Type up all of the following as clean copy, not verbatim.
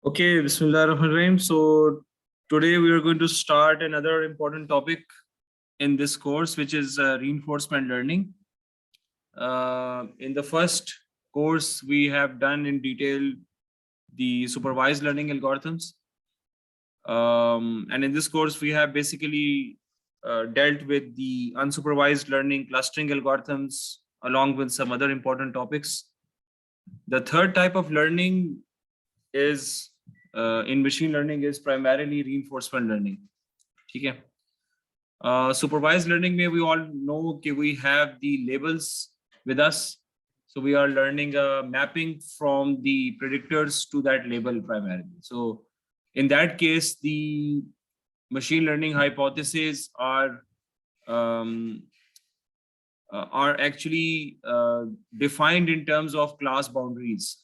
Okay, Bismillahirrahmanirrahim. So today we are going to start another important topic in this course, which is reinforcement learning. In the first course, we have done in detail the supervised learning algorithms. And in this course, we have basically dealt with the unsupervised learning clustering algorithms along with some other important topics. The third type of learning is in machine learning is primarily reinforcement learning. ठीक है. Supervised learning में we all know कि we have the labels with us, so we are learning a mapping from the predictors to that label primarily. So in that case, the machine learning hypotheses are actually defined in terms of class boundaries.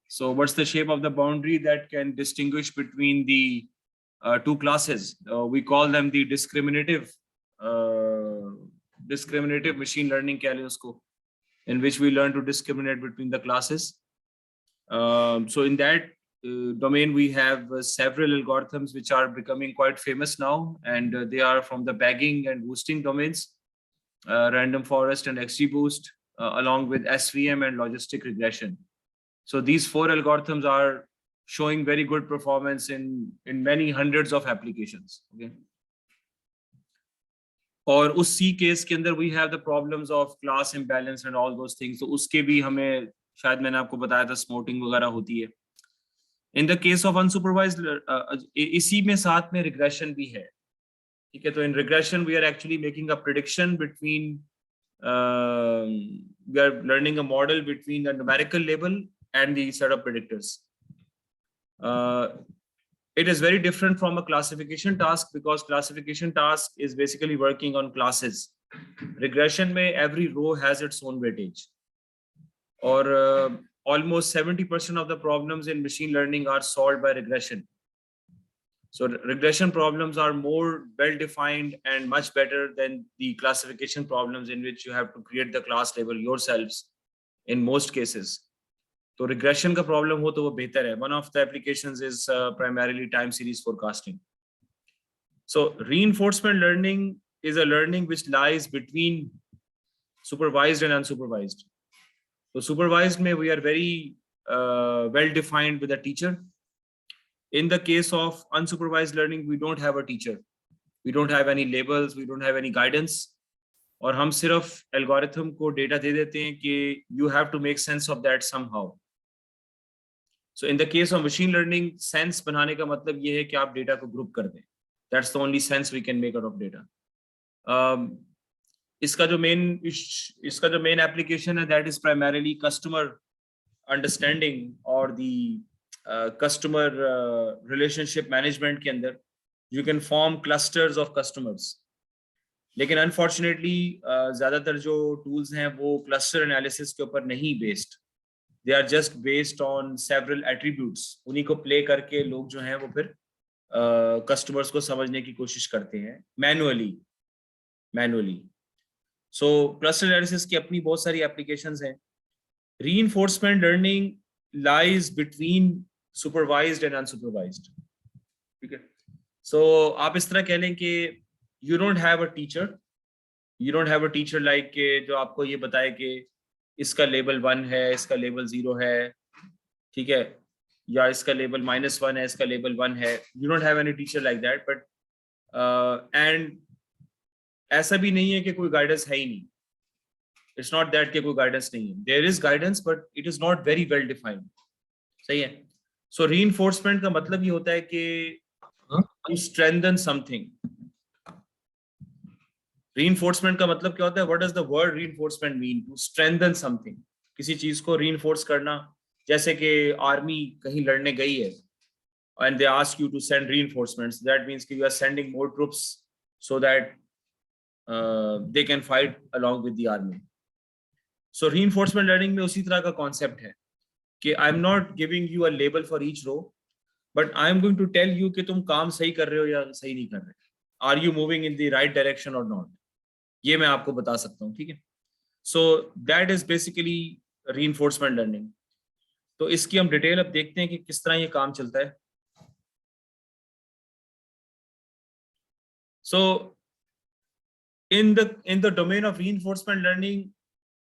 So what's the shape of the boundary that can distinguish between the two classes? We call them the discriminative machine learning कह लें उसको, in which we learn to discriminate between the classes. So in that domain, we have several algorithms which are becoming quite famous now, and they are from the bagging and boosting domains, random forest and XGBoost, along with SVM and logistic regression. So these four algorithms are showing very good performance in many hundreds of applications. Okay. और उस C case के अंदर we have the problems of class imbalance and all those things. तो उसके भी हमें शायद मैंने आपको बताया था smoting वगैरह होती है. In the case of unsupervised, इसी में साथ में regression भी है. ठीक है. तो in regression we are actually making a prediction between we are learning a model between a numerical label and the set of predictors. It is very different from a classification task because classification task is basically working on classes. Regression में every row has its own weightage. Or almost 70% of the problems in machine learning are solved by regression. So regression problems are more well-defined and much better than the classification problems in which you have to create the class label yourselves in most cases. तो regression का problem हो तो वो बेहतर है. One of the applications is primarily time series forecasting. So reinforcement learning is a learning which lies between supervised and unsupervised. So supervised में we are very well defined with a teacher. In the case of unsupervised learning, we don't have a teacher. We don't have any labels. We don't have any guidance. और हम सिर्फ algorithm को data दे देते हैं कि you have to make sense of that somehow. So in the case of machine learning, sense बनाने का मतलब ये है कि आप data को group कर दें. That's the only sense we can make out of data. इसका जो main application है, that is primarily customer understanding or the customer relationship management के अंदर you can form clusters of customers. लेकिन unfortunately ज़्यादातर जो tools हैं वो cluster analysis के ऊपर नहीं based. They are just based on several attributes. उन्हीं को play करके लोग जो हैं वो फिर customers को समझने की कोशिश करते हैं manually. So cluster analysis की अपनी बहुत सारी applications हैं. Reinforcement learning lies between supervised and unsupervised. Okay. So आप इस तरह कह लें कि you don't have a teacher. You don't have a teacher like के जो आपको ये बताए कि इसका लेबल 1 है, इसका लेबल 0 है, ठीक है, या इसका लेबल -1 है, इसका लेबल 1 है. You don't have any teacher like that, but and ऐसा भी नहीं है कि कोई गाइडेंस है ही नहीं. It's not that कि कोई गाइडेंस नहीं है. There is guidance, but it is not very well defined. सही है. So reinforcement का मतलब ये होता है कि to strengthen something. Reinforcement का मतलब क्या होता है? What does the word reinforcement mean? To strengthen something. किसी चीज को reinforce करना, जैसे कि आर्मी कहीं लड़ने गई है and they ask you to send reinforcements. That means कि you are sending more troops so that they can fight along with the army. So reinforcement learning में उसी तरह का concept है कि I'm not giving you a label for each row, but I'm going to tell you कि तुम काम सही कर रहे हो या सही नहीं कर रहे. Are you moving in the right direction or not? ये मैं आपको बता सकता हूँ. ठीक है. So that is basically reinforcement learning. तो इसकी हम डिटेल अब देखते हैं कि किस तरह ये काम चलता है। So in the domain of reinforcement learning,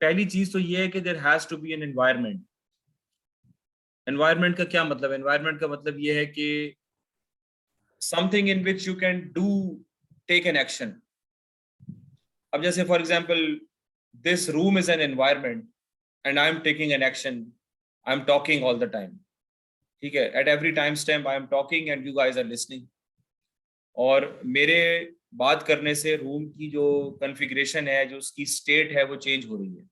पहली चीज तो ये है कि there has to be an environment. Environment का क्या मतलब? एनवायरनमेंट का मतलब ये है कि something in which you can do take an action. अब जैसे for example this room is an environment and I am taking an action, I am talking all the time, ठीक है, at every time stamp I am talking and you guys are listening. और मेरे बात करने से room की जो configuration है, जो उसकी स्टेट है, वो चेंज हो रही है।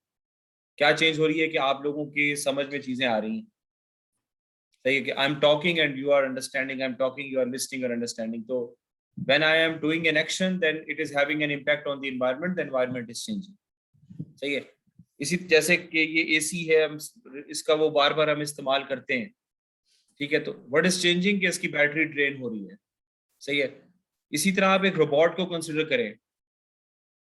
क्या चेंज हो रही है? कि आप लोगों की समझ में चीजें आ रही हैं, सही है, कि I am talking and you are understanding, I am talking, you are listening और अंडरस्टैंडिंग। तो when I am doing an action, then it is having an impact on the environment, the environment is changing, सही है। इसी जैसे कि ये AC है, हम इसका वो बार बार हम इस्तेमाल करते हैं, ठीक है, तो व्हाट इज चेंजिंग कि इसकी बैटरी ड्रेन हो रही है, सही है। इसी तरह आप एक रोबोट को कंसिडर करें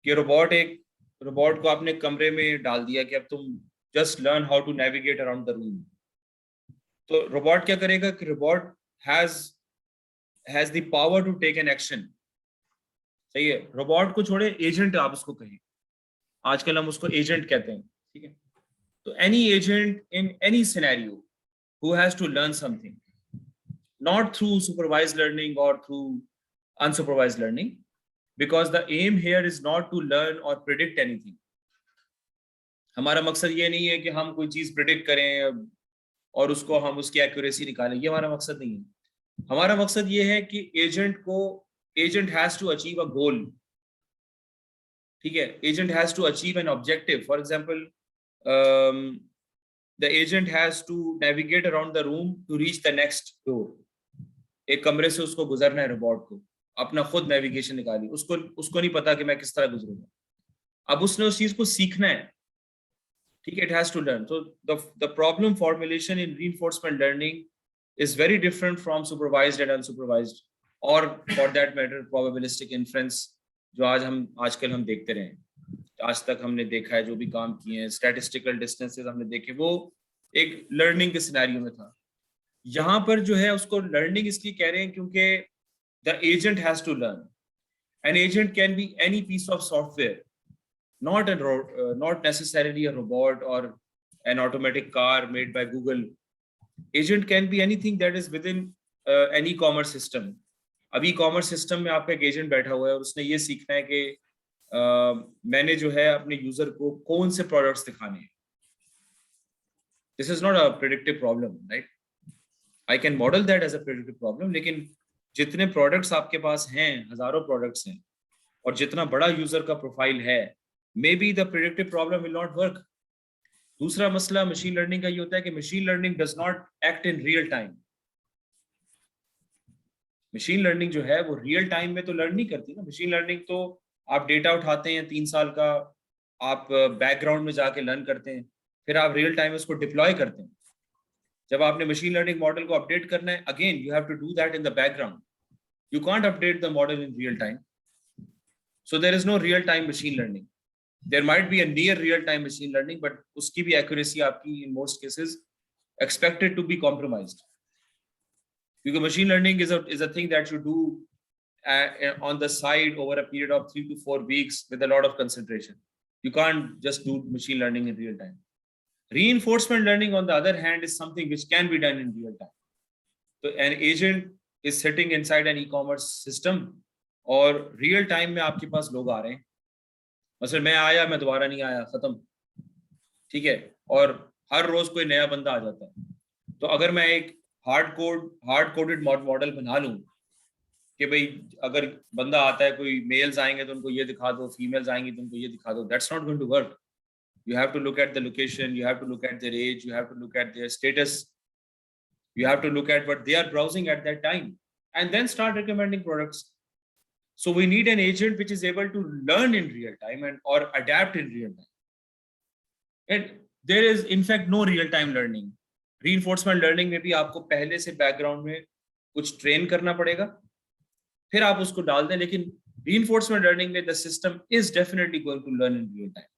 कि रोबोट को आपने कमरे में डाल दिया कि अब तुम just learn how to navigate around the room. तो रोबोट क्या करेगा कि robot has the power to take an action, सही है। रोबोट को छोड़े, एजेंट आप उसको कहें, आजकल हम उसको एजेंट कहते हैं, ठीक है। तो any agent in any scenario who has to learn something, not through supervised learning or through unsupervised learning, because the aim here is not to learn or predict anything. हमारा मकसद ये नहीं है कि हम कोई चीज प्रिडिक्ट करें और उसको हम उसकी एक्यूरेसी निकालें, ये हमारा मकसद नहीं है। हमारा मकसद ये है कि agent has to achieve a goal, ठीक है, agent has to achieve an objective. For example the agent has to navigate around the room to reach the next door. एक कमरे से उसको गुजरना है, रोबोट को अपना खुद नेविगेशन निकाली, उसको नहीं पता कि मैं किस तरह गुजरूंगा। अब उसने उस चीज को सीखना है, ठीक है, इट हैज टू लर्न। तो the problem formulation in reinforcement learning is very different from supervised and unsupervised, or for that matter probabilistic inference, जो आजकल हम देखते रहे हैं। आज तक हमने देखा है, जो भी काम किए हैं, स्टैटिस्टिकल डिस्टेंसेस हमने देखे, वो एक लर्निंग के सिनेरियो में था। यहाँ पर जो है उसको लर्निंग इसलिए कह रहे हैं क्योंकि the agent has to learn. An agent can be any piece of software, not necessarily a robot or an automatic car made by Google. Agent can be anything that is within an e-commerce system. अब e-commerce system में आपका एक agent बैठा हुआ है और उसने ये सीखना है कि मैंने जो है अपने यूजर को कौन से प्रोडक्ट्स दिखाने हैं। This is not a predictive problem, right? I can model that as a predictive problem, लेकिन जितने प्रोडक्ट्स आपके पास हैं, हजारों प्रोडक्ट्स हैं, और जितना बड़ा यूजर का प्रोफाइल है, maybe the predictive problem will not work. दूसरा मसला मशीन लर्निंग का ये होता है कि machine learning does not act in real time. Machine learning जो है वो रियल टाइम में तो लर्न नहीं करती ना। मशीन लर्निंग तो आप डेटा उठाते हैं 3 साल का, आप बैकग्राउंड में जाके लर्न करते हैं, फिर आप रियल टाइम उसको डिप्लॉय करते हैं। जब आपने मशीन लर्निंग मॉडल को अपडेट करना है, again you have to do that in the background, you can't update the model in real time. So there is no real time machine learning. There might be a near real-time machine learning, but उसकी भी accuracy आपकी in most cases expected to be compromised. Because machine learning is a thing that you do on the side over a period of 3 to 4 weeks with a lot of concentration. You can't just do machine learning in real time. Reinforcement learning, on the other hand, is something which can be done in real time. So an agent is sitting inside an e-commerce system और real time में आपके पास लोग आ रहे हैं, मतलब मैं आया, मैं दोबारा नहीं आया, खत्म, ठीक है, और हर रोज कोई नया बंदा आ जाता है। तो अगर मैं एक हार्ड कोडेड मॉडल बना लूं कि भाई अगर बंदा आता है, कोई मेल्स आएंगे तो उनको ये दिखा दो, फीमेल्स आएंगी तो उनको ये दिखा दो, that's not going to work. You have to look at the location, you have to look at their age, you have to look at their status, you have to look at what they are browsing at that time, and then start recommending products. So we need an agent which is able to learn in real time and or adapt in real time. And there is in fact no real time learning. Reinforcement learning में भी आपको पहले से background में कुछ train करना पड़ेगा, फिर आप उसको डाल दें, लेकिन reinforcement learning में the system is definitely going to learn in real time.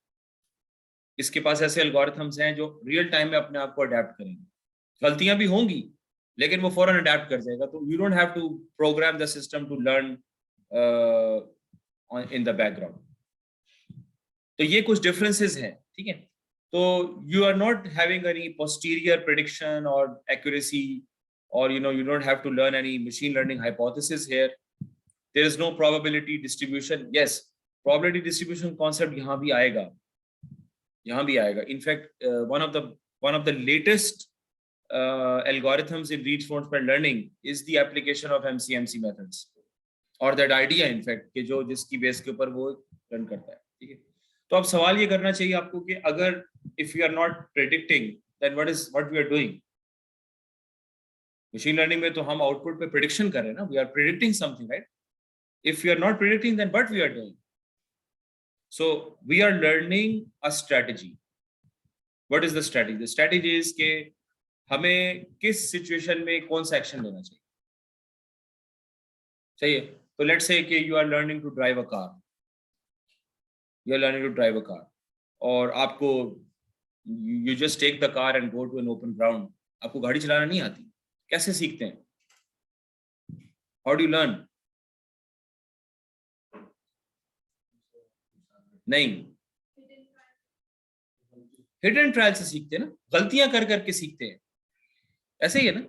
इसके पास ऐसे एल्गोरिथम्स हैं जो रियल टाइम में अपने आप को अडेप्ट करेंगे. गलतियां भी होंगी लेकिन वो फौरन अडेप्ट कर जाएगा, तो you don't have to program the system to learn in the background. तो ये कुछ डिफरेंसेस हैं, ठीक है। तो you are not having any posterior prediction और एक्यूरेसी, और you don't have to learn any machine learning hypothesis here. There is no probability distribution. Yes, probability distribution concept यहाँ भी आएगा, यहाँ भी आएगा। In fact, one of the latest algorithms in reinforcement learning is the application of MCMC methods, or that idea in fact कि जो जिसकी base के ऊपर वो रन करता है, ठीक है। तो अब सवाल ये करना चाहिए आपको कि अगर if we are not predicting, then what we are doing? Machine learning में तो हम आउटपुट पे प्रेडिक्शन कर रहे हैं ना, we are predicting something, right? If you are not predicting, then what we are doing? So we are learning a strategy. What is the strategy? The strategy is के हमें किस सिचुएशन में कौन सा एक्शन लेना चाहिए, सही है। तो लेट्स से कि you are learning to drive a car, you are learning to drive a car, और आपको you just take the car and go to an open ground. आपको गाड़ी चलाना नहीं आती, कैसे सीखते हैं? How do you learn? नहीं, हिट एंड ट्रायल से सीखते हैं ना, गलतियां कर करके सीखते हैं, ऐसे ही है ना,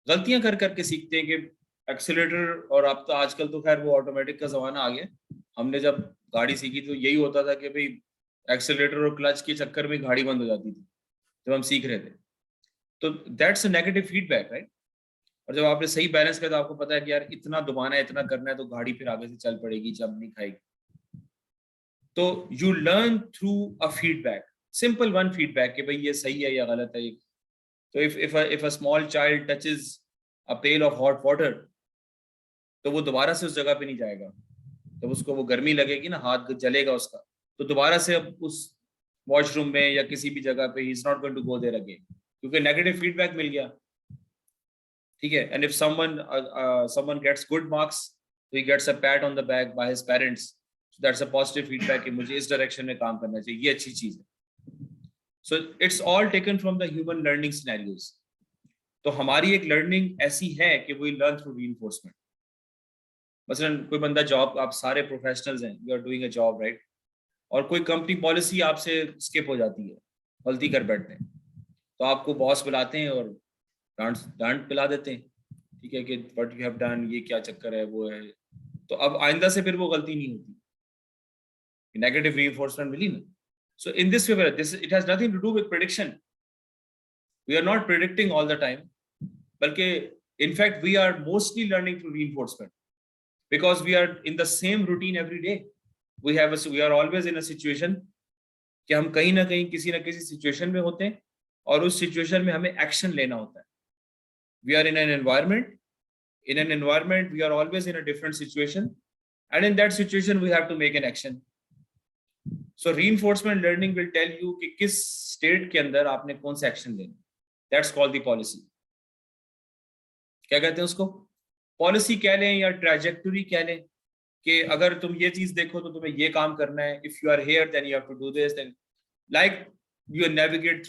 गलतियां कर करके सीखते हैं कि एक्सीलरेटर, और अब तो आजकल तो खैर वो ऑटोमेटिक का जमाना आ गया। हमने जब गाड़ी सीखी तो यही होता था कि भाई एक्सीलरेटर और क्लच के चक्कर में गाड़ी बंद हो जाती थी जब हम सीख रहे थे। तो that's a negative feedback, right? और जब आपने सही बैलेंस किया तो आपको पता है कि यार इतना दबाना है, इतना करना है, तो गाड़ी फिर आगे से चल पड़ेगी, जब नहीं खाएगी। तो you learn through a feedback, simple one feedback कि भाई ये सही है या गलत है। तो if a small child touches a pail of hot water, तो वो दोबारा से उस जगह पे नहीं जाएगा। जब उसको वो गर्मी लगेगी ना, हाथ जलेगा उसका, तो दोबारा से अब उस वॉशरूम में या किसी भी जगह पे he is not going to go there again, क्योंकि नेगेटिव फीडबैक मिल गया, ठीक है। And if someone gets good marks, तो he gets a pat on the back by his parents, so that's a positive feedback कि मुझे इस direction में काम करना चाहिए, ये अच्छी चीज है। So it's all taken from the human learning scenarios. तो हमारी एक लर्निंग ऐसी है कि वी लर्न थ्रू रीइंफोर्समेंट। मसलन कोई बंदा जॉब, आप सारे प्रोफेशनल्स हैं, you are doing a job, right? और कोई कंपनी पॉलिसी आपसे स्किप हो जाती है, गलती कर बैठते हैं, तो आपको बॉस बुलाते हैं और डांट पिला देते हैं, ठीक है, कि व्हाट यू हैव डन, ये क्या चक्कर है, वो है। तो अब आइंदा से फिर वो गलती नहीं होती, नेगेटिव रीइंफोर्समेंट मिली ना। So in this way, this it has nothing to do with prediction. We are not predicting all the time, बल्कि in fact we are mostly learning through reinforcement, because we are in the same routine every day. We are always in a situation कि हम कहीं ना कहीं किसी ना किसी situation में होते हैं, और उस सिचुएशन में हमें एक्शन लेना होता है। We are in an environment, we are always in a different situation, and in that situation we have to make an action. So reinforcement learning will tell you कि किस स्टेट के अंदर आपने कौन सा एक्शन लेना। That's called the policy. क्या कहते हैं उसको? पॉलिसी कह लें या ट्रैजेक्टरी कह लें, कि अगर तुम ये चीज देखो तो तुम्हें ये काम करना है। If you are here then you have to do this, then like you navigate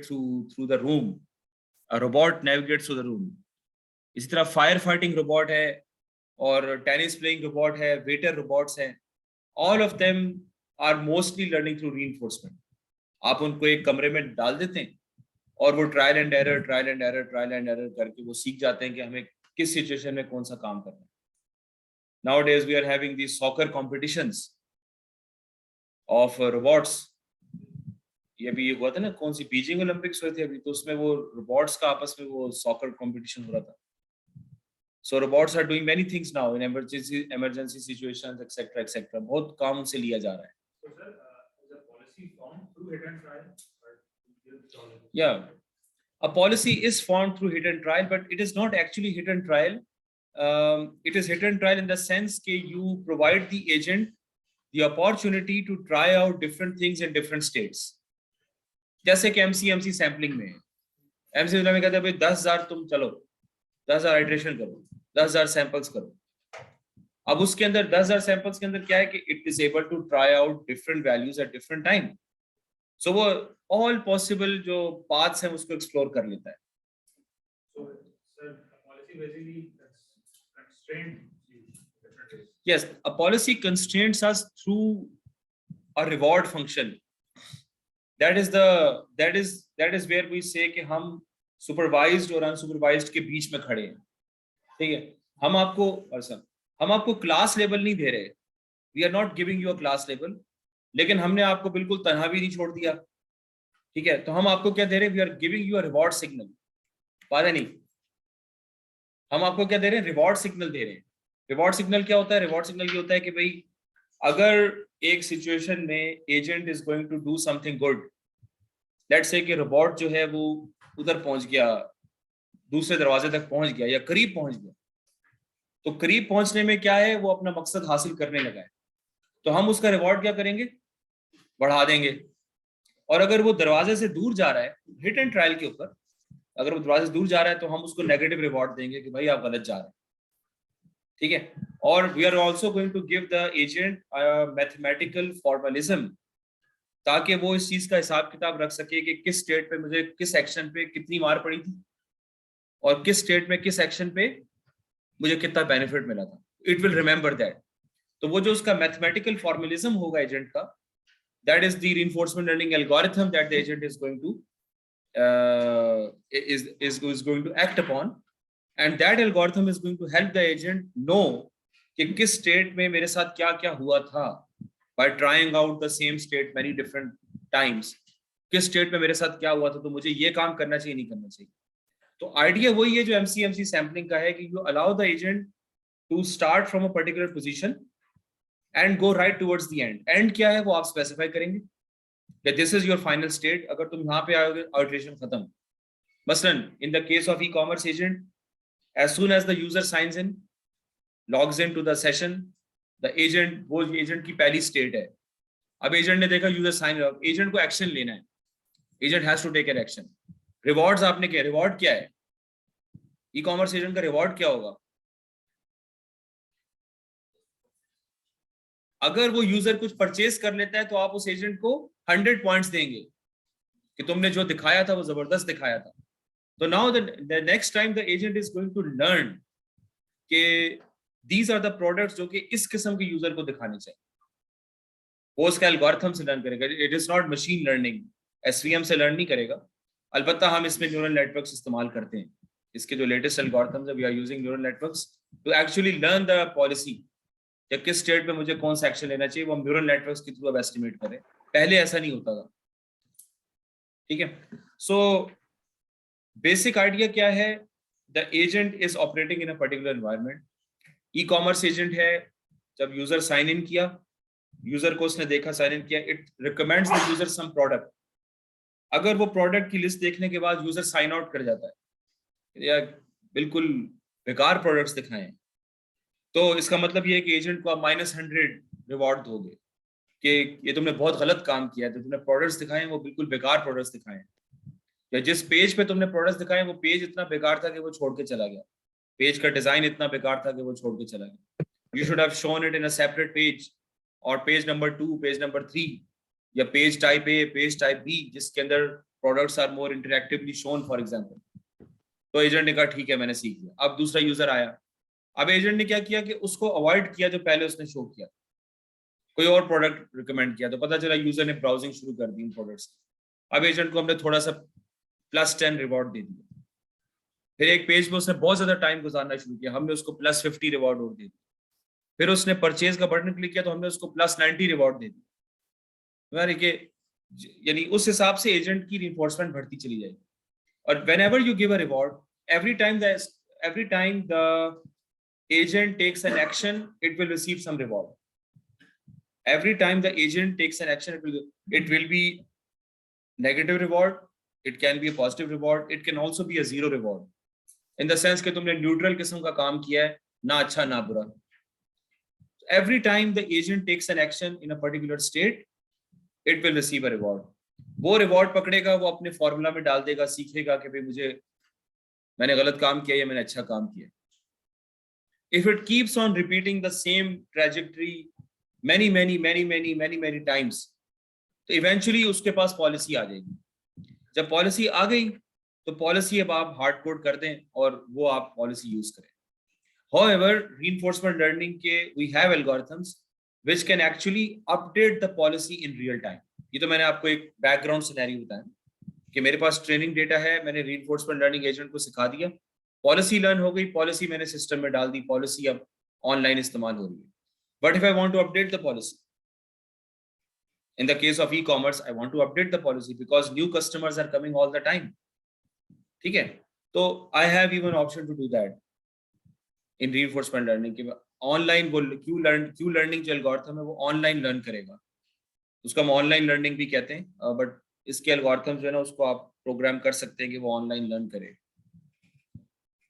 through the room, a robot navigates through the room. इसी तरह फायर फाइटिंग रोबोट है, और टेनिस प्लेइंग रोबोट है, वेटर रोबोट्स हैं। All of them are mostly learning through reinforcement. आप उनको एक कमरे में डाल देते हैं और वो ट्रायल एंड एरर करके वो सीख जाते हैं कि हमें किस सिचुएशन में कौन सा काम करना है। Nowadays we are having these soccer competitions of robots. ये भी हुआ था ना, कौन सी बीजिंग ओलंपिक्स हुए थे अभी, तो उसमें वो रोबोट्स का आपस में वो सॉकर कंपटीशन हो रहा था। So robots are doing many things now in emergency situations, etc. बहुत काम उनसे लिया जा रहा है। So sir, is a policy formed through hit and trial? Yeah, a policy is formed through hit and trial, but it is not actually hit and trial. It is hit and trial in the sense that you provide the agent the opportunity to try out different things in different states. जैसे कि MCMC sampling में, MCMC में कहते हैं भाई 10,000 तुम चलो, 10,000 iteration करो, 10,000 सैंपल्स करो। अब उसके अंदर 10,000 सैंपल्स के अंदर क्या है कि it is able to try out different values at different time. So वो all possible जो paths हैं उसको explore कर लेता है. So, sir, policy basically constraint. Yes, a policy constrains us through a reward function. That is where we say कि हम supervised और unsupervised के बीच में खड़े हैं. ठीक है, हम आपको क्लास लेवल नहीं दे रहे. We are not giving you a class level, लेकिन हमने आपको बिल्कुल तन्हा भी नहीं छोड़ दिया. ठीक है, तो हम आपको क्या दे रहे हैं? We are giving you a reward signal. पता नहीं, हम आपको क्या दे रहे हैं? रिवॉर्ड सिग्नल दे रहे हैं. रिवॉर्ड सिग्नल क्या होता है? रिवॉर्ड सिग्नल ये होता है कि भाई अगर एक सिचुएशन में agent is going to do something good, let's say कि रोबोट जो है वो उधर पहुंच गया, दूसरे दरवाजे तक पहुंच गया या करीब पहुंच गया, तो करीब पहुंचने में क्या है, वो अपना मकसद हासिल करने लगा है, तो हम उसका रिवॉर्ड क्या करेंगे? बढ़ा देंगे. और अगर वो दरवाजे से दूर जा रहा है, हिट एंड ट्रायल के ऊपर, अगर वो दरवाजे से दूर जा रहा है तो हम उसको नेगेटिव रिवॉर्ड देंगे कि भाई आप गलत जा रहे हैं. ठीक है, और we are also going to give the agent mathematical formalism, ताकि वो इस चीज का हिसाब किताब रख सके कि किस स्टेट पे मुझे किस एक्शन पे कितनी मार पड़ी थी और किस स्टेट में किस एक्शन पे मुझे कितना बेनिफिट मिला था. It will remember that. तो वो जो उसका मैथमेटिकल फॉर्मलिज्म होगा एजेंट का, that is the reinforcement learning algorithm that the agent is going to is going to act upon, and that algorithm is going to help the agent know कि किस state में मेरे साथ क्या क्या हुआ था by trying out the same state many different times. किस स्टेट में मेरे साथ क्या हुआ था, तो मुझे ये काम करना चाहिए, नहीं करना चाहिए. तो आइडिया वही है जो MCMC सैम्पलिंग का है कि you allow the agent to start from a particular position and go right towards the end. End क्या है वो आप स्पेसिफाई करेंगे that this is your final state. अगर तुम यहाँ पे आओगे, आइटरेशन खत्म. मसलन in the case of e-commerce agent, as soon as the user signs in, logs into the session, the agent, वो agent की पहली state है. अब agent ने देखा user sign up, agent को action लेना है. Agent has to take an action. Rewards आपने क्या? Reward क्या है? E-commerce agent का reward क्या होगा? अगर वो यूजर कुछ परचेज कर लेता है तो आप उस एजेंट को 100 पॉइंट्स देंगे कि तुमने जो दिखाया था वो जबरदस्त दिखाया था. तो now the next time the agent is going to learn कि दीज आर द प्रोडक्ट्स जो कि इस किस्म के यूजर को दिखाने चाहिए. वो उसका एल्गोरिथम से लर्न करेगा. It is not machine learning, SVM से लर्न नहीं करेगा. अलबत्ता हम इसमें न्यूरल नेटवर्क्स इस्तेमाल करते हैं. इसके जो लेटेस्ट एल्गोरिथम्स है, we are using neural networks to actually learn the policy या किस स्टेट पे मुझे कौन सा एक्शन लेना चाहिए, वो हम न्यूरल नेटवर्क्स के थ्रू अब एस्टिमेट करें. पहले ऐसा नहीं होता था. ठीक है, सो बेसिक आइडिया क्या है? The agent is operating in a particular environment. E-commerce agent है, जब यूजर साइन इन किया, यूजर को उसने देखा, साइन इन किया, it recommends the user some product. अगर वो प्रोडक्ट की लिस्ट देखने के बाद यूजर साइन आउट कर जाता है या बिल्कुल बेकार प्रोडक्ट्स दिखाएं, तो इसका मतलब ये है कि एजेंट को आप -100 रिवॉर्ड दोगे कि ये तुमने बहुत गलत काम किया है. तो तुमने प्रोडक्ट्स दिखाए वो बिल्कुल बेकार प्रोडक्ट्स दिखाए, या जिस पेज पे तुमने प्रोडक्ट्स दिखाए वो पेज इतना बेकार था कि वो छोड़ के चला गया. पेज का डिजाइन इतना बेकार था कि वो छोड़ के चला गया. You should have shown it in a separate page, और पेज नंबर 2, पेज नंबर 3, या page type A, page type B, जिसके अंदर products are more interactively shown for example. तो एजेंट ने कहा ठीक है, मैंने सीख लिया. अब दूसरा यूजर आया. अब एजेंट ने क्या किया कि उसको अवॉइड किया जो पहले उसने शो किया, कोई और प्रोडक्ट रिकमेंड किया. तो पता चला यूजर ने ब्राउजिंग शुरू कर दी इन प्रोडक्ट्स की. अब एजेंट को हमने थोड़ा सा +10 रिवॉर्ड दे दिया. फिर एक पेज पे उसने बहुत ज्यादा टाइम गुजारना शुरू किया, हमने उसको +50 रिवॉर्ड और दे दिया. फिर उसने परचेज का बटन क्लिक किया तो हमने उसको +90 रिवॉर्ड दे दिया. यानी उस हिसाब से एजेंट की रिइंफोर्समेंट बढ़ती चली जाएगी. और whenever you give a reward, every time the agent takes an action, it will receive some reward. Every time the agent takes an action, it will be negative reward, it can be a positive reward, it can also be a zero reward, in the sense कि तुमने neutral किस्म का काम किया है, ना अच्छा ना बुरा. Every time the agent takes an action in a particular state, it will receive a reward. वो रिवॉर्ड पकड़ेगा, वो अपने फॉर्मूला में डाल देगा, सीखेगा कि भाई मैंने गलत काम किया या मैंने अच्छा काम किया. If it keeps on repeating the same trajectory many times, तो इवेंचुअली उसके पास पॉलिसी आ जाएगी। जब पॉलिसी आ गई तो पॉलिसी अब आप हार्ड कोड कर दें और वो आप पॉलिसी यूज करें। However, reinforcement learning के we have algorithms which can actually update the policy in real time. ये तो मैंने आपको एक बैकग्राउंड सिनेरियो बताया कि मेरे पास ट्रेनिंग डेटा है, मैंने reinforcement learning एजेंट को सिखा दिया, पॉलिसी लर्न हो गई, पॉलिसी मैंने सिस्टम में डाल दी, पॉलिसी अब ऑनलाइन इस्तेमाल हो रही है। But if I want to update the policy, in the case of e-commerce, I want to update the policy because new customers are coming all the time. ठीक है, तो I have even option to do that in reinforcement learning के online वो Q learning जो algorithm है वो online learn करेगा, उसको हम ऑनलाइन लर्निंग भी कहते हैं, बट इसके एल्गोरिथम जो है ना उसको आप प्रोग्राम कर सकते हैं कि वो ऑनलाइन लर्न करे।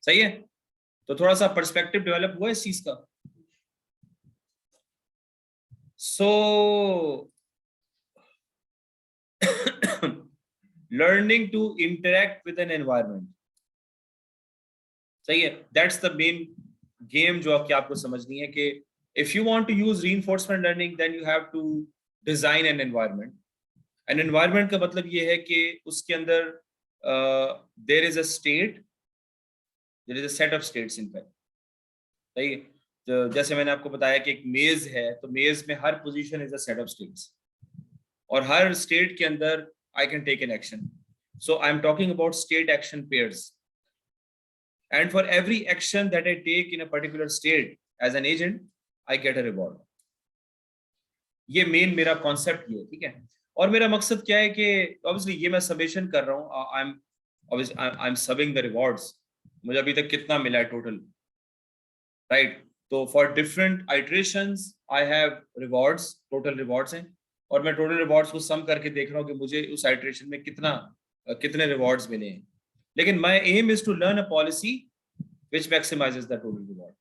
सही है, तो थोड़ा सा पर्सपेक्टिव डेवलप हुआ इस चीज का। So learning to interact with an environment, सही है, दैट्स द मेन गेम जो आपको समझनी है कि if you want to use reinforcement learning then you have to design an environment. An environment का मतलब ये है कि उसके अंदर there is a state, there is a set of states in fact, सही है। तो जैसे मैंने आपको बताया कि एक मेज है, तो मेज में हर position is a set of states और हर स्टेट के अंदर I can take an action. So I'm talking about state action pairs. And for every action that I take in a particular state as an agent, I get a reward. ये main मेरा concept ये है, ठीक है। और मेरा मकसद क्या है कि ऑब्वियसली ये मैं सबेशन कर रहा हूँ, आई एम सबिंग द रिवॉर्ड्स, मुझे अभी तक कितना मिला है टोटल, राइट। तो for different iterations I have rewards, total rewards हैं, और मैं टोटल रिवॉर्ड्स को सम करके देख रहा हूँ कि मुझे उस आइटरेशन में कितने रिवॉर्ड्स मिले हैं। लेकिन my aim is to learn a policy which maximizes the total reward.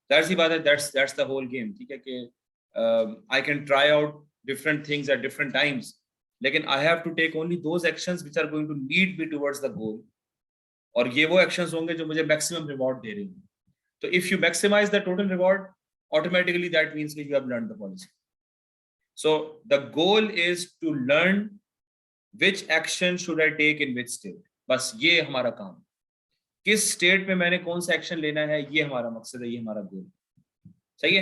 That's the बात है, that's the whole game, ठीक है कि I can try out different things at different times, लेकिन I have to take only those actions which are going to lead me towards the goal, और ये वो actions होंगे जो मुझे maximum reward दे रही हैं। तो if you maximize the total reward, automatically that means that you have learned the policy. So the goal is to learn which action should I take in which state. बस ये हमारा काम, किस state में मैंने कौन सा एक्शन लेना है, ये हमारा मकसद है, ये हमारा गोल। सही है,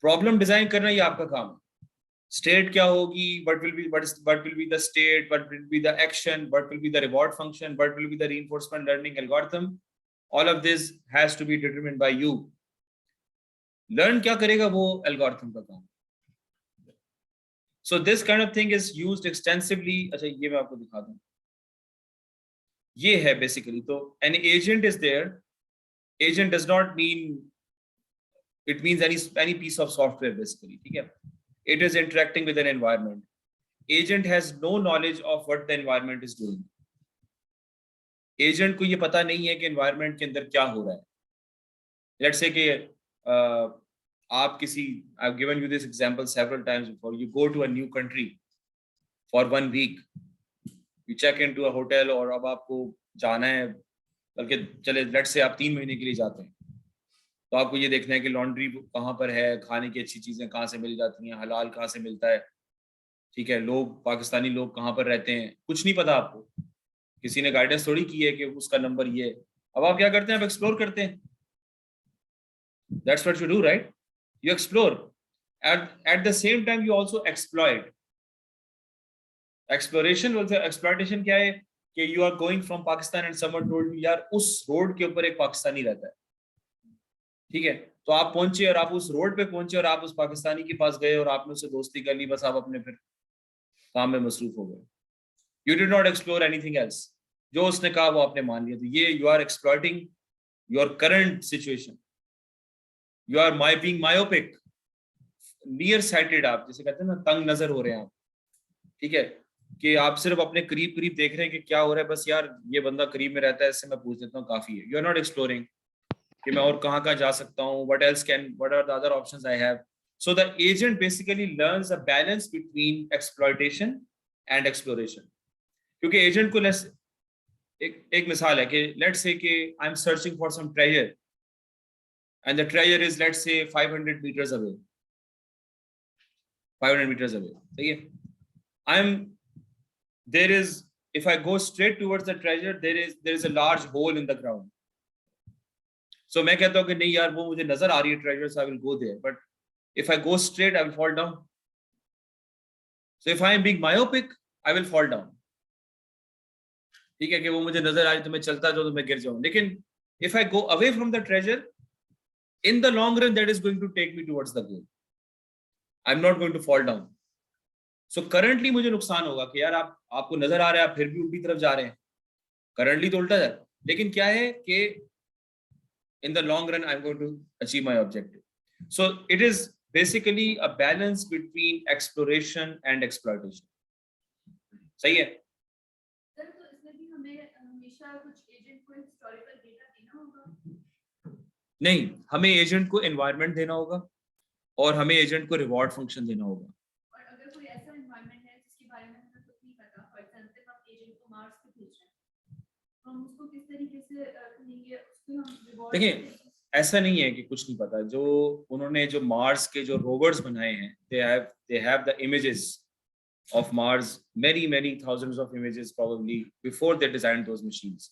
प्रॉब्लम डिजाइन करना ये आपका काम है। स्टेट क्या होगी, what will be the state, what will be the action, what will be the reward function, what will be the reinforcement learning algorithm, all of this has to be determined by you. Learn क्या करेगा वो algorithm का काम। So this kind of thing is used extensively. अच्छा ये मैं आपको दिखा दूं, ये है basically, तो an agent is there. Agent does not mean, it means any piece of software basically, ठीक है। It is interacting with an environment. Agent has no knowledge of what the environment is doing. Agent को ये पता नहीं है कि environment के अंदर क्या हो रहा है। Let's say कि आप किसी, I've given you this example several times before, you go to a new country for 1 week, you check into a hotel, और अब आपको जाना है, बल्कि चले लेट्स से आप 3 महीने के लिए जाते हैं, तो आपको ये देखना है कि लॉन्ड्री कहाँ पर है, खाने की अच्छी चीजें कहाँ से मिल जाती हैं, हलाल कहाँ से मिलता है, ठीक है, लोग पाकिस्तानी लोग कहाँ पर रहते हैं, कुछ नहीं पता आपको, किसी ने गाइडेंस थोड़ी की है कि उसका नंबर ये। अब आप क्या करते हैं, आप एक्सप्लोर करते हैं। That's what you do, right? You explore. At the same time, you also exploit. Exploration also, exploitation क्या है कि you are going from Pakistan and someone told you यार उस रोड के ऊपर एक पाकिस्तानी रहता है, ठीक है, तो आप पहुंचे और आप उस रोड पे पहुंचे और आप उस पाकिस्तानी के पास गए और आपने उससे दोस्ती कर ली, बस आप अपने फिर काम में मसरूफ हो गए। You did not explore anything else. जो उसने कहा वो आपने मान लिया, तो ये you are exploiting your current situation. You are being myopic, near sighted, आप जैसे कहते हैं ना, तंग नजर हो रहे हैं आप, ठीक है, कि आप सिर्फ अपने करीब करीब देख रहे हैं कि क्या हो रहा है, बस यार ये बंदा करीब में रहता है, इससे मैं पूछ लेता हूँ, काफी है। You are not exploring कि मैं और कहाँ जा सकता हूँ, what are the other options I have. So the agent basically learns a balance between exploitation and exploration. क्योंकि एजेंट को एक मिसाल है कि let's say कि I'm searching for some treasure and the treasure is let's say 500 meters away. 500 meters away. सही है. There is, if I go straight towards the treasure, there is a large hole in the ground. So मैं कहता हूँ कि नहीं यार वो मुझे नजर आ रही है treasure, so I will go there. But if I go straight, I will fall down. So if I am being myopic, I will fall down. ठीक है कि वो मुझे नजर आ रही तो मैं चलता जाऊं तो मैं गिर जाऊं. लेकिन if I go away from the treasure, in the long run, that is going to take me towards the goal. I'm not going to fall down. So currently मुझे नुकसान होगा कि यार आपको नजर आ रहा है, आप फिर भी उल्टी तरफ जा रहे हैं. Currently तो उल्टा जा रहा है. लेकिन क्या है कि in the long run, I'm going to achieve my objective. So it is basically a balance between exploration and exploitation. सही है? सर तो इसमें भी हमें हमेशा कुछ एजेंट को हिस्टोरिकल डेटा देना होगा? नहीं, हमें एजेंट को एनवायरनमेंट देना होगा और हमें एजेंट को रिवॉर्ड फंक्शन देना होगा. और अगर कोई ऐसा एनवायरनमेंट है जिसके बारे में हमें कुछ नहीं पता, फॉर एग्जांपल हम एजेंट को मार्स पे भेज रहे हैं, तो हम उसको किस तरीके से करेंगे, उसको हम रिवॉर्ड. देखिए ऐसा नहीं है कि कुछ नहीं पता. जो उन्होंने जो मार्स के जो रोवर्स बनाए हैं, they have the images of Mars, many thousands of images probably before they designed those machines.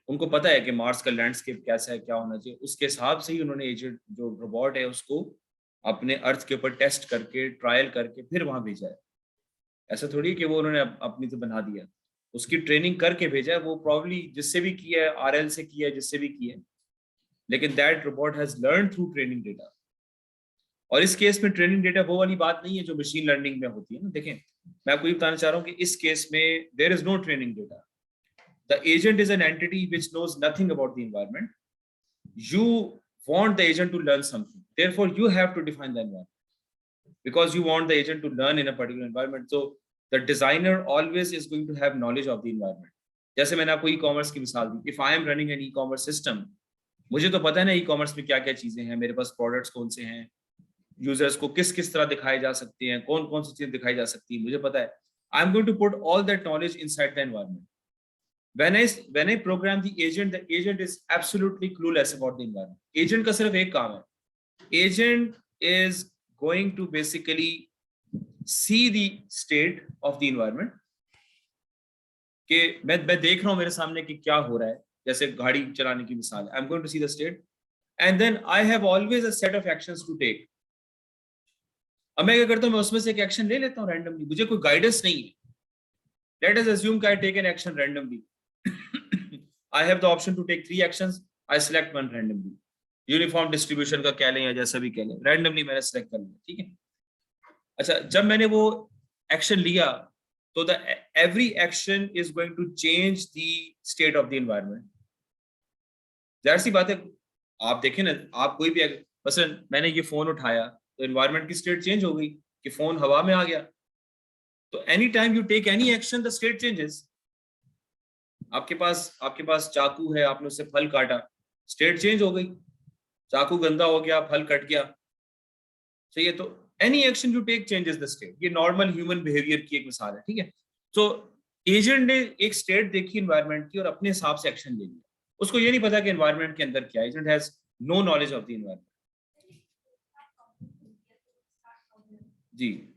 उनको पता है कि मार्स का लैंडस्केप कैसा है, क्या होना चाहिए. उसके हिसाब से ही उन्होंने एजेंट जो रोबोट है उसको अपने अर्थ के ऊपर टेस्ट करके ट्रायल करके फिर वहां भेजा है. ऐसा थोड़ी कि वो उन्होंने अपनी तो बना दिया. उसकी ट्रेनिंग करके भेजा है. वो प्रॉब्ली जिससे भी किया है, RL से किया है, जिससे भी किया है, लेकिन that robot has learn through training data. और इस केस में ट्रेनिंग डेटा वो वाली बात नहीं है जो मशीन लर्निंग में होती है ना. देखें मैं आपको ये बताना चाह रहा हूँ कि इस केस में there is no training data. The agent is an entity which knows nothing about the environment. You want the agent to learn something, therefore you have to define the environment because you want the agent to learn in a particular environment. So the designer always is going to have knowledge of the environment. जैसे मैंने आपको e-commerce की मिसाल दी. if I am running an e-commerce system, मुझे तो पता है ना ई-कॉमर्स में क्या क्या चीजें हैं, मेरे पास प्रोडक्ट्स कौन से हैं, यूजर्स को किस किस तरह दिखाए जा सकते हैं, कौन कौन सी चीजें दिखाई जा सकती है, मुझे पता है. I am going to put all that knowledge inside the environment. when I program the agent is absolutely clueless about the environment. Agent का सिर्फ एक काम है. Agent is going to basically see the state of the environment. कि मैं देख रहा हूँ मेरे सामने कि क्या हो रहा है, जैसे गाड़ी चलाने की मिसाल है. I'm going to see the state and then I have always a set of actions to take. अब मैं क्या करता हूँ, मैं उसमें से एक एक्शन ले लेता हूँ रैंडमली. मुझे कोई गाइडेंस नहीं है. Let us assume that I take an action randomly. I have the option to take 3 actions. I select one randomly. Uniform distribution का कह लें या जैसा भी कह लें, रैंडमली मैंने सेलेक्ट कर लिया. ठीक है. अच्छा, जब मैंने वो एक्शन लिया तो the every action is going to change the state of the environment. जाहिर सी बात है, आप देखें ना, आप कोई भी मसलन मैंने ये फोन उठाया तो एनवायरनमेंट की स्टेट चेंज हो गई कि फोन हवा में आ गया. तो any time you take any action the state changes. आपके पास चाकू है, आपने उससे फल काटा, स्टेट चेंज हो गई. चाकू गंदा हो गया, फल कट गया. सही है. तो any action you take changes the state. ये नॉर्मल ह्यूमन बिहेवियर की एक मिसाल है. ठीक है. तो एजेंट ने एक स्टेट देखी एनवायरनमेंट की और अपने हिसाब से एक्शन ले लिया. उसको ये नहीं पता कि एनवायरनमेंट के अंदर क्या है. Agent has no knowledge of the environment. जी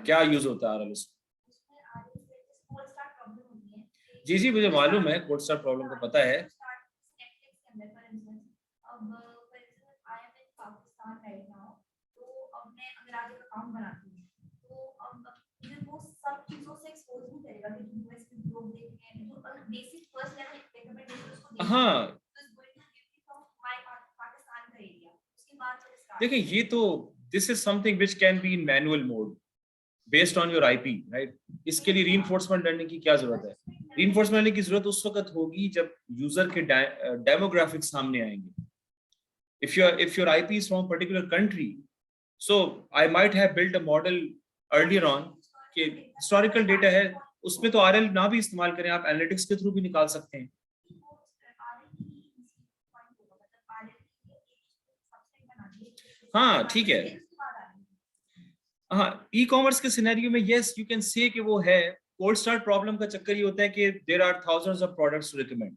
क्या यूज होता है RLS? जी जी मुझे मालूम है, कोड स्टार प्रॉब्लम का पता है. हाँ देखिए, ये तो this is something which can be in manual mode based on your IP, right. इसके लिए रीइंफोर्समेंट लर्निंग की क्या जरूरत है? रीइंफोर्समेंट लर्निंग की जरूरत उस वक्त होगी जब यूजर के डेमोग्राफिक्स सामने आएंगे. if your IP is from a particular country, so I might have built a model earlier on कि हिस्टोरिकल डेटा है, उसमें तो RL ना भी इस्तेमाल करें, आप एनालिटिक्स के थ्रू भी निकाल सकते हैं. हाँ ठीक है. हाँ, ई कॉमर्स के सिनेरियो में यस यू कैन से कि वो है। कोल्ड स्टार्ट प्रॉब्लम का चक्कर ये होता है कि there are thousands of products to recommend.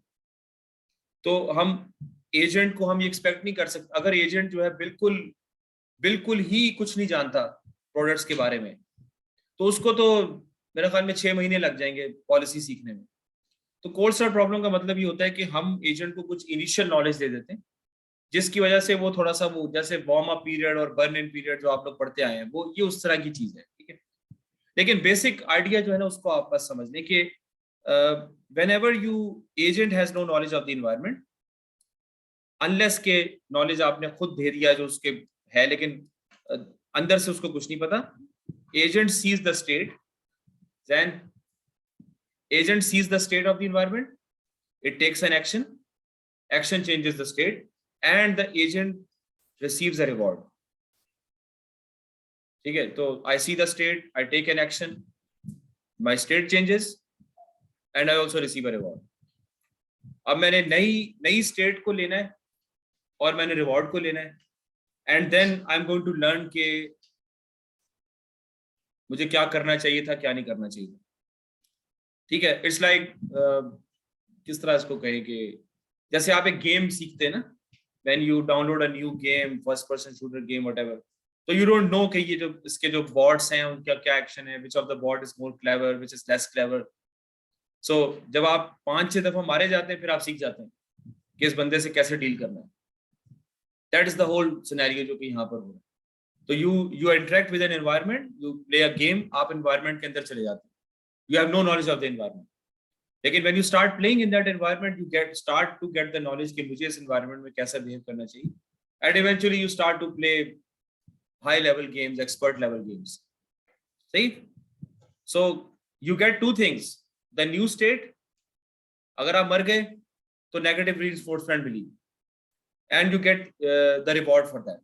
तो हम एजेंट को हम ये एक्सपेक्ट नहीं कर सकते, अगर एजेंट जो है बिल्कुल बिल्कुल ही कुछ नहीं जानता प्रोडक्ट्स के बारे में, तो उसको तो मेरे ख्याल में 6 महीने लग जाएंगे पॉलिसी सीखने में। तो कोल्ड स्टार्ट प्रॉब्लम का मतलब ये होता है कि हम एजेंट को कुछ इनिशियल नॉलेज दे देते हैं, जिसकी वजह से वो थोड़ा सा वो जैसे वार्म अप पीरियड और बर्न इन पीरियड जो आप लोग पढ़ते आए हैं, वो ये उस तरह की चीज है, ठीक है। लेकिन बेसिक आइडिया जो है ना उसको आप बस समझने के whenever you agent has no knowledge of the environment, unless के नॉलेज आपने खुद दे दिया जो उसके है, लेकिन अंदर से उसको कुछ नहीं पता, agent sees the state, then agent sees the state of the environment, it takes an action, action changes the state, and the agent receives a reward. ठीक है, तो I see the state, I take an action, my state changes, and I also receive a reward. अब मैंने नई state को लेना है और मैंने रिवॉर्ड को लेना है, and then I am going to learn के मुझे क्या करना चाहिए था, क्या नहीं करना चाहिए था, ठीक है। इट्स लाइक किस तरह इसको कहें कि जैसे आप एक गेम सीखते हैं ना, when you download a new game, first person shooter game whatever, तो यू डोंट नो कि ये जो इसके जो बॉट्स हैं उनका क्या एक्शन है, which of the bot is more clever, which is less clever. So जब आप 5-6 दफा मारे जाते हैं फिर आप सीख जाते हैं कि इस बंदे से कैसे डील करना है। That is the whole scenario जो कि यहाँ पर हो रहा है। तो you interact with an environment, you play a game, आप एनवायरनमेंट के अंदर चले जाते हैं, you have no knowledge of the environment. लेकिन when you start playing in that environment, you start to get the knowledge कि मुझे इस एनवायरनमेंट में कैसा बिहेव करना चाहिए, and eventually you start to play high level games, expert level games, सही। So you get two things, the new state, अगर आप मर गए तो नेगेटिव रीइंफोर्समेंट मिली, and you get the reward for that.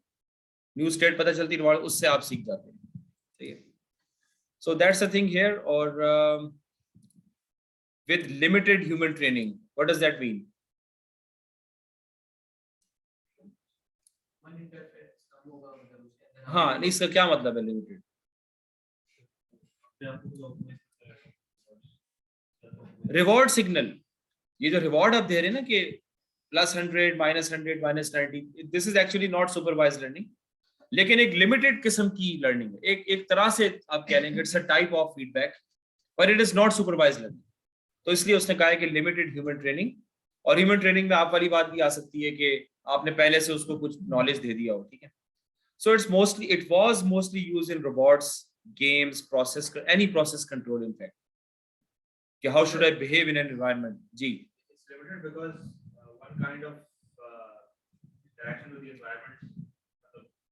New state पता चलती, reward, उससे आप सीख जाते हैं, ठीक है। So that's the thing here. और with limited human training, what does that mean? हाँ, नहीं, इसका क्या मतलब है लिमिटेड? रिवॉर्ड सिग्नल, ये जो रिवॉर्ड आप दे रहे हैं ना कि +100, -100, -90, this is actually not supervised learning, लेकिन एक लिमिटेड किस्म की लर्निंग है। एक तरह से आप कह लेंगे it's a type of feedback, पर it is not supervised learning. तो इसलिए उसने कहा है कि लिमिटेड ह्यूमन ट्रेनिंग। और ह्यूमन ट्रेनिंग में आप वाली बात भी आ सकती है कि आपने पहले से उसको कुछ नॉलेज दे दिया हो, ठीक है। So it was mostly used in robots, games, process, any process control, in fact, कि how should I behave in an environment. जी, It's limited because one kind of interaction with the environment,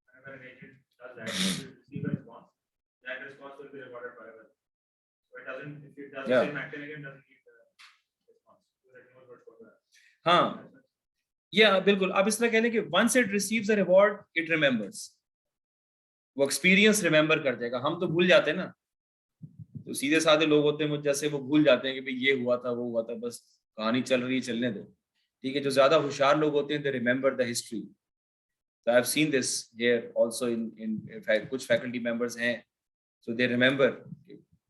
whenever an agent does that, it will receive a response. That response will be rewarded forever. So it doesn't, if it does the same action again, doesn't need the response. So it knows what's going on. हाँ, या बिल्कुल आप इस तरह कह लें कि once it receives a reward, it remembers, वो एक्सपीरियंस रिमेंबर कर देगा। हम तो भूल जाते हैं ना, तो सीधे साधे लोग होते हैं मुझ जैसे, वो भूल जाते हैं कि भाई ये हुआ था, वो हुआ था, बस कहानी चल रही है, चलने दो, ठीक है। जो ज्यादा होशियार लोग होते हैं, they remember the history. So I have seen this here also in कुछ फैकल्टी मेंबर्स हैं, so they remember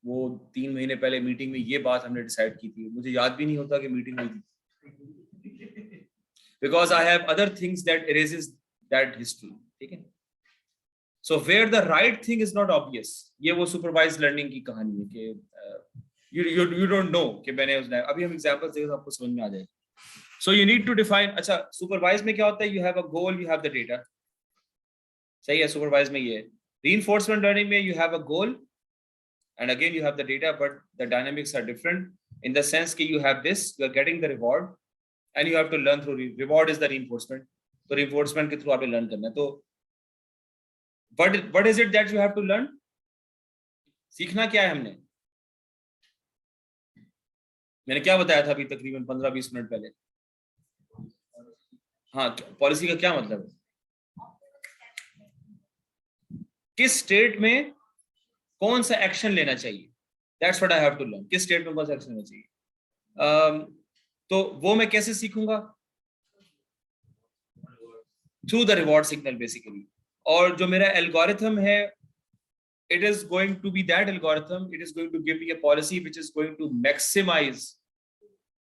वो 3 महीने पहले मीटिंग में ये बात हमने डिसाइड की थी, मुझे याद भी नहीं होता कि मीटिंग हुई थी, because I have other things that erases that history, ठीक है। So where the right thing is not obvious, ये वो supervised learning की कहानी है कि you don't know कि मैंने उसने, अभी हम एग्जांपल देंगे तो आपको समझ में आ जाएगा। So you need to define, अच्छा supervised में क्या होता है, you have a goal, you have the data, सही है। supervised में ये है। reinforcement learning में you have a goal and again you have the data, but the dynamics are different in the sense कि you have this, you are getting the reward and you have to learn through reward is the reinforcement, तो reinforcement के through आपने learn करना है। तो what is it that you have to learn? सीखना क्या है हमने? मैंने क्या बताया था अभी तकरीबन 15-20 मिनट पहले? हाँ, पॉलिसी का क्या मतलब है? किस स्टेट में कौन सा एक्शन लेना चाहिए, that's what I have to learn. किस स्टेट में कौन सा एक्शन लेना चाहिए, तो वो मैं कैसे सीखूंगा? Through the reward signal basically. और जो मेरा एल्गोरिथम है, it is going to be that algorithm. It is going to give me a policy which is going to maximize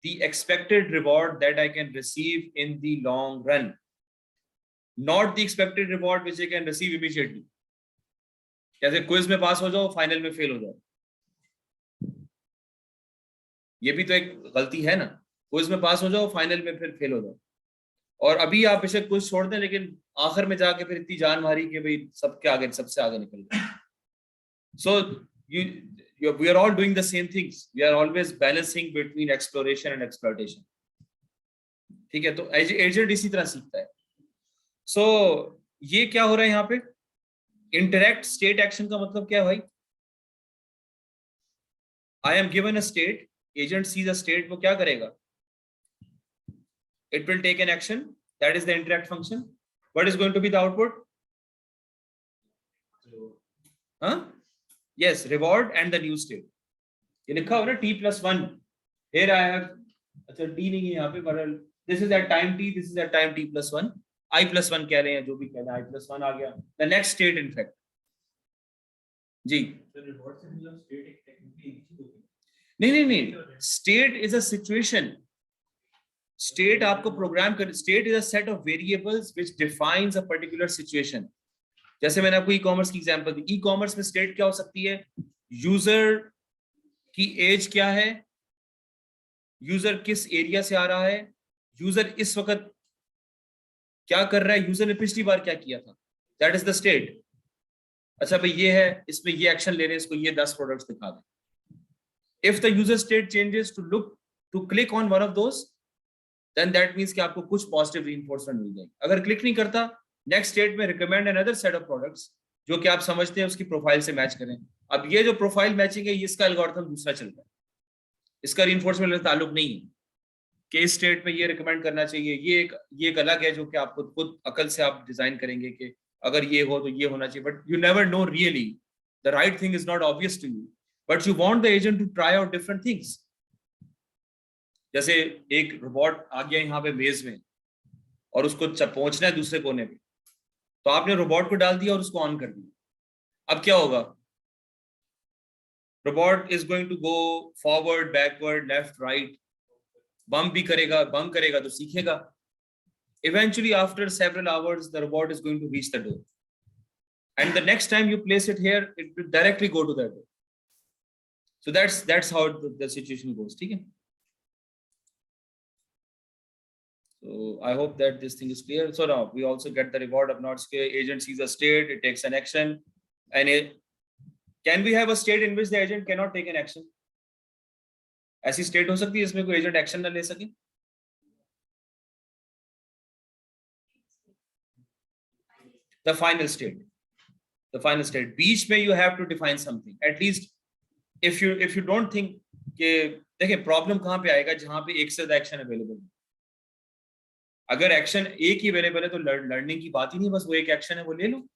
the expected reward that I can receive in the long run, not the expected reward which I can receive immediately. जैसे quiz में पास हो जाओ, final में fail हो जाओ, ये भी तो एक गलती है ना। क्विज में पास हो जाओ, फाइनल में फिर फेल हो जाओ, और अभी आप बेशक क्विज छोड़ दें, लेकिन आखिर में जाके फिर इतनी जान मारी कि भाई सबके आगे, सबसे आगे निकल गए। So we are all doing the same things. We are always balancing between exploration and exploitation. ठीक है, तो एजेंट इसी तरह सीखता है। So ये क्या हो रहा है यहाँ पे? इंटरैक्ट स्टेट एक्शन का मतलब क्या है भाई? I am given a state, agent sees a state, वो क्या करेगा? It will take an action, that is the interact function. What is going to be the output? Huh? Yes, reward and the new state. ये लिखा हो ना t+1. Here I have, अच्छा t नहीं है यहाँ पे, but this is at time t, this is at time t+1. I+1 कह रहे हैं, जो भी कह रहे हैं, I+1 आ गया. The next state in fact. जी. नहीं. State is a situation. State आपको प्रोग्राम कर, state is a set of variables which defines a particular situation. जैसे मैंने आपको ई-कॉमर्स की एग्जांपल दी, ई-कॉमर्स में स्टेट क्या हो सकती है? यूजर की एज क्या है, यूजर किस एरिया से आ रहा है, यूजर इस वक्त क्या कर रहा है, यूजर ने पिछली बार क्या किया था, दैट इज द स्टेट। अच्छा भाई ये है, इसमें ये एक्शन ले रहे हैं, इसको ये 10 प्रोडक्ट्स दिखा दें। If the user state changes to click on one of those, then that means कि आपको कुछ पॉजिटिव रीइंफोर्समेंट मिल जाएगी। अगर क्लिक नहीं करता, नेक्स्ट स्टेट में recommend another set of products जो कि आप समझते हैं उसकी प्रोफाइल से मैच करें। अब ये जो प्रोफाइल मैचिंग है, इसका एल्गोरिथम दूसरा चल रहा है, इसका रीइंफोर्समेंट से ताल्लुक नहीं है कि इस स्टेट में ये रिकमेंड करना चाहिए। ये एक अलग है जो कि आप खुद अकल से आप डिजाइन करेंगे कि अगर ये हो तो ये होना चाहिए, but you never know really, the right thing is not obvious to you, but you want the agent to try out different things. जैसे एक रोबोट आ गया यहाँ पे मेज में और उसको पहुंचना है दूसरे कोने पे, तो आपने रोबोट को डाल दिया और उसको ऑन कर दिया। अब क्या होगा? Robot is going to go forward, backward, left, right, bump भी करेगा, बम्प करेगा तो सीखेगा। Eventually, after several hours, the robot is going to reach the door, and the next time you place it here, it will directly go to that door. So that's how the situation goes. ठीक है? So I hope that this thing is clear. So now we also get the reward of not scale. Agent sees a state, it takes an action, and can we have a state in which the agent cannot take an action? ऐसी state हो सकती है इसमें कोई agent action ना ले सके? The final state. बीच में you have to define something. At least if you don't think कि देखिए प्रॉब्लम कहाँ पे आएगा, जहां पे एक से ज्यादा एक्शन अवेलेबल है। अगर एक्शन एक ही अवेलेबल है तो लर्निंग की बात ही नहीं, बस वो एक एक्शन है, वो ले लो।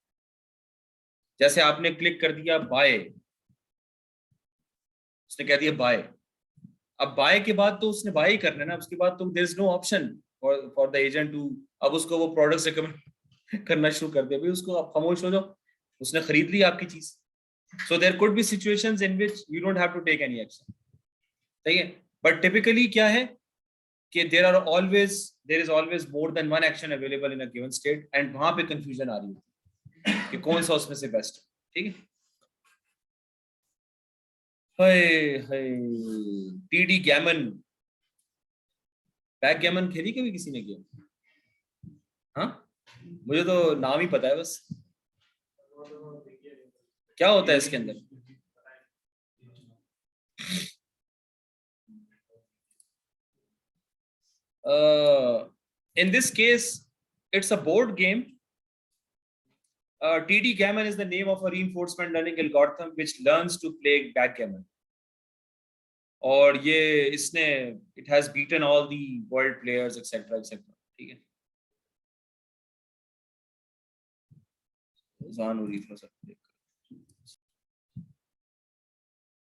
जैसे आपने क्लिक कर दिया बाय, उसने कह दिया बाय, अब बाय के बाद तो उसने बाय ही करना है ना, उसके बाद तो there is no option for the agent to अब उसको वो प्रोडक्ट्स रिकमेंड करना शुरू कर दे। भाई उसको आप खामोश हो जाओ, उसने खरीद ली आपकी चीज। So there could be situations in which you don't have to take any action, ठीक है? बट टिपिकली क्या है कि there is always more than one action available in a given state, and वहां पे कंफ्यूजन आ रही है कि कौन सा उसमें से बेस्ट है। ठीक है? टीडी गैमन, बैक गैमन खेली कभी किसी ने किया? हाँ, मुझे तो नाम ही पता है बस। क्या होता है इसके अंदर? In this case, it's a board game. TD Gammon is the name of a reinforcement learning algorithm which learns to play backgammon. और ये इसने it has beaten all the world players etc etc. ठीक है? जान हो रही थोड़ा सा।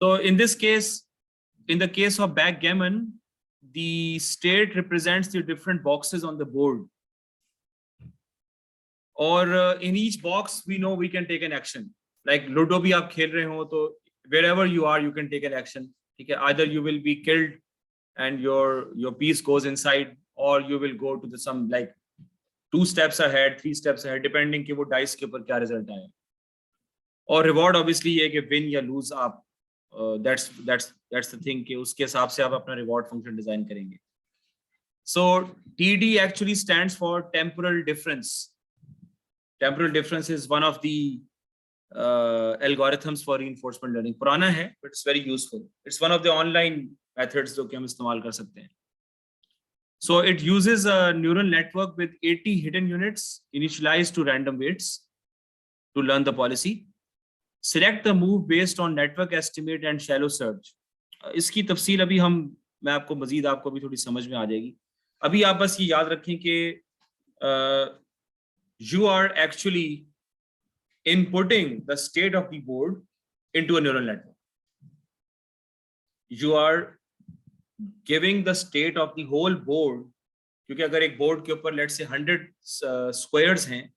So in this case, in the case of backgammon, the state represents the different boxes on the board. Or in each box, we know we can take an action. Like ludo भी आप खेल रहे हो तो wherever you are you can take an action, ठीक है, either you will be killed and your piece goes inside or you will go to the some like 2 steps ahead 3 steps ahead depending कि वो dice के ऊपर क्या result आए। और reward obviously ये कि विन या लूज आप that's the thing कि उसके हिसाब से आप अपना रिवॉर्ड फंक्शन डिजाइन करेंगे। So TD actually stands for temporal difference. Temporal difference is one of the algorithms for reinforcement learning. पुराना है but it's very useful. It's one of the online methods जो कि हम इस्तेमाल कर सकते हैं। So it uses a neural network with 80 hidden units initialized to random weights to learn the policy. Select the move based on network estimate and shallow search. इसकी तफसील अभी मैं आपको मजीद आपको भी थोड़ी समझ में आ जाएगी। अभी आप बस ये याद रखें कि you are actually inputting the state of the board into a neural network. You are giving the state of the whole board, क्योंकि अगर एक बोर्ड के ऊपर let's say 100 squares हैं,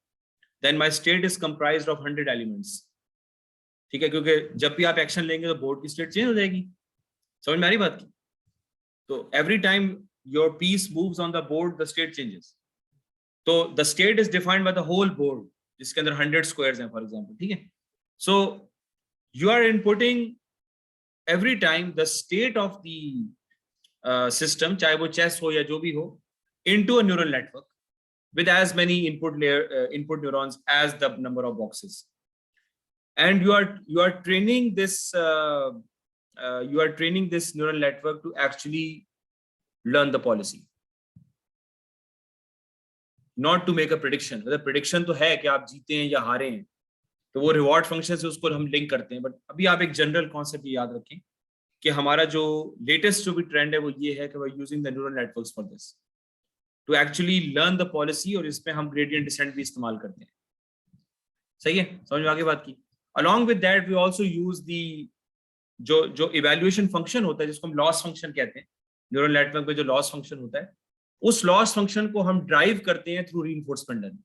then my state is comprised of 100 elements. ठीक है, क्योंकि जब भी आप एक्शन लेंगे तो बोर्ड की स्टेट चेंज हो जाएगी। समझ में आ रही बात की? तो every time your piece moves on the board the state changes. तो the state is defined by the whole board जिसके अंदर 100 स्क्वायर्स हैं फॉर एग्जांपल, ठीक है। So you are inputting every time the state of the system, चाहे वो chess हो या जो भी हो, into a neural network with as many input neurons as the number of boxes, and you are training this neural network to actually learn the policy, not to make a prediction. मतलब prediction तो है कि आप जीते हैं या हारे हैं, तो वो रिवॉर्ड फंक्शन से उसको हम लिंक करते हैं। बट अभी आप एक जनरल कॉन्सेप्ट याद रखें कि हमारा जो लेटेस्ट जो भी ट्रेंड है वो ये है कि we're using the neural networks for this to actually learn the policy, और इसमें हम gradient descent भी इस्तेमाल करते हैं। सही है, समझ में आगे बात की। Along with that, we also use the जो evaluation function होता है जिसको हम loss function कहते हैं, न्यूरल नेटवर्क में जो loss function होता है, उस loss function को हम ड्राइव करते हैं थ्रू reinforcement learning।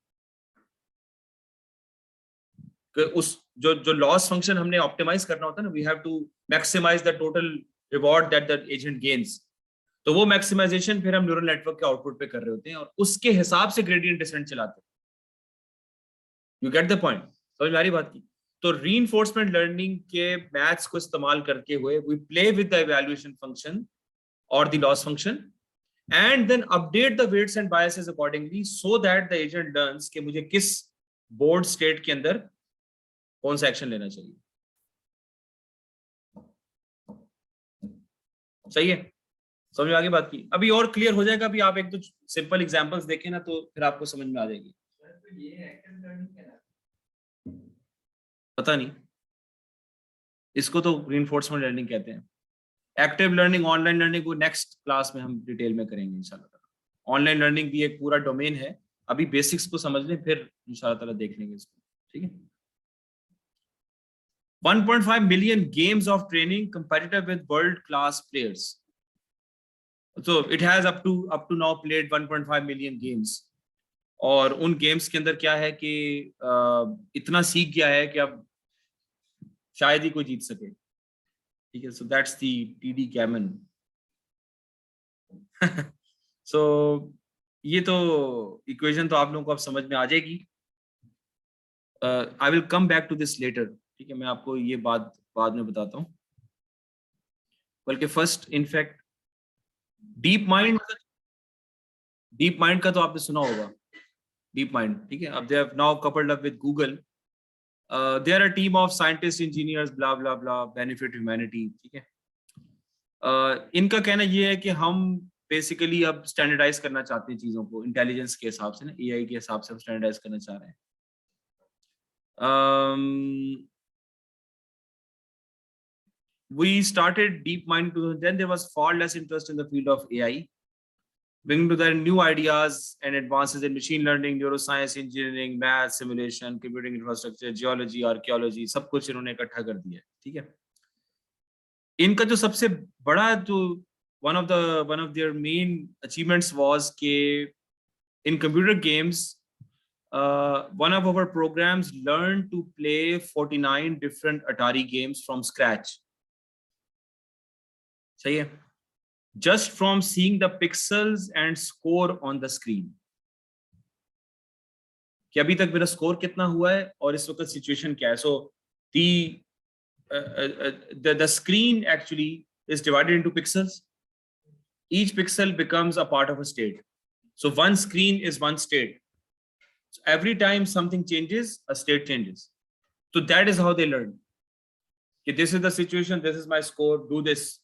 उस जो loss function हमने ऑप्टिमाइज करना होता है ना, we have to maximize the total reward that the agent gains। तो वो मैक्सिमाइजेशन फिर हम न्यूरल नेटवर्क के आउटपुट पे कर रहे होते हैं और उसके हिसाब से ग्रेडियंट डिसेंट चलाते हैं। You get the point? समझ में आ रही बात की? तो रीइंफोर्समेंट लर्निंग के मैथ्स को इस्तेमाल करके हुए we play with the evaluation function और the loss function and then update the weights and biases accordingly so that the agent learns कि मुझे किस बोर्ड स्टेट के अंदर कौन सा एक्शन लेना चाहिए। सही है, समझ में आगे बात की? अभी और क्लियर हो जाएगा। अभी आप एक तो सिंपल एग्जांपल्स देखें ना तो फिर आपको समझ में आ जाएगी। पता नहीं, इसको तो रीइंफोर्समेंट लर्निंग कहते हैं। एक्टिव लर्निंग, ऑनलाइन लर्निंग को नेक्स्ट क्लास में हम डिटेल में करेंगे इंशाल्लाह। ऑनलाइन लर्निंग भी एक पूरा डोमेन है, अभी बेसिक्स को समझ लें फिर इंशाल्लाह ताला देख लेंगे इसको, ठीक है। 1.5 million games of training competitive with world class players. So it has up to now played 1.5 million games, और उन गेम्स के अंदर क्या है कि इतना सीख गया है कि अब शायद ही कोई जीत सके, ठीक है। So that's the TD gammon. So ये तो इक्वेशन तो आप लोगों को अब समझ में आ जाएगी। I will come back to this later, ठीक है। मैं आपको ये बात बाद में बताता हूँ, बल्कि फर्स्ट इनफैक्ट डीप माइंड का तो आपने सुना होगा, डीप माइंड, ठीक है। अब they have now coupled up with Google, there are team of scientist, engineers, blah blah blah, benefit humanity, ठीक है। इनका कहना ये है कि हम बेसिकली अब स्टैंडर्डाइज करना चाहते हैं चीजों को इंटेलिजेंस के हिसाब से ना, एआई के हिसाब से हम स्टैंडर्डाइज करना चाह रहे हैं। We started DeepMind in 2010. There was far less interest in the field of AI, bringing to their new ideas and advances in machine learning, neuroscience, engineering, math, simulation, computing infrastructure, geology, archaeology, सब कुछ इन्होंने इकट्ठा कर दिया, ठीक है। इनका जो सबसे बड़ा जो one of their main achievements was कि in computer games one of our programs learned to play 49 different Atari games from scratch. सही है? Just from seeing the pixels and score on the screen. कि अभी तक मेरा score कितना हुआ है और इस वक्त सिचुएशन क्या है. So the screen actually is divided into pixels. Each pixel becomes a part of a state. So one screen is one state. So every time something changes, a state changes. So that is how they learn. Okay, this is the situation, this is my score, do this.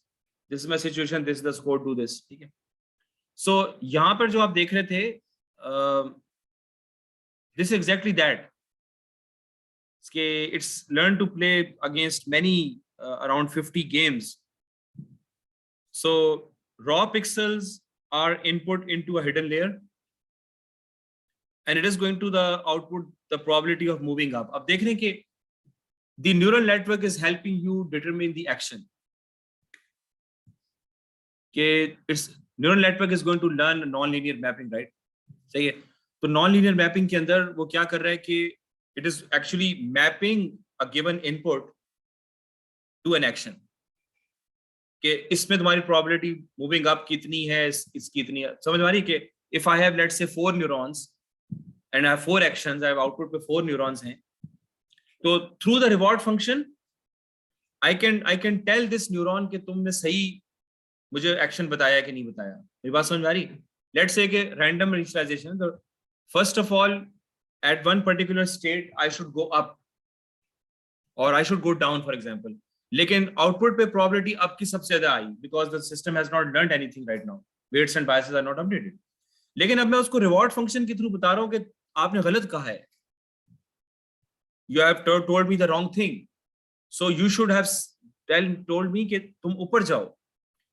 This is my situation, this is the score, do this. ठीक है? So यहाँ पर जो आप देख रहे थे, this is exactly that. It's learned to play against many, around 50 games. So raw pixels are input into a hidden layer, and it is going to the output the probability of moving up. अब देख रहे हैं कि the neural network is helping you determine the action. कि its neural network is going to learn non-linear mapping, right? सही है. तो non-linear mapping के अंदर वो क्या कर रहा है कि it is actually mapping a given input to an action. कि इसमें तुम्हारी probability moving up कितनी है, इसकी इतनी है. समझ में आ रही है कि if I have let's say 4 neurons and I have 4 actions, I have output पे 4 neurons हैं. तो through the reward function, I can tell this neuron कि तुमने सही मुझे action बताया कि नहीं बताया. मेरी बात समझ में आ रही? Let's say कि random initialization. तो first of all, at one particular state, I should go up or I should go down, for example. लेकिन output पे probability up की सबसे ज़्यादा आई because the system has not learned anything right now. Weights and biases are not updated. लेकिन अब मैं उसको reward function के through बता रहा हूँ कि आपने गलत कहा है. You have told me the wrong thing. So you should have told me कि तुम ऊपर जाओ.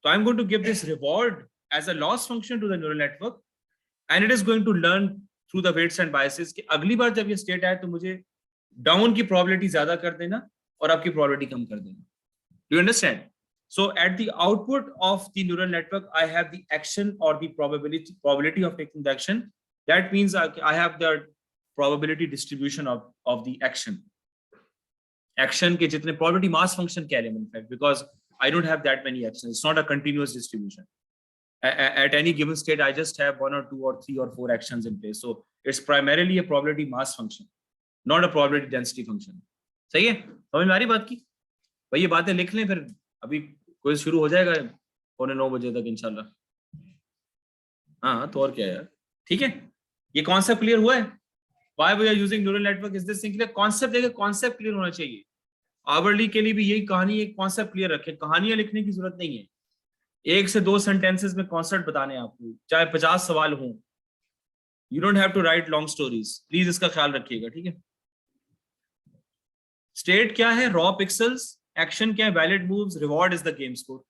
So I'm going to give this reward as a loss function to the neural network, and it is going to learn through the weights and biases कि अगली बार जब ये state आए तो मुझे down की probability ज़्यादा कर देना और आपकी probability कम कर देना. Do you understand? So at the output of the neural network, I have the action or the probability of taking the action. That means I have the probability distribution of the action. Action के जितने probability mass function कह रहे हैं in fact, because I don't have that many actions. It's not a continuous distribution. At any given state, I just have 1 or 2 or 3 or 4 actions in place. So it's primarily a probability mass function, not a probability density function. सही है? समझ में आ रही बात की? भाई ये बातें लिख लें, फिर अभी क्विज शुरू हो जाएगा 8:45 बजे तक इंशाल्लाह. हाँ तो और क्या यार. ठीक है, ये कॉन्सेप्ट क्लियर हुआ है? Why we are using neural network is this thing. Concept देखिए, कॉन्सेप्ट क्लियर होना चाहिए. आवरली के लिए भी यही कहानी, एक कॉन्सेप्ट क्लियर रखे. कहानियां लिखने की जरूरत नहीं है. 1 से 2 सेंटेंसेस में कॉन्सेप्ट बताने हैं आपको, चाहे 50 सवाल हों. You don't have to write long stories. Please इसका ख्याल रखिएगा. ठीक है. स्टेट क्या है? Raw pixels. एक्शन क्या है? Valid moves. Reward is the game score.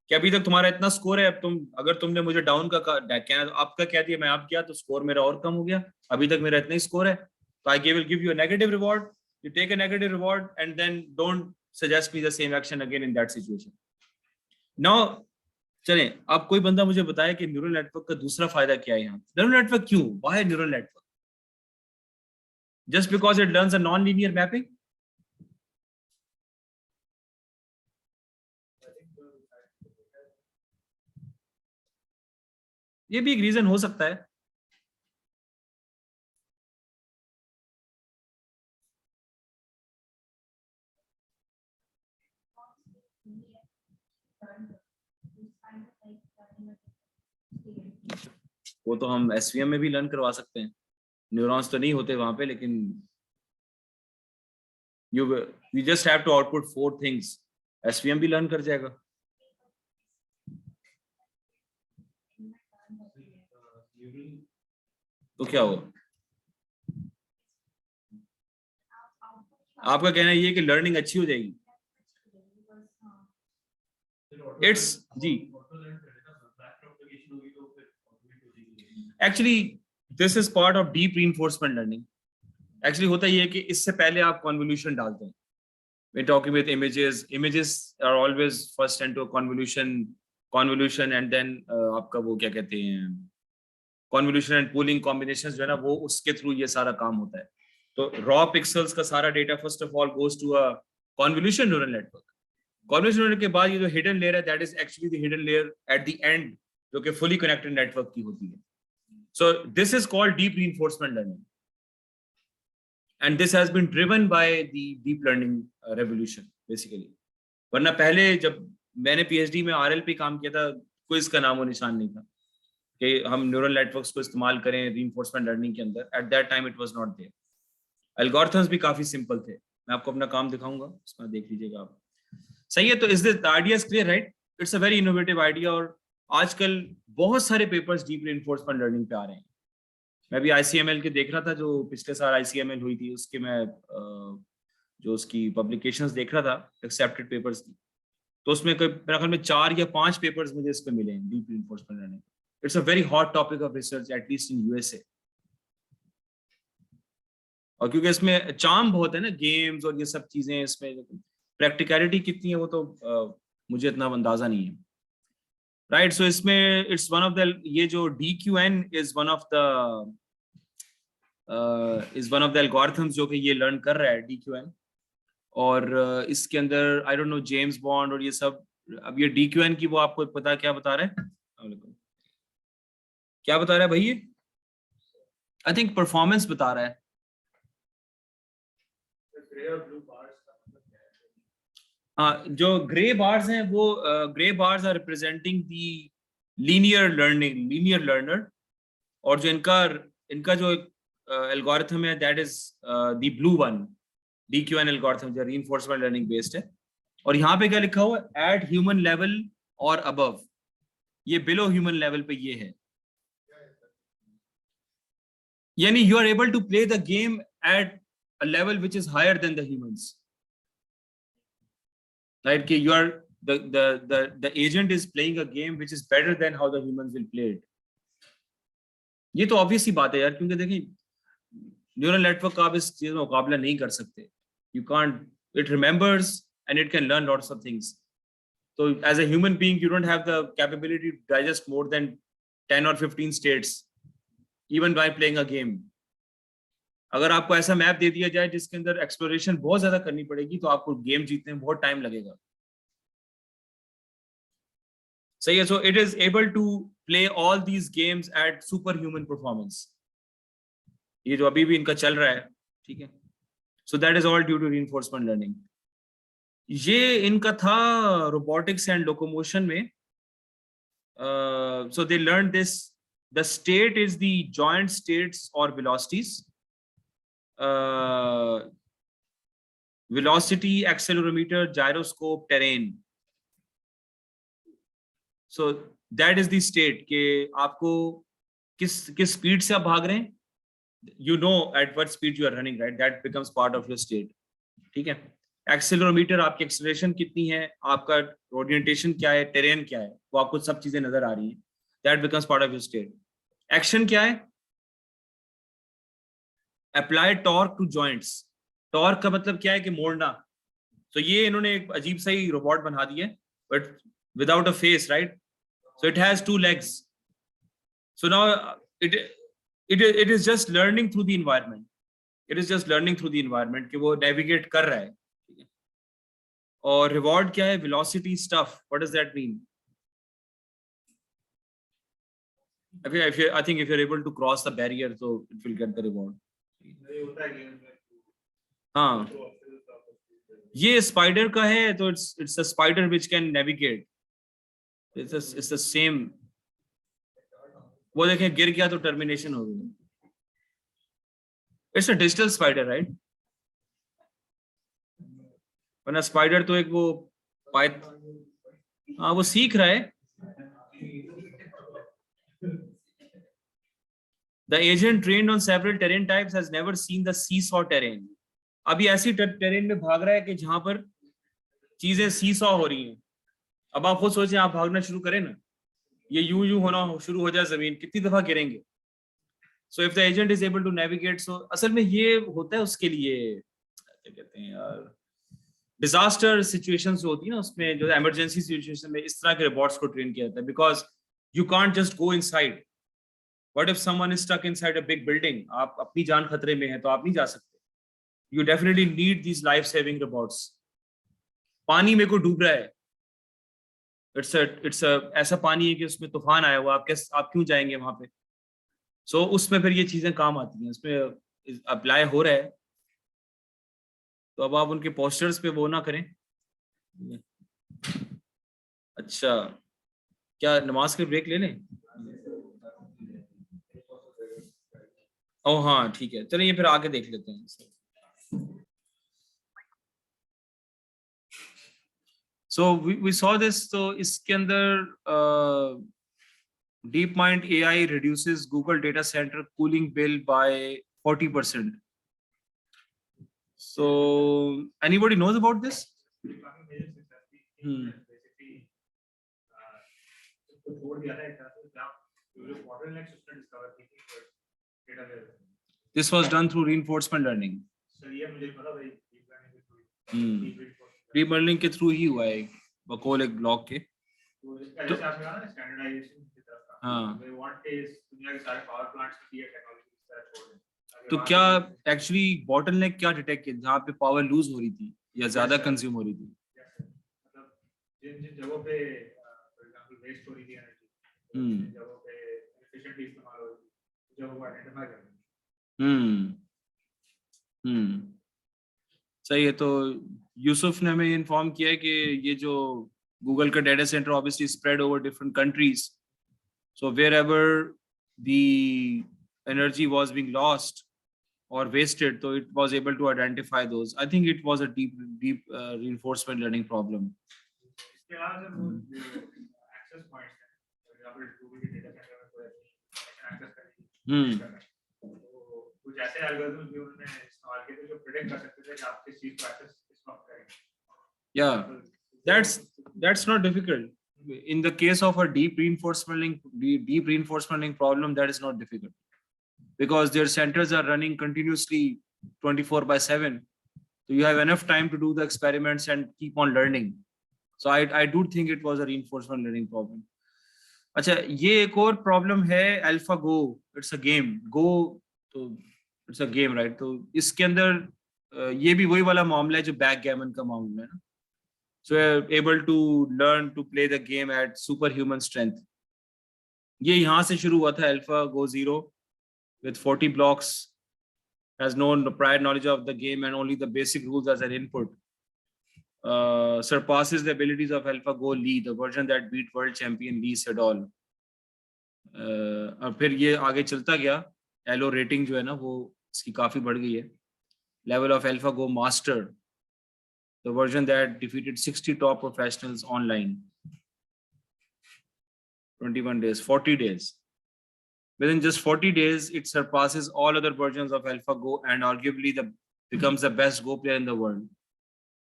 क्या अभी तक तुम्हारा इतना स्कोर है? अब अगर तुमने मुझे डाउन का आपका कह दिया, मैं आप किया तो स्कोर मेरा और कम हो गया. अभी तक मेरा इतना ही स्कोर है, तो I will give you a negative reward. You take a negative reward and then don't suggest me the same action again in that situation. Now, चलें, अब कोई बंदा मुझे बताए कि न्यूरल नेटवर्क का दूसरा फायदा क्या है यहाँ. न्यूरल नेटवर्क क्यों? Why neural network? Just because it learns a non-linear mapping? ये भी एक रीजन हो सकता है. वो तो हम SVM में भी लर्न करवा सकते हैं. न्यूरॉन्स तो नहीं होते वहां पे, लेकिन you just have to output 4 things. SVM भी लर्न कर जाएगा. तो क्या होगा? आपका कहना ये है कि लर्निंग अच्छी हो जाएगी. इट्स जी, actually this is part of deep reinforcement learning. Actually होता ये है कि इससे पहले आप कन्वोल्यूशन डालते हैं. We're talking with images. Images are always first into a convolution and then आपका वो क्या कहते हैं, कॉन्वोल्यूशन एंड पूलिंग कॉम्बिनेशंस जो है ना वो उसके थ्रू ये सारा काम होता है. तो रॉ पिक्सल्स का सारा data first of all goes to a convolution neural network. Convolution neural के बाद ये जो हिडन लेयर है that is actually the hidden layer at the end जो कि फुली कनेक्टेड नेटवर्क की होती है. So this is called deep reinforcement learning, and this has been driven by the deep learning revolution basically. वरना पहले जब मैंने पीएचडी में आरएल पे काम किया था क्विज का नामो निशान नहीं था कि हम न्यूरल नेटवर्क्स को इस्तेमाल करें रीइंफोर्समेंट लर्निंग के अंदर. At that time it was not there. Algorithms भी काफी सिंपल थे. मैं आपको अपना काम दिखाऊंगा, उसमें देख लीजिएगा आप. सही है. तो is this idea is clear, right? It's a very innovative idea और आजकल बहुत सारे पेपर्स डीप रीइंफोर्समेंट लर्निंग पे आ रहे हैं. मैं भी आईसीएमएल के देख रहा था, जो पिछले साल आईसीएमएल हुई थी उसके मैं जो उसकी पब्लिकेशंस देख रहा था एक्सेप्टेड पेपर्स की, तो उसमें मेरे ख्याल में 4 या 5 पेपर्स मुझे इस पे मिले हैं deep reinforcement learning. It's a very hot topic of research at least in USA. और क्योंकि इसमें चार्म बहुत है ना, गेम्स और ये सब चीजें, इसमें प्रैक्टिकलिटी कितनी है वो तो मुझे इतना अंदाजा नहीं है. राइट. सो इसमें इट्स वन ऑफ द, ये जो DQN is one of the algorithms जो कि ये लर्न कर रहा है DQN. और इसके अंदर I don't know James bond और ये सब. अब ये DQN की वो आपको पता क्या बता रहा है, क्या बता रहा है भाई? आई थिंक परफॉर्मेंस बता रहा है. जो ग्रे बार्स हैं वो grey bars are representing the linear learner. और जो इनका जो एल्गोरिथम है that is the blue one, DQN algorithm जो रीइंफोर्समेंट लर्निंग बेस्ड है. और यहाँ पे क्या लिखा हुआ है? एट ह्यूमन लेवल और अबव. ये बिलो ह्यूमन लेवल पे ये है, यानी you are able to play the game at a level which is higher than the humans. Right? कि you are the agent is playing a game which is better than how the humans will play it. ये तो obvious ही बात है यार, क्योंकि देखिए neural network का आप इस चीज में मुकाबला नहीं कर सकते. You can't. It remembers and it can learn lots of things. So as a human being, you don't have the capability to digest more than 10 or 15 states, even by playing a game. अगर आपको ऐसा map दे दिया जाए जिसके अंदर exploration बहुत ज्यादा करनी पड़ेगी तो आपको गेम जीतने में बहुत टाइम लगेगा. सही है. So it is able to play all these games at super human performance. ये जो अभी भी इनका चल रहा है, ठीक है. So that is all due to reinforcement learning. ये इनका था रोबोटिक्स एंड लोकोमोशन में. So they learn this. The state is the joint states और velocities. velocity, accelerometer, gyroscope, terrain. So that is the state के आपको किस speed से आप भाग रहे हैं. You know at what speed you are running, right? That becomes part of your state. ठीक है. Accelerometer आपकी acceleration कितनी है, आपका orientation क्या है, terrain क्या है, वो आपको सब चीजें नजर आ रही हैं. That becomes part of your state. Action क्या है? Apply torque to joints. Torque का मतलब क्या है कि मोड़ना. तो ये इन्होंने एक अजीब सा ही रोबोट बना दिया है, but without a face, right? So it has 2 legs. So now it is just learning through the environment. It is just learning through the environment कि वो नेविगेट कर रहा है. ठीक है. और रिवॉर्ड क्या है? Velocity stuff. What does that mean? I think if you're able to cross the barrier, so it will get the reward. हाँ, ये स्पाइडर का है तो it's a spider which can navigate. It's the same. वो देखें गिर गया तो टर्मिनेशन हो गई. It's a digital spider, right? वरना स्पाइडर तो एक वो हाँ वो सीख रहा है. The agent trained on several terrain types has never seen the seesaw terrain. अभी ऐसी terrain में भाग रहा है कि जहां पर चीजें seesaw हो रही हैं. अब आप खुद सोचें, आप भागना शुरू करें ना, ये यूं होना शुरू हो जाए, जमीन कितनी दफा गिरेंगे. So if the agent is able to navigate, so असल में ये होता है उसके लिए क्या कहते हैं यार, डिजास्टर सिचुएशंस जो होती है ना, उसमें जो इमरजेंसी सिचुएशन में इस तरह के रोबोट्स को ट्रेन किया जाता है. Because you can't just go inside. What if someone is stuck inside a big building? आप अपनी जान खतरे में है तो आप नहीं जा सकते. You definitely need these life-saving robots. पानी में को डूब रहा है. It's a ऐसा पानी है कि उसमें तूफान आया हुआ. आप क्यों जाएंगे वहां पे? So उसमें फिर ये चीजें काम आती हैं. उसमें अप्लाई हो रहा है. तो अब आप उनके पोस्टर्स पे वो ना करें. अच्छा, क्या नमाज के ब्रेक ले लें? ओह हाँ ठीक है, चलिए फिर आगे देख लेते हैं. So we saw this. तो इसके अंदर DeepMind AI reduces Google data center cooling bill by 40%. So anybody knows about this? This was done through reinforcement learning. Deep learning के थ्रू ही हुआ है बकौल एक ब्लॉक के. तो हाँ, दुनिया के सारे पावर प्लांट्स में ये टेक्नोलॉजी इस तरह छोड़ दें. तो क्या एक्चुअली बॉटलनेक क्या डिटेक्ट किया जहाँ पे पावर लूज हो रही थी या ज्यादा कंज्यूम हो रही थी? मतलब जिन जगहों पे फॉर एग्जांपल वेस्ट हो रही थी एनर्जी, जिन जगहों पे एफिशिएंटली इस्तेमाल हो रही थी, जगहों को आइडेंटिफाई करना. सही है. तो यूसुफ ने हमें इन्फॉर्म किया है कि ये जो गूगल का data centre obviously spread over different countries. So wherever the energy was being lost or wasted, so it was able to identify those. I think it was a deep reinforcement learning problem. इसके अलावा sir वो access points हैं, for example Google के data centre में कोई access करनी है, तो कुछ ऐसे एल्गोरिथम्स भी उन्होंने इस्तेमाल किए थे जो प्रेडिक्ट कर सकते थे कि आप किस चीज को एक्सेस किस वक्त करेंगे. Yeah, that's not difficult. In the case of a deep reinforcement learning problem, that is not difficult. Because their centers are running continuously 24/7, so you have enough time to do the experiments and keep on learning. So I do think it was a reinforcement learning problem. अच्छा, ये एक और problem है AlphaGo. It's a game. Go, तो it's a game, right? तो इसके अंदर ये भी वही वाला मामला है जो backgammon का मामला है ना. So you're able to learn to play the game at superhuman strength. ये यहाँ से शुरू हुआ था AlphaGo Zero. With 40 blocks, has known the prior knowledge of the game and only the basic rules as an input, surpasses the abilities of AlphaGo Lee, the version that beat world champion Lee Sedol. और फिर ये आगे चलता गया. Yellow rating जो है ना वो इसकी काफी बढ़ गई है. Level of AlphaGo Master, the version that defeated 60 top professionals online. 21 days, 40 days. Within just 40 days, it surpasses all other versions of AlphaGo and arguably becomes the best Go player in the world.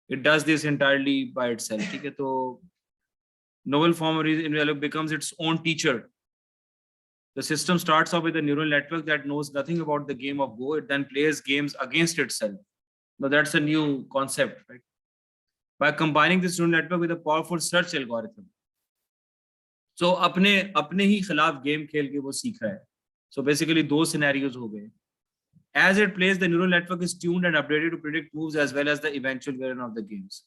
It does this entirely by itself. ठीक है, तो novel form becomes its own teacher. The system starts off with a neural network that knows nothing about the game of Go. It then plays games against itself. Now that's a new concept, right? By combining this neural network with a powerful search algorithm. So अपने ही खिलाफ game खेल के वो सीख रहा है. So basically दो scenarios हो गए. As it plays, the neural network is tuned and updated to predict moves as well as the eventual winner of the games.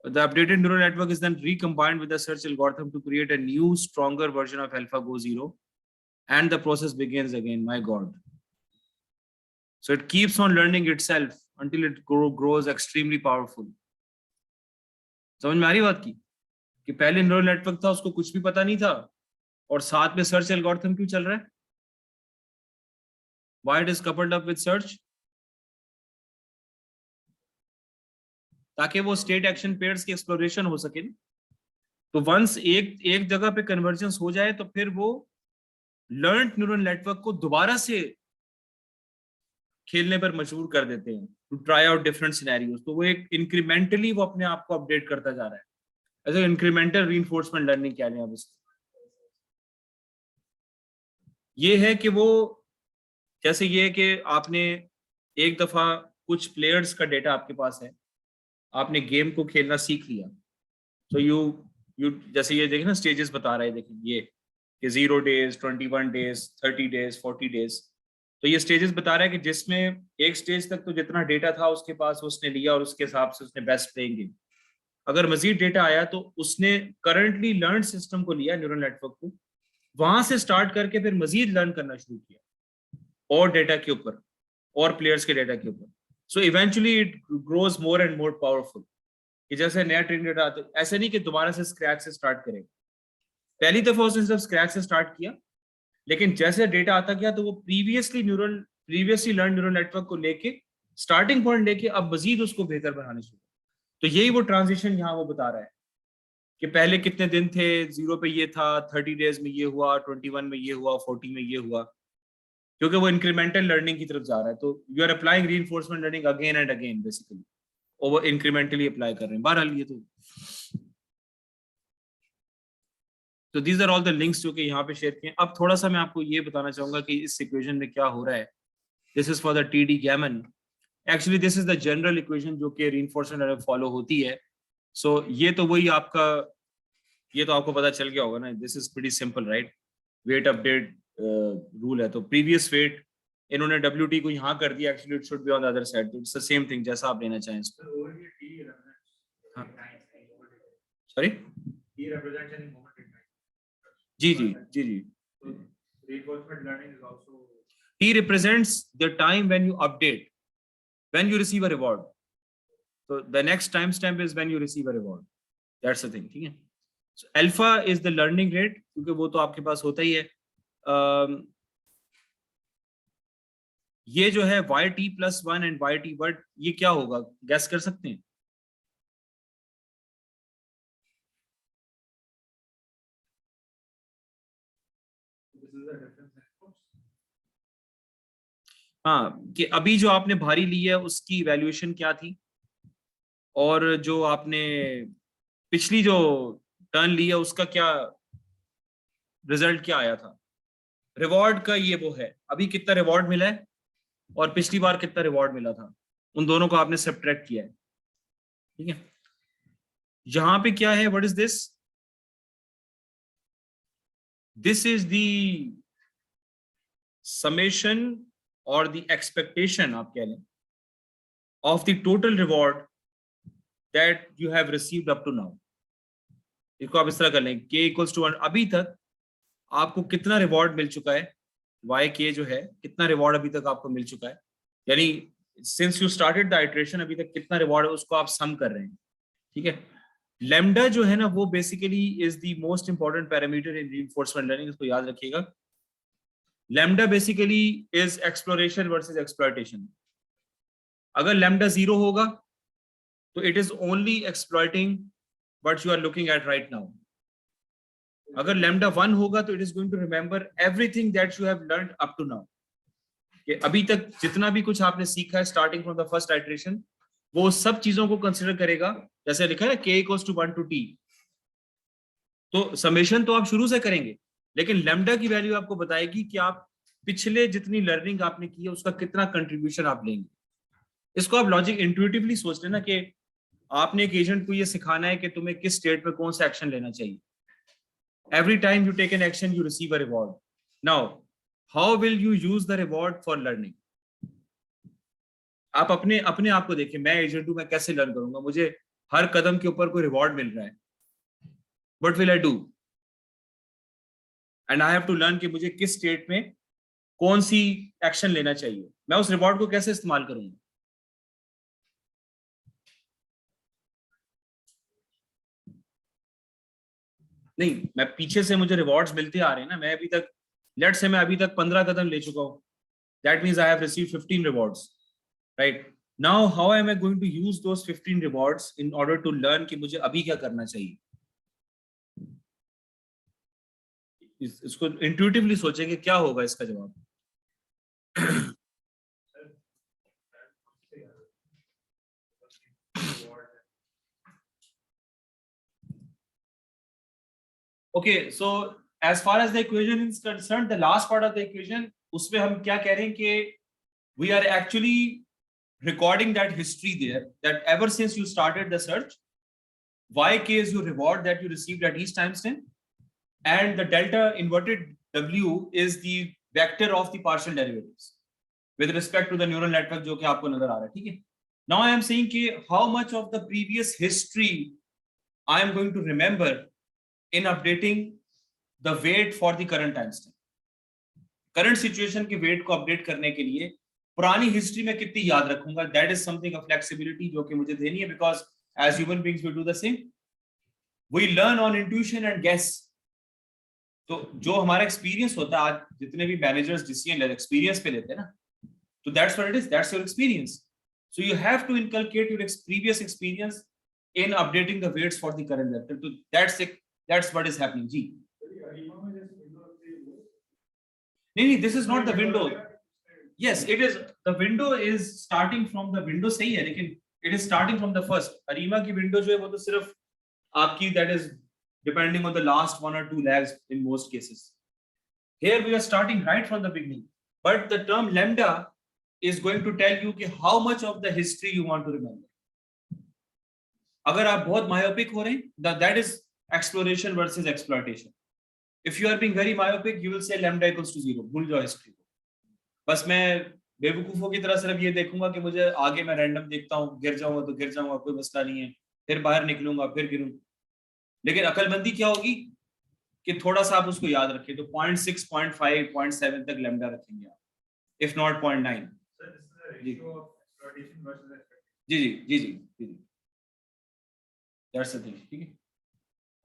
The updated neural network is then recombined with the search algorithm to create a new, stronger version of AlphaGo Zero, and the process begins again. My God! So it keeps on learning itself until it grows extremely powerful. समझ में आ रही बात की? कि पहले neural network था, उसको कुछ भी पता नहीं था, और साथ में सर्च एल्गोरिथम क्यों चल रहा है? Why it is coupled up with search? ताकि वो स्टेट एक्शन पेयर्स की एक्सप्लोरेशन हो सके. तो वंस एक जगह पे कन्वर्जेंस हो जाए तो फिर वो लर्न्ड न्यूरल नेटवर्क को दोबारा से खेलने पर मजबूर कर देते हैं to try out different scenarios. तो वो एक इंक्रीमेंटली वो अपने आप को अपडेट करता जा रहा है. ऐसे इंक्रीमेंटल रीइंफोर्समेंट लर्निंग क्या है. ये है कि वो जैसे ये कि आपने एक दफा कुछ प्लेयर्स का डेटा आपके पास है, आपने गेम को खेलना सीख लिया. तो यू जैसे ये देखिए ना, स्टेजेस बता रहे हैं. देखिए ये कि 0 days, 21 days, 30 days, 40 days। तो ये स्टेजेस बता रहा है कि जिसमें एक स्टेज तक तो जितना डेटा था उसके पास उसने लिया और उसके हिसाब से उसने बेस्ट प्लेइंग की। अगर मजीद डेटा आया तो उसने करंटली लर्न सिस्टम को लिया, न्यूरल नेटवर्क को, वहां से स्टार्ट करके फिर मजीद लर्न करना शुरू किया और डेटा के ऊपर और प्लेयर्स के डेटा के ऊपर। So eventually it grows more and more powerful, कि जैसे नया ट्रेनिंग डेटा आता है, ऐसे नहीं कि दोबारा से स्क्रैच से स्टार्ट करेगा। पहली दफा उसने सिर्फ स्क्रैच से स्टार्ट किया, लेकिन जैसे डेटा आता गया तो वो प्रीवियसली लर्न न्यूरल नेटवर्क को लेके स्टार्टिंग पॉइंट लेके अब मजीद उसको बेहतर बनाने शुरू। तो यही वो ट्रांजिशन यहाँ वो बता रहा है कि पहले कितने दिन थे, 0 पे ये था, 30 डेज में ये हुआ, 21 में ये हुआ, 40 में ये हुआ, क्योंकि वो इंक्रीमेंटल लर्निंग की तरफ जा रहा है। तो you are applying reinforcement learning again and again basically, और वो इंक्रीमेंटली अप्लाई कर रहे हैं। बहरहाल ये तो these are all the links जो कि यहाँ पे शेयर किए। अब थोड़ा सा मैं आपको ये बताना चाहूंगा कि इस इक्वेशन में क्या हो रहा है। This is for the TD Gammon। Actually this is the general equation जो कि रीइंफोर्समेंट फॉलो होती है। सो ये तो वही आपका, ये तो आपको पता चल गया होगा ना, this is pretty simple right. Weight update rule है, तो प्रीवियस वेट इन्होंने WT को यहाँ कर दिया, actually it should be on the other side. तो इट्स द सेम थिंग जैसा आप लेना चाहें इसको। सॉरी, जी जी जी जी। Reinforcement learning is also T represents the time when you update, when you receive a reward. So the next timestamp is when you receive a reward. That's the thing, ठीक है। So alpha is the learning rate, क्योंकि वो तो आपके पास होता ही है। ये जो है YT+1 and YT वर्ड, ये क्या होगा, गैस कर सकते हैं? हाँ, कि अभी जो आपने भारी ली है उसकी वैल्यूएशन क्या थी, और जो आपने पिछली जो टर्न ली है उसका क्या रिजल्ट क्या आया था। रिवॉर्ड का ये वो है, अभी कितना रिवॉर्ड मिला है और पिछली बार कितना रिवॉर्ड मिला था, उन दोनों को आपने सब्ट्रैक्ट किया है, ठीक है। यहां पे क्या है, what is this, this is the summation और द एक्सपेक्टेशन आप कह लें of the total reward that you have received up to now. इसको आप इस तरह कर लें, k = 1, अभी तक आपको कितना रिवॉर्ड मिल चुका है, YK जो है कितना रिवॉर्ड अभी तक आपको मिल चुका है, यानी since you started the iteration अभी तक कितना रिवॉर्ड है उसको आप सम कर रहे हैं, ठीक है। लैम्डा जो है ना वो basically is the most important parameter in reinforcement learning, इसको याद रखिएगा। Lambda basically is exploration versus exploitation. अगर लैम्डा 0 होगा तो it is only exploiting what you are looking at right now. अगर लैम्डा 1 होगा तो it is going to remember everything that you have learned up to now. कि अभी तक जितना भी कुछ आपने सीखा है starting from the first iteration, वो सब चीजों को कंसिडर करेगा। जैसे लिखा है ना k = 1 to t, तो समेशन तो आप शुरू से करेंगे, लेकिन लैम्डा की वैल्यू आपको बताएगी कि आप पिछले जितनी लर्निंग आपने की है उसका कितना कंट्रीब्यूशन आप लेंगे। इसको आप लॉजिक इंट्यूटिवली सोच लेना कि आपने एक एजेंट को ये सिखाना है कि तुम्हें किस स्टेट में कौन सा एक्शन लेना चाहिए। Every time you take an action, you receive a reward. Now, how will you use the reward for learning? आप अपने आप को देखिए, मैं एजेंट हूं, मैं कैसे लर्न करूंगा, मुझे हर कदम के ऊपर कोई रिवॉर्ड मिल रहा है। What will I do? And I have to learn कि मुझे किस स्टेट में कौन सी एक्शन लेना चाहिए, मैं उस रिवॉर्ड को कैसे इस्तेमाल करूंगा। नहीं, मैं पीछे से मुझे रिवॉर्ड्स मिलते आ रहे हैं ना, मैं अभी तक लेट्स से मैं अभी तक 15 कदम ले चुका हूं, that means I have received 15 rewards, right. Now how am I going to use those 15 rewards in order to learn कि मुझे अभी क्या करना चाहिए। इसको इंट्यूटिवली सोचेंगे क्या होगा इसका जवाब। Okay, so as far as the equation is concerned, the last part of the equation, उसमें हम क्या कह रहे हैं कि we are actually recording that history there, that ever since you started the search, YK is your reward that you received at each timestamp, and the delta inverted W is the vector of the partial derivatives with respect to the neural network जो कि आपको नजर आ रहा है, ठीक है. Now I am saying कि how much of the previous history I am going to remember in updating the weight for the current time stamp. Current situation की weight को update करने के लिए पुरानी history में कितनी याद रखूंगा, that is something of flexibility जो कि मुझे देनी है, because as human beings we do the same. We learn on intuition and guess. तो जो हमारा experience होता है, आज जितने भी managers decision experience पे लेते हैं ना, so that's what it is, that's your experience. So you have to inculcate your previous experience in updating the weights for the current vector. So that's it, that's what is happening. Ji. No, this is not the window. Yes, it is. The window is starting from the window. सही है, लेकिन it is starting from the first. Arima की window जो है वो तो सिर्फ आपकी, that is depending on the last 1 or 2 lags in most cases. Here we are starting right from the beginning. But the term lambda is going to tell you कि how much of the history you want to remember. अगर आप बहुत myopic हो रहे हैं, that is exploration versus exploitation. If you are being very myopic, you will say lambda equals to 0. भूल जाओ history को. बस मैं बेवकूफों की तरह सिर्फ ये देखूंगा कि मुझे आगे मैं रैंडम देखता हूँ, गिर जाऊंगा तो गिर जाऊंगा, कोई मसला नहीं है, फिर बाहर निकलूंगा, फिर गिरूं. लेकिन अकलमंदी क्या होगी कि थोड़ा सा आप उसको याद रखें, तो 0.6, 0.5, 0.7 तक लैम्डा रखेंगे आप, if not 0.9. जी जी जी जी जी जी, that's the thing, ठीक है.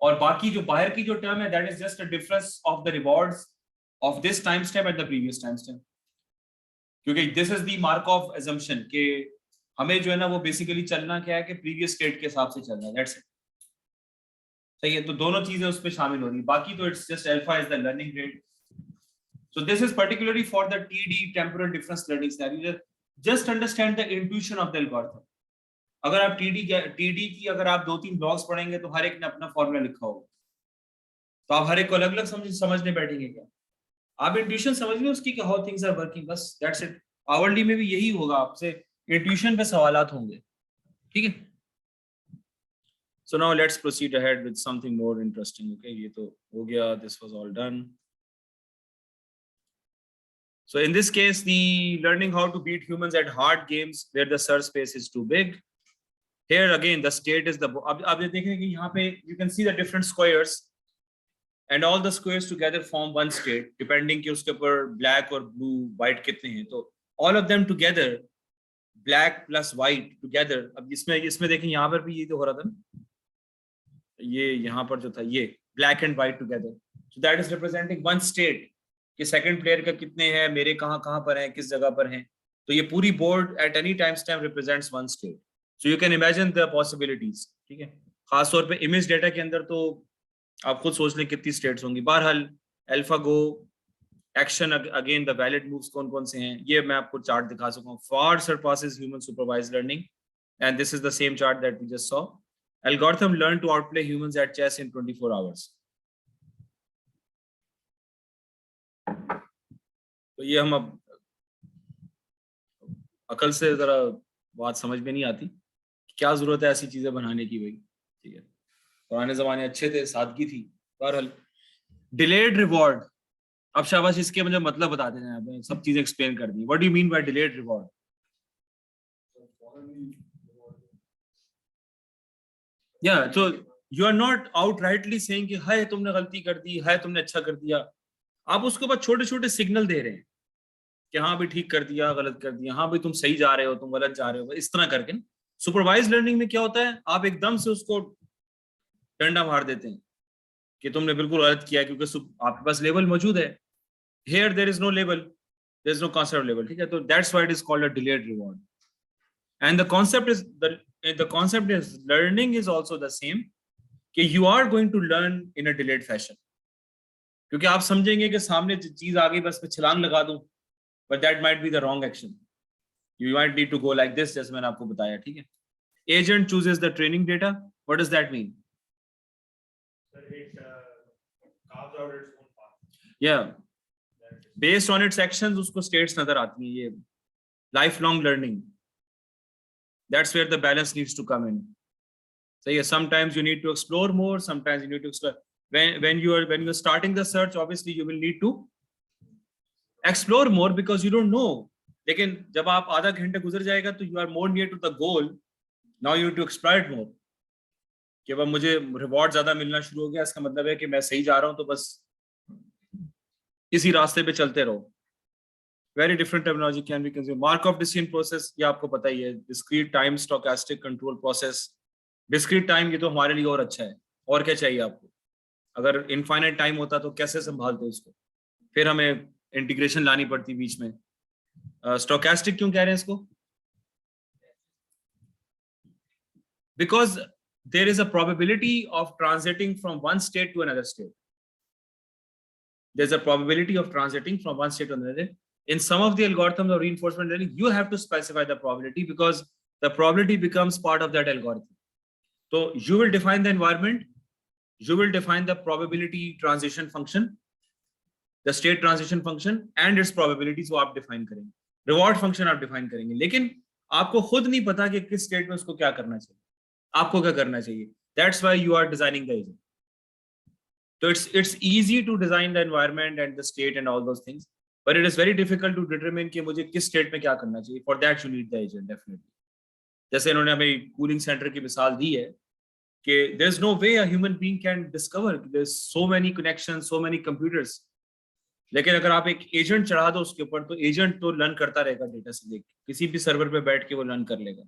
और बाकी जो बाहर की जो टर्म है, that is just a difference of the rewards of this time step and the previous time step. क्योंकि this is the Markov assumption कि हमें जो है ना वो बेसिकली चलना क्या है कि previous state के हिसाब से चलना है, that's it. सही है, तो दोनों चीजें उस पे शामिल हो रही, बाकी तो it's just alpha is the learning rate. So this is particularly for the TD, temporal difference learning scenario. Just understand the intuition of the algorithm. अगर आप TD की अगर आप 2-3 ब्लॉक्स पढ़ेंगे तो हर एक ने अपना फॉर्मूला लिखा होगा, तो आप हर एक को अलग अलग समझने बैठेंगे क्या? आप इंट्यूशन समझ लें उसकी कि हाउ थिंग्स आर वर्किंग, बस दैट्स इट. आवरली में भी यही होगा, आपसे इंट्यूशन पे सवालात होंगे, ठीक है. So now let's proceed ahead with something more interesting. Okay, ये तो हो गया, this was all done. So in this case, the learning how to beat humans at hard games where the search space is too big. Here again, the state is the. अब ये देखें कि यहाँ पे you can see the different squares, and all the squares together form one state, depending कि उसके ऊपर black और blue, white कितने हैं. तो all of them together, black plus white together. अब इसमें देखें यहाँ पर भी ये तो हो रहा था ना, ये यहाँ पर जो था ये black and white together. So that is representing one state. कि सेकंड प्लेयर का कितने हैं, मेरे कहाँ पर हैं, किस जगह पर हैं. तो ये पूरी board at any time stamp represents one state. So you can imagine the possibilities, ठीक है. खास तौर पे इमेज डेटा के अंदर तो आप खुद सोच लें कितनी स्टेट्स होंगी. बहरहाल alpha go action again the valid moves कौन कौन से हैं, ये मैं आपको चार्ट दिखा सकता हूँ. Far surpasses human supervised learning, and this is the same chart that we just saw. Algorithm learn to outplay humans at chess in 24 hours. तो ये हम अब अकल से जरा बात समझ में नहीं आती, क्या जरूरत है ऐसी चीजें बनाने की भाई, ठीक है. पुराने जमाने अच्छे थे, सादगी थी. बहरहाल डिलेड रिवॉर्ड, अब शाबाश इसके मुझे मतलब बता देना है, सब चीजें एक्सप्लेन कर दी. What do you mean by delayed reward? या तो you are not outrightly saying कि हाय तुमने गलती कर दी, हाय तुमने अच्छा कर दिया. आप उसके बाद छोटे छोटे सिग्नल दे रहे हैं कि हाँ भी ठीक कर दिया, गलत कर दिया, हाँ भी तुम सही जा रहे हो, तुम गलत जा रहे हो, इस तरह करके. सुपरवाइज लर्निंग में क्या होता है, आप एकदम से उसको डंडा मार देते हैं कि तुमने बिल्कुल गलत किया, क्योंकि आपके पास लेवल मौजूद है. Here there is no level, there is no concept level, ठीक है. तो that's why it is called a delayed reward. And the concept is learning is also the same, कि you are going to learn in a delayed fashion. क्योंकि आप समझेंगे कि सामने चीज आ गई, बस मैं छलांग लगा दूं, but that might be the wrong action. You might need to go like this, जैसे मैंने आपको बताया, ठीक है. Agent chooses the training data. What does that mean? So it carves out its own path. Yeah. Based on its actions, उसको states नजर आती हैं. ये lifelong learning. That's where the balance needs to come in. So yeah, sometimes you need to explore more, sometimes you need to explore. when you're starting the search, obviously you will need to explore more because you don't know. लेकिन जब आप आधा घंटा गुजर जाएगा तो you are more near to the goal. Now you need to exploit more. कि अब मुझे रिवॉर्ड ज्यादा मिलना शुरू हो गया, इसका मतलब है कि मैं सही जा रहा हूं, तो बस इसी रास्ते पे चलते रहो. Very different terminology can be consumed. Markov decision process, ये आपको पता ही है. Discrete time stochastic control process. Discrete time ये तो हमारे लिए और अच्छा है. और क्या चाहिए आपको? अगर इनफाइनाइट टाइम होता तो कैसे संभालते इसको? फिर हमें इंटीग्रेशन लानी पड़ती बीच में. स्टोकेस्टिक क्यों कह रहे हैं इसको? Because there is a probability of transiting from one state to another state. There's a probability of transiting from one state to another. In some of the algorithms of reinforcement learning, you have to specify the probability because the probability becomes part of that algorithm. So you will define the environment, you will define the probability transition function, the state transition function and its probabilities वो आप define करेंगे. Reward function आप define करेंगे. लेकिन आपको खुद नहीं पता कि किस state में उसको क्या करना चाहिए. आपको क्या करना चाहिए. That's why you are designing the agent. So it's easy to design the environment and the state and all those things, but it is very difficult to determine कि मुझे किस state में क्या करना चाहिए. For that you need the agent definitely. जैसे इन्होंने हमें cooling center की मिसाल दी है कि there's no way a human being can discover. There's so many connections, so many computers. लेकिन अगर आप एक एजेंट चढ़ा दो उसके ऊपर, तो एजेंट तो लर्न करता रहेगा डेटा से देख के, किसी भी सर्वर पे बैठ के वो लर्न कर लेगा.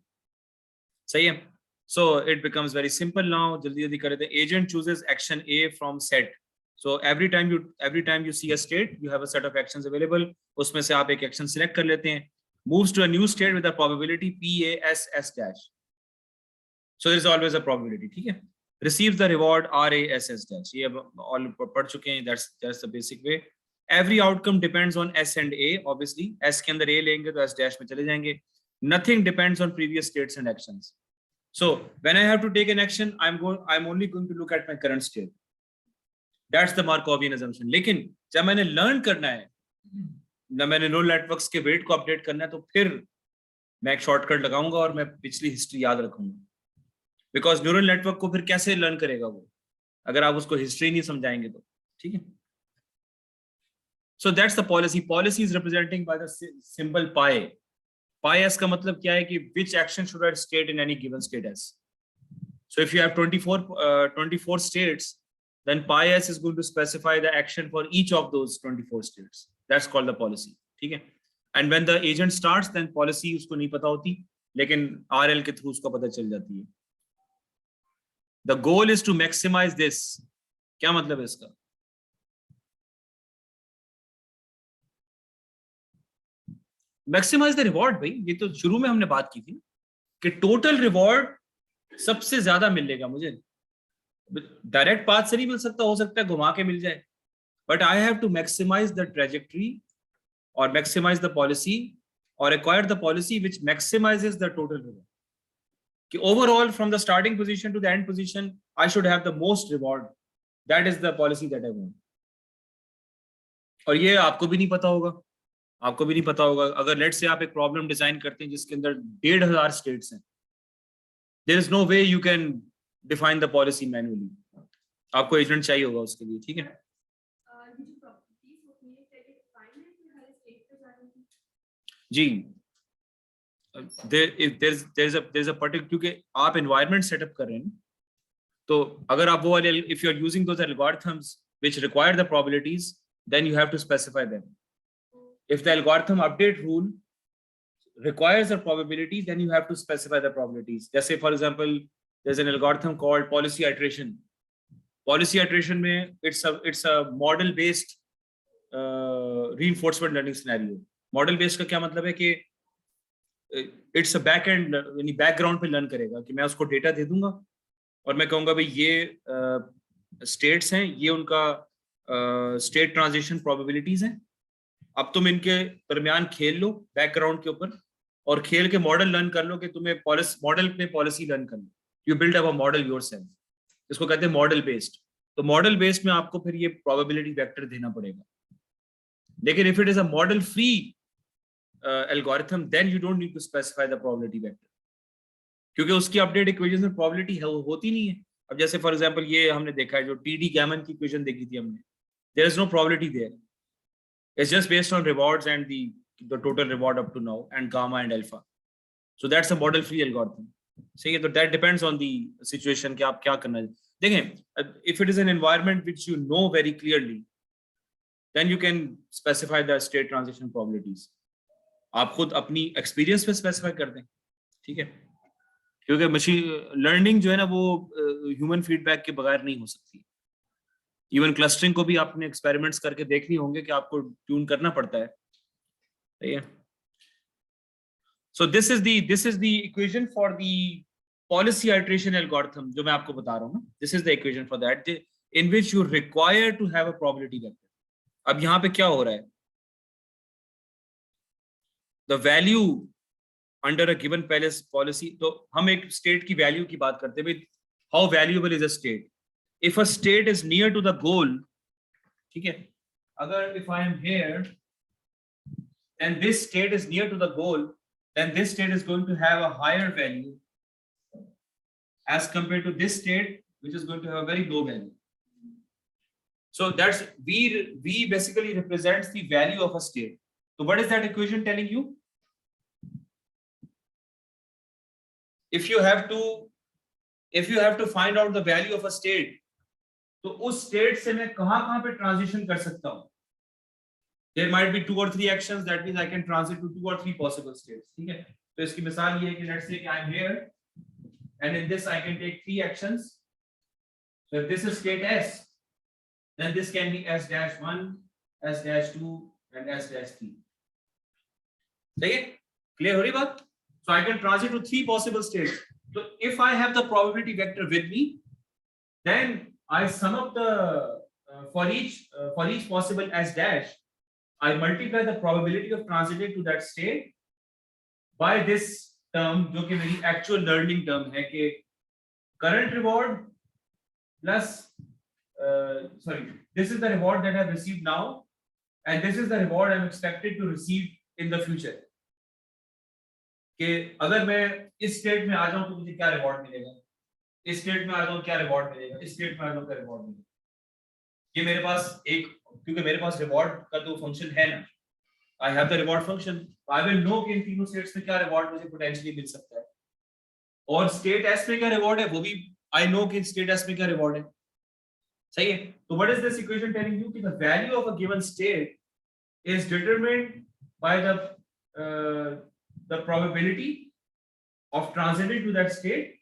सही है. So it becomes very simple now. जल्दी जल्दी कर देते हैं. Agent chooses action A from set. So every time you see a state, you have a set of actions available. उसमें से आप एक action select कर लेते हैं. Moves to a new state with a probability P A S S dash. So there is always a probability. ठीक है. Receives the reward R A S S dash. ये all पढ़ चुके हैं. That's the basic way. Every outcome depends on S and A. Obviously, S के अंदर A लेंगे तो S dash में चले जाएंगे. Nothing depends on previous states and actions. So when I have to take an action, I'm only going to look at my current state. That's the Markovian assumption. लेकिन जब मैंने learn करना है, जब मैंने neural networks के weight को update करना है, तो फिर मैं एक shortcut लगाऊंगा और मैं पिछली history याद रखूंगा. Because neural network को फिर कैसे learn करेगा वो, अगर आप उसको history नहीं समझाएंगे तो. ठीक है. So that's the policy. Policy is representing by the symbol pi. Pi s का मतलब क्या है कि which action should I state in any given state s. So if you have 24 states, then pi s is going to specify the action for each of those 24 states. That's called the policy. ठीक है. And when the agent starts, then policy उसको नहीं पता होती, लेकिन RL के through उसको पता चल जाती है. The goal is to maximize this. क्या मतलब है इसका? Maximise the reward. भाई ये तो शुरू में हमने बात की थी कि टोटल रिवॉर्ड सबसे ज्यादा मिलेगा मुझे. डायरेक्ट पाथ से नहीं मिल सकता, हो सकता है घुमा के मिल जाए, but I have to maximize the trajectory और मैक्सिमाइज द पॉलिसी और acquire the policy which maximizes the total reward. कि overall from the starting position to the end position I should have the most reward. That is the policy that I want. और ये आपको भी नहीं पता होगा, आपको भी नहीं पता होगा. अगर लेट से आप एक प्रॉब्लम डिजाइन करते हैं जिसके अंदर 1500 स्टेट्स हैं, there is no way you can define the policy manually. आपको एजेंट चाहिए होगा उसके लिए. ठीक है. जी there's a particular, क्योंकि आप एनवायरनमेंट सेटअप कर रहे हैं, तो अगर आप वो वाले, if you are using those algorithms which require the probabilities, then you have to specify them. If the algorithm update rule requires a probability, then you have to specify the probabilities. Just say, for example, there's an algorithm called policy iteration. Policy iteration में it's a model based reinforcement learning scenario. Model based का क्या मतलब है कि it's a back end, यानी background पे learn करेगा कि मैं उसको data दे दूंगा और मैं कहूँगा भाई ये states हैं, ये उनका state transition probabilities हैं. अब तुम इनके दरमियान खेल लो बैकग्राउंड के ऊपर और खेल के मॉडल लर्न कर लो कि तुम्हें मॉडल में पॉलिसी लर्न कर लो. You build up a model yourself. इसको कहते हैं मॉडल बेस्ड. तो मॉडल बेस्ड में आपको फिर ये प्रोबेबिलिटी वेक्टर देना पड़ेगा. लेकिन if it is a model free algorithm, then you don't need to specify the probability vector, क्योंकि उसकी अपडेट इक्वेशन में प्रोबेबिलिटी होती नहीं है. अब जैसे फॉर एग्जांपल ये हमने देखा है, जो टीडी गैमन की इक्वेशन देखी थी हमने, there is no probability there, it's just based on rewards and the total reward up to now and gamma and alpha, so that's a model free algorithm. सही है, तो that depends on the situation कि आप क्या करना है। देखें, if it is an environment which you know very clearly, then you can specify the state transition probabilities, आप खुद अपनी एक्सपीरियंस में स्पेसिफाई कर दें, ठीक है, क्योंकि मशीन लर्निंग जो है ना वो ह्यूमन फीडबैक के बगैर नहीं हो सकती। इवन क्लस्टरिंग को भी आपने एक्सपेरिमेंट्स करके देखनी होंगे कि आपको ट्यून करना पड़ता है, सही है। So this is the equation for the policy iteration algorithm जो मैं आपको बता रहा हूँ ना, this is the equation for that in which you require to have a probability vector. अब यहाँ पे क्या हो रहा है, the value under a given policy, तो हम एक स्टेट की वैल्यू की बात करते हैं, how valuable is a state. If a state is near to the goal, ठीक है, अगर if I am here and this state is near to the goal, then this state is going to have a higher value as compared to this state which is going to have a very low value. So that's v basically represents the value of a state. So what is that equation telling you? If you have to find out the value of a state, तो उस state से मैं कहां पे transition कर सकता हूं? There might be 2 or 3 actions, that means I can transit to 2 or 3 possible states, ठीक है। तो इसकी मिसाल ये है कि let's say कि I'm here and in this I can take 3 actions. So if this is state S, then this can be S-1, S-2 and S-3. सही है, clear हो रही बात? So I can transit to 3 possible states. So if I have the probability vector with me, then I sum up the for each possible S-, I multiply the probability of transiting to that state by this term, जो कि मेरी actual learning term है, कि current reward plus this is the reward that I've received now and this is the reward I'm expected to receive in the future. कि अगर मैं इस state में आ जाऊं तो मुझे क्या reward मिलेगा, इस state में आ जाऊं क्या reward मिलेगा, इस state में आ जाऊं क्या reward मिलेगा। ये मेरे पास एक, क्योंकि मेरे पास रिवॉर्ड का तो फंक्शन है ना, I have the reward function, I will know कि इन तीनों स्टेट्स में क्या रिवॉर्ड मुझे पोटेंशियली मिल सकता है, और स्टेट एस में क्या रिवॉर्ड है वो भी आई नो कि स्टेट एस में क्या रिवॉर्ड है, सही है। तो what is this equation telling you कि the value of a given state is determined by the probability of transitioning to that state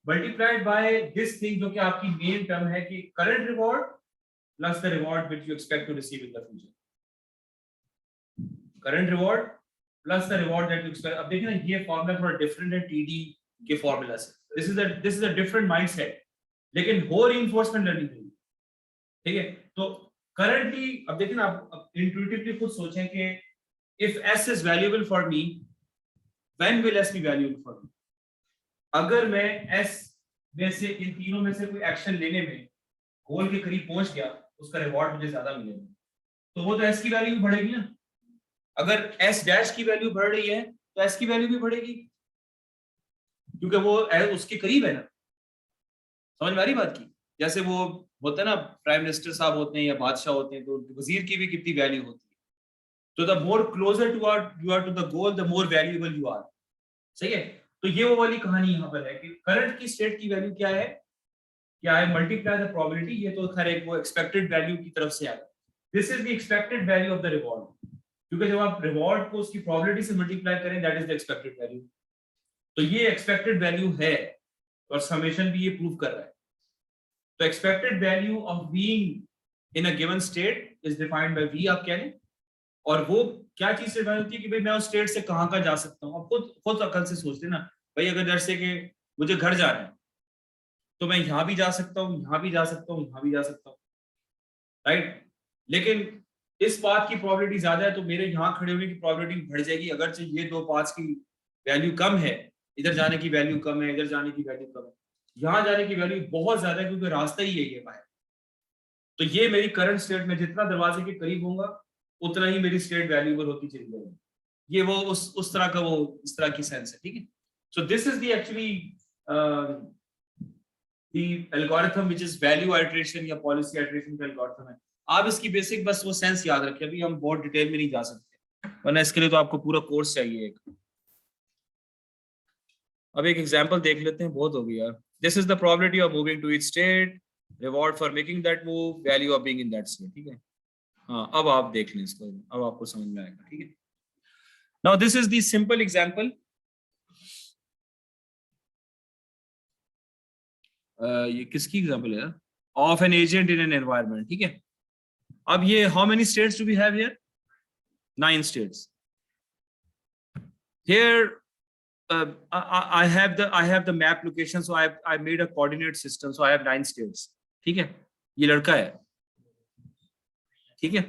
multiplied by this thing, जो कि आपकी मेन टर्म है कि current reward plus the reward which you expect to receive in the future. Current reward plus the reward that you expect. अब देखिए ना, ये formula थोड़ा डिफरेंट है टीडी के फॉर्मूला से, this is a different mindset, लेकिन हो reinforcement learning है, ठीक है। तो currently अब देखिए ना, आप intuitively खुद सोचें कि if S is valuable for me, when will S be valuable for me? अगर मैं S में से इन तीनों में से कोई एक्शन लेने में गोल के करीब पहुंच गया, उसका रिवॉर्ड मुझे ज्यादा मिलेगा, तो वो तो S की वैल्यू भी बढ़ेगी ना। अगर S' की वैल्यू बढ़ रही है तो S की वैल्यू भी बढ़ेगी, क्योंकि वो उसके करीब है ना। समझ में आ रही बात की? जैसे वो होता है ना, प्राइम मिनिस्टर साहब होते हैं या बादशाह होते हैं, तो वजीर की भी कितनी वैल्यू होती है। तो the more closer you are to the goal, the more valuable you are, सही है। तो ये वो वाली कहानी यहाँ पर है कि करंट की स्टेट की वैल्यू क्या है, क्या है मल्टीप्लाई द प्रोबेबिलिटी, ये तो खैर एक वो एक्सपेक्टेड वैल्यू की तरफ से आया, this is the expected value of the reward, क्योंकि जब आप रिवॉर्ड को उसकी प्रोबेबिलिटी से मल्टीप्लाई करें, that is the expected value. तो ये एक्सपेक्टेड वैल्यू है और समेशन भी ये प्रूव कर रहा है। तो expected value of being in a given state is defined bye v, आप कह लें, और वो क्या चीज से डिफाइन होती है कि भाई मैं उस स्टेट से कहां जा सकता हूं। अब खुद अकल से सोच लेना भाई, अगर जैसे कि मुझे घर जाना है तो मैं यहाँ भी जा सकता हूँ, यहाँ भी जा सकता हूँ, यहाँ भी जा सकता हूँ, राइट। लेकिन इस पाथ की प्रोबेबिलिटी ज्यादा है तो मेरे यहाँ खड़े होने की प्रोबेबिलिटी बढ़ जाएगी, अगरचे ये दो पाथ्स की वैल्यू कम है, इधर जाने की वैल्यू कम है, इधर जाने की वैल्यू कम है, यहाँ जाने की वैल्यू बहुत ज्यादा है क्योंकि रास्ता ही यही है बाहर। तो ये मेरी करंट स्टेट में जितना दरवाजे के करीब होगा उतना ही मेरी स्टेट वैल्यूएबल होती चली जाएगी। ये वो उस तरह का वो इस तरह की सेंस है, ठीक है। So this is the actually the algorithm which is value iteration या policy iteration का algorithm है. आप इसकी बेसिक बस वो सेंस याद रखिए. अभी हम बहुत डिटेल में नहीं जा सकते, वरना इसके लिए तो आपको पूरा कोर्स चाहिए एक. अब एक एग्जांपल देख लेते हैं, बहुत हो गया यार. This is the probability of moving to each state, reward for making that move, value of being in that state. ठीक है. हाँ, अब आप देख लें इसको, अब आपको समझ में आएगा. ठीक है. Now this is the simple example. ये किसकी एग्जांपल है? Of an agent in an environment. ठीक है. अब ये how many states do we have here? 9 states. Here I have the map location, so I made a coordinate system, so I have 9 states. ठीक है. ये लड़का है. ठीक है.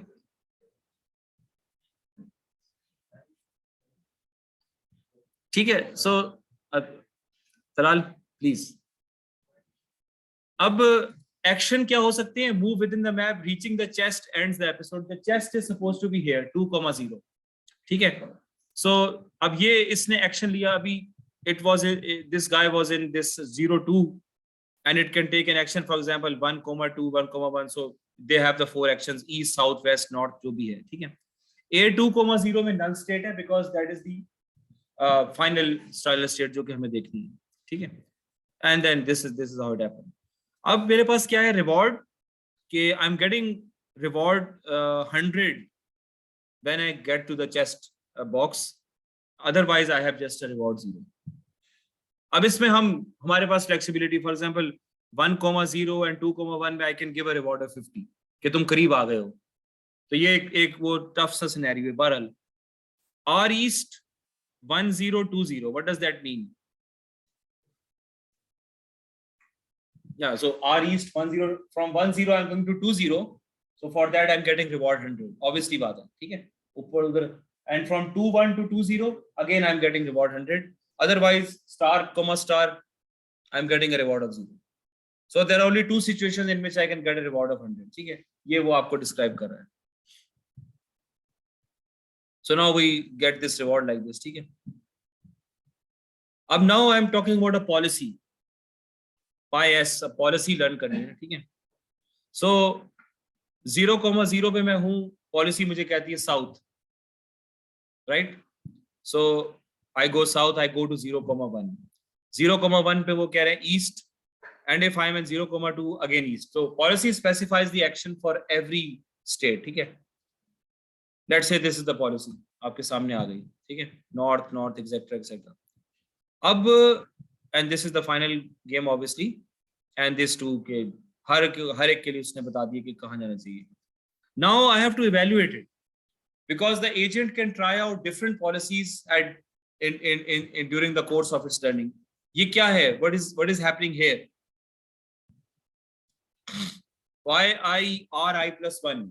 ठीक है. So तलाल प्लीज. अब एक्शन क्या हो सकते हैं? Move within the map, reaching the chest ends the episode. The chest is supposed to be here 2,0. ठीक है. सो अब ये इसने एक्शन लिया. अभी it was this guy was in this 0,2 and it can take an action, for example 1,2 1,1. so they have the 4 actions, east south west north जो भी है. ठीक है. A2,0 में null state है because that is the final stylus state जो कि हमें देखनी है. ठीक है. and then this is how it happened. अब मेरे पास क्या है? रिवॉर्ड के I am getting reward 100 when I get to the chest box, otherwise I have just a reward 0. अब इसमें हमारे पास फ्लेक्सिबिलिटी, फॉर एग्जांपल 1,0 and 2,1 में I can give a reward of 50 कि तुम करीब आ गए हो. तो ये एक वो टफ सा सिनेरियो है. बहरहाल R east 1020, what does that mean? Yeah, so R east 10, from 10 I'm going to 20, so for that I'm getting reward 100. obviously बात है. ठीक है. ऊपर उधर. and from 21 to 20 again I'm getting reward 100. otherwise star comma star I'm getting a reward of 0. so there are only 2 situations in which I can get a reward of 100. ठीक है. ये वो आपको डिस्क्राइब कर रहा है. so now we get this reward like this. ठीक है. अब now I'm talking about a policy. pi s policy learn करनी है. ठीक है. सो 0,0 पे मैं हूं. पॉलिसी मुझे कहती है south, right. So I go south, I go to 0,1. 0,1 पे वो कह रहे हैं east, and if I am in 0,2 again east. तो policy specifies the action for every state. ठीक है. Let's say this is the policy आपके सामने आ गई. ठीक है. North north etcetera etcetera. अब and this is the final game obviously, and this too के हर एक के लिए उसने बता दिया कि कहाँ जाना चाहिए. now I have to evaluate it because the agent can try out different policies at in during the course of its learning. ये क्या है? what is happening here? why I plus 1.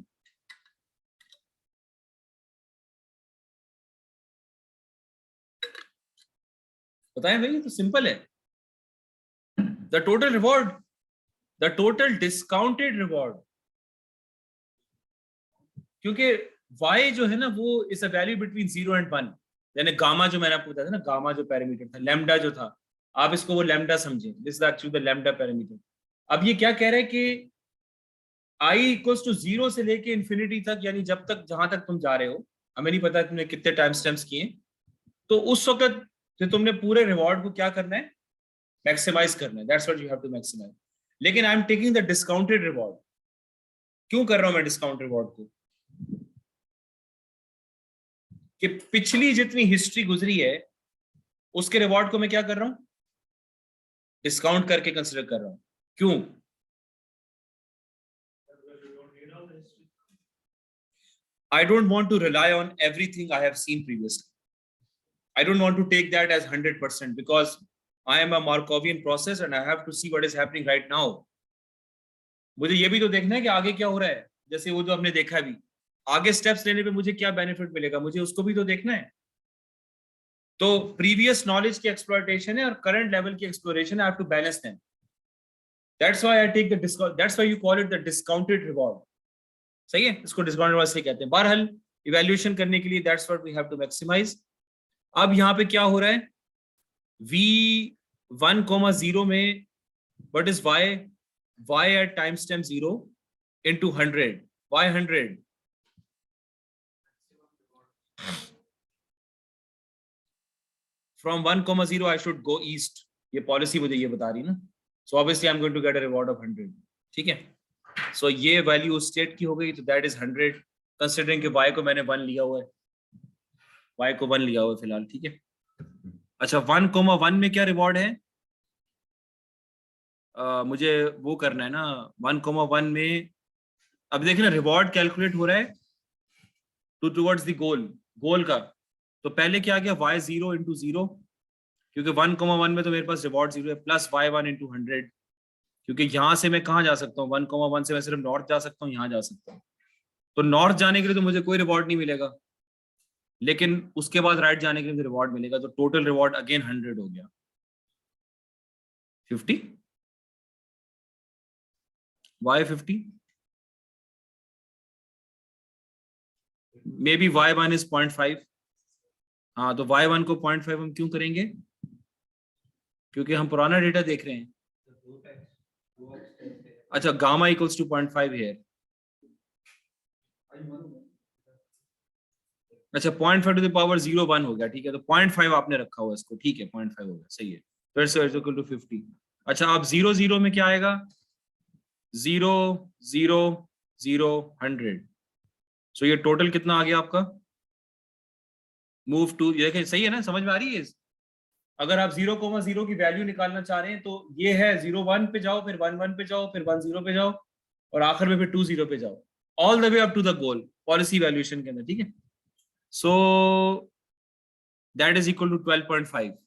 बताएं भाई, ये तो सिंपल है. The total reward, the total discounted reward, क्योंकि y जो है ना वो is a value between 0 and 1. यानी गामा जो मैंने आपको बताया था ना, गामा जो पैरामीटर था, लैम्डा जो था, आप इसको वो लैम्डा समझें. This is actually the lambda parameter. अब ये क्या कह रहा है कि i इक्वल्स टू 0 से लेके इंफिनिटी तक, यानी जब तक जहां तक तुम जा रहे हो, हमें नहीं पता तुमने कितने टाइम स्टेप्स किए, तो उस वक्त तो तुमने पूरे रिवॉर्ड को क्या करना है? मैक्सिमाइज करना है. That's what you have to maximize. लेकिन I am taking the discounted reward. क्यों कर रहा हूं मैं डिस्काउंट रिवॉर्ड को? कि पिछली जितनी हिस्ट्री गुजरी है उसके रिवॉर्ड को मैं क्या कर रहा हूं? डिस्काउंट करके कंसिडर कर रहा हूं. क्यों? I don't want to rely on everything I have seen previously. I don't want to take that as 100% because I am a Markovian process and I have to see what is happening right now. मुझे ये भी तो देखना है कि आगे क्या हो रहा है. जैसे वो जो हमने देखा अभी, आगे स्टेप्स लेने पे मुझे क्या बेनिफिट मिलेगा, मुझे उसको भी तो देखना है. तो प्रीवियस नॉलेज की एक्सप्लॉयटेशन है और करंट लेवल की एक्सप्लोरेशन है. I have to balance them. That's why I take the discount. That's why you call it the discounted reward. सही है. इसको डिस्काउंटेड रिवॉर्ड से कहते हैं. बहरहाल इवैल्यूएशन करने के लिए that's what we have to maximise. अब यहाँ पे क्या हो रहा है? V1,0 में What is y? Y at timestamp 0 into 100. Why 100? From 1,0 I should go east. ये पॉलिसी मुझे ये बता रही ना. So obviously I'm going to get a reward of 100. ठीक है. So ये वैल्यू स्टेट की हो गई, तो that is 100. कंसिडरिंग कि y को मैंने 1 लिया हुआ है, y को 1 लिया हुआ है फिलहाल. ठीक है. अच्छा 1,1 में क्या रिवॉर्ड है? मुझे वो करना है ना. 1,1 में अब देखिए ना, रिवॉर्ड कैलकुलेट हो रहा है टुवर्ड्स द गोल का. तो पहले क्या आ गया? y0 into 0, क्योंकि 1,1 में तो मेरे पास रिवॉर्ड 0 है, प्लस y1 into 100, क्योंकि यहां से मैं कहाँ जा सकता हूँ? 1,1 से मैं सिर्फ नॉर्थ जा सकता हूँ, यहाँ जा सकता हूँ. तो नॉर्थ जाने के लिए तो मुझे कोई रिवॉर्ड नहीं मिलेगा, लेकिन उसके बाद राइट जाने के लिए रिवॉर्ड मिलेगा. तो टोटल रिवॉर्ड अगेन 100 हो गया. 50, why 50? May be y1 is 0.5. हाँ, तो y1 को 0.5 हम क्यों करेंगे? क्योंकि हम पुराना डेटा देख रहे हैं. अच्छा, गामा इक्वल्स टू 0.5 है. अच्छा 0.5 टू द पावर 0,1 हो गया. ठीक है, तो 0.5 आपने रखा हुआ इसको. ठीक है, 0.5 हो गया, सही है. फिर से इक्वल टू 50. अच्छा, अब 0 0 में क्या आएगा? 0 0 0 100. सो ये टोटल कितना आ गया आपका? मूव टू, ये देखें सही है ना, समझ में आ रही है? अगर आप 0,0 की वैल्यू निकालना चाह रहे हैं तो ये है 0,1 पे जाओ, फिर 1,1 पे जाओ, फिर 1,0 पे जाओ, और आखिर में फिर 2,0 पे जाओ, all the way up to the goal policy valuation के अंदर. ठीक है. So that is equal to 12.5.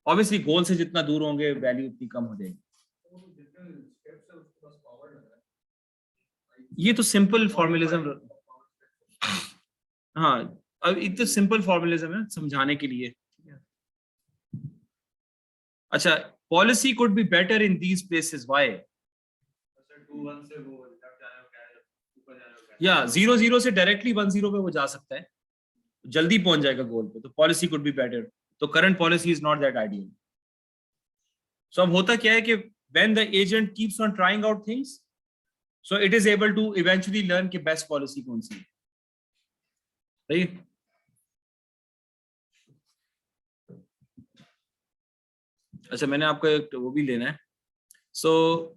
Obviously goal से जितना दूर होंगे वैल्यू उतनी कम हो जाएगी. ये तो सिंपल फॉर्मुलिज्म. हाँ, अब इतना सिंपल फॉर्मुलिज्म है समझाने के लिए. अच्छा, policy could be better in these places. Why? या 0 0 से डायरेक्टली 1 0 पे वो जा सकता है, जल्दी पहुंच जाएगा गोल पे. तो पॉलिसी कुड बी बेटर. तो current policy is not that ideal. So अब होता क्या है कि when the agent keeps on trying out things, so it is able to eventually learn कि बेस्ट पॉलिसी कौन सी है. राइट. अच्छा, मैंने आपको एक वो भी लेना है. सो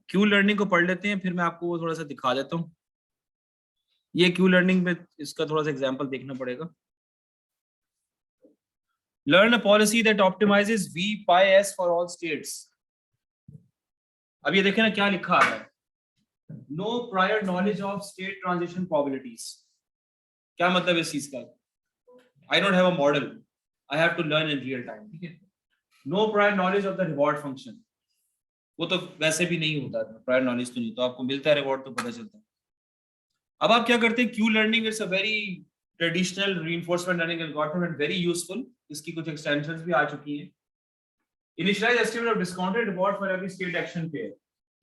क्यू लर्निंग को पढ़ लेते हैं, फिर मैं आपको वो थोड़ा सा दिखा देता हूँ. ये क्यू लर्निंग में इसका थोड़ा सा एग्जांपल देखना पड़ेगा. Learn a policy that optimizes v pi s for all states. अब ये देखें ना क्या लिखा है, no prior knowledge of state transition probabilities. क्या मतलब इस चीज का? I don't have a model, I have to learn in real time. ठीक है. No prior knowledge of the reward function, वो तो वैसे भी नहीं होता. प्रायर नॉलेज तो नहीं, तो आपको मिलता है रिवॉर्ड तो पता चलता है. अब आप क्या करते हैं? Q learning is a very traditional reinforcement learning algorithm and very useful. इसकी कुछ एक्सटेंशंस भी आ चुकी हैं. Initialise estimate of discounted reward for every state action pair.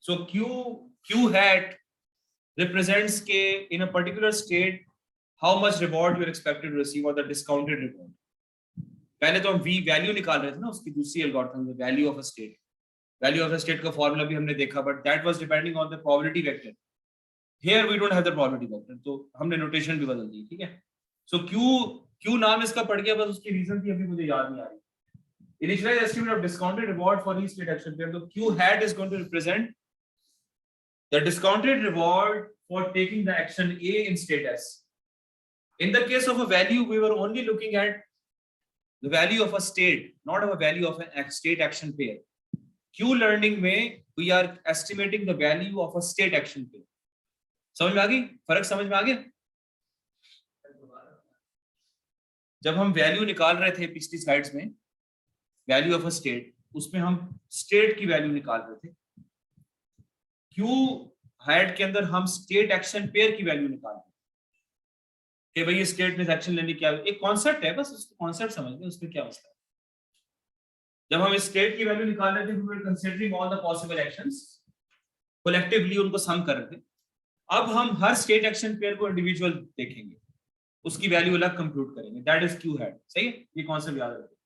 So Q hat represents के in a particular state how much reward you are expected to receive or the discounted reward. पहले तो हम v value निकाल रहे थे ना उसकी दूसरी एल्गोरिथम में, value of a state. Value of a state का फॉर्मूला भी हमने देखा, but that was depending on the probability vector. Here we don't have the probability vector, तो हमने नोटेशन भी बदल दी. ठीक है. सो क्यू नाम इसका पड़ गया, बस उसकी रीजन थी अभी मुझे याद नहीं आ रही. Initialized estimate of discounted reward for each state action pair. So Q hat is going to represent the discounted reward for taking the action A in state S. In the case of a value, we were only looking at the value of a state, not of a value of a state action pair. Q learning में we are estimating the value of a state action pair. समझ में आ गई? फर्क समझ में आ गया? जब हम वैल्यू निकाल रहे थे पिछली स्लाइड्स में, वैल्यू ऑफ अ स्टेट, उसमें हम स्टेट की वैल्यू निकाल रहे थे. क्यू हैट के अंदर हम स्टेट एक्शन पेयर की वैल्यू निकाल रहे थे कि भाई ये स्टेट में एक्शन लेने क्या, एक कॉन्सेप्ट है, बस उसको कॉन्सेप्ट समझ लें, उसमें क्या मसला है. जब हम स्टेट की वैल्यू निकाल रहे थे, we were considering all the possible actions, collectively उनको सम कर रहे थे. अब हम हर स्टेट एक्शन पेयर को इंडिविजुअल देखेंगे, उसकी वैल्यू अलग कंप्यूट करेंगे. That is Q hat. सही है, ये कॉन्सेप्ट याद रखें.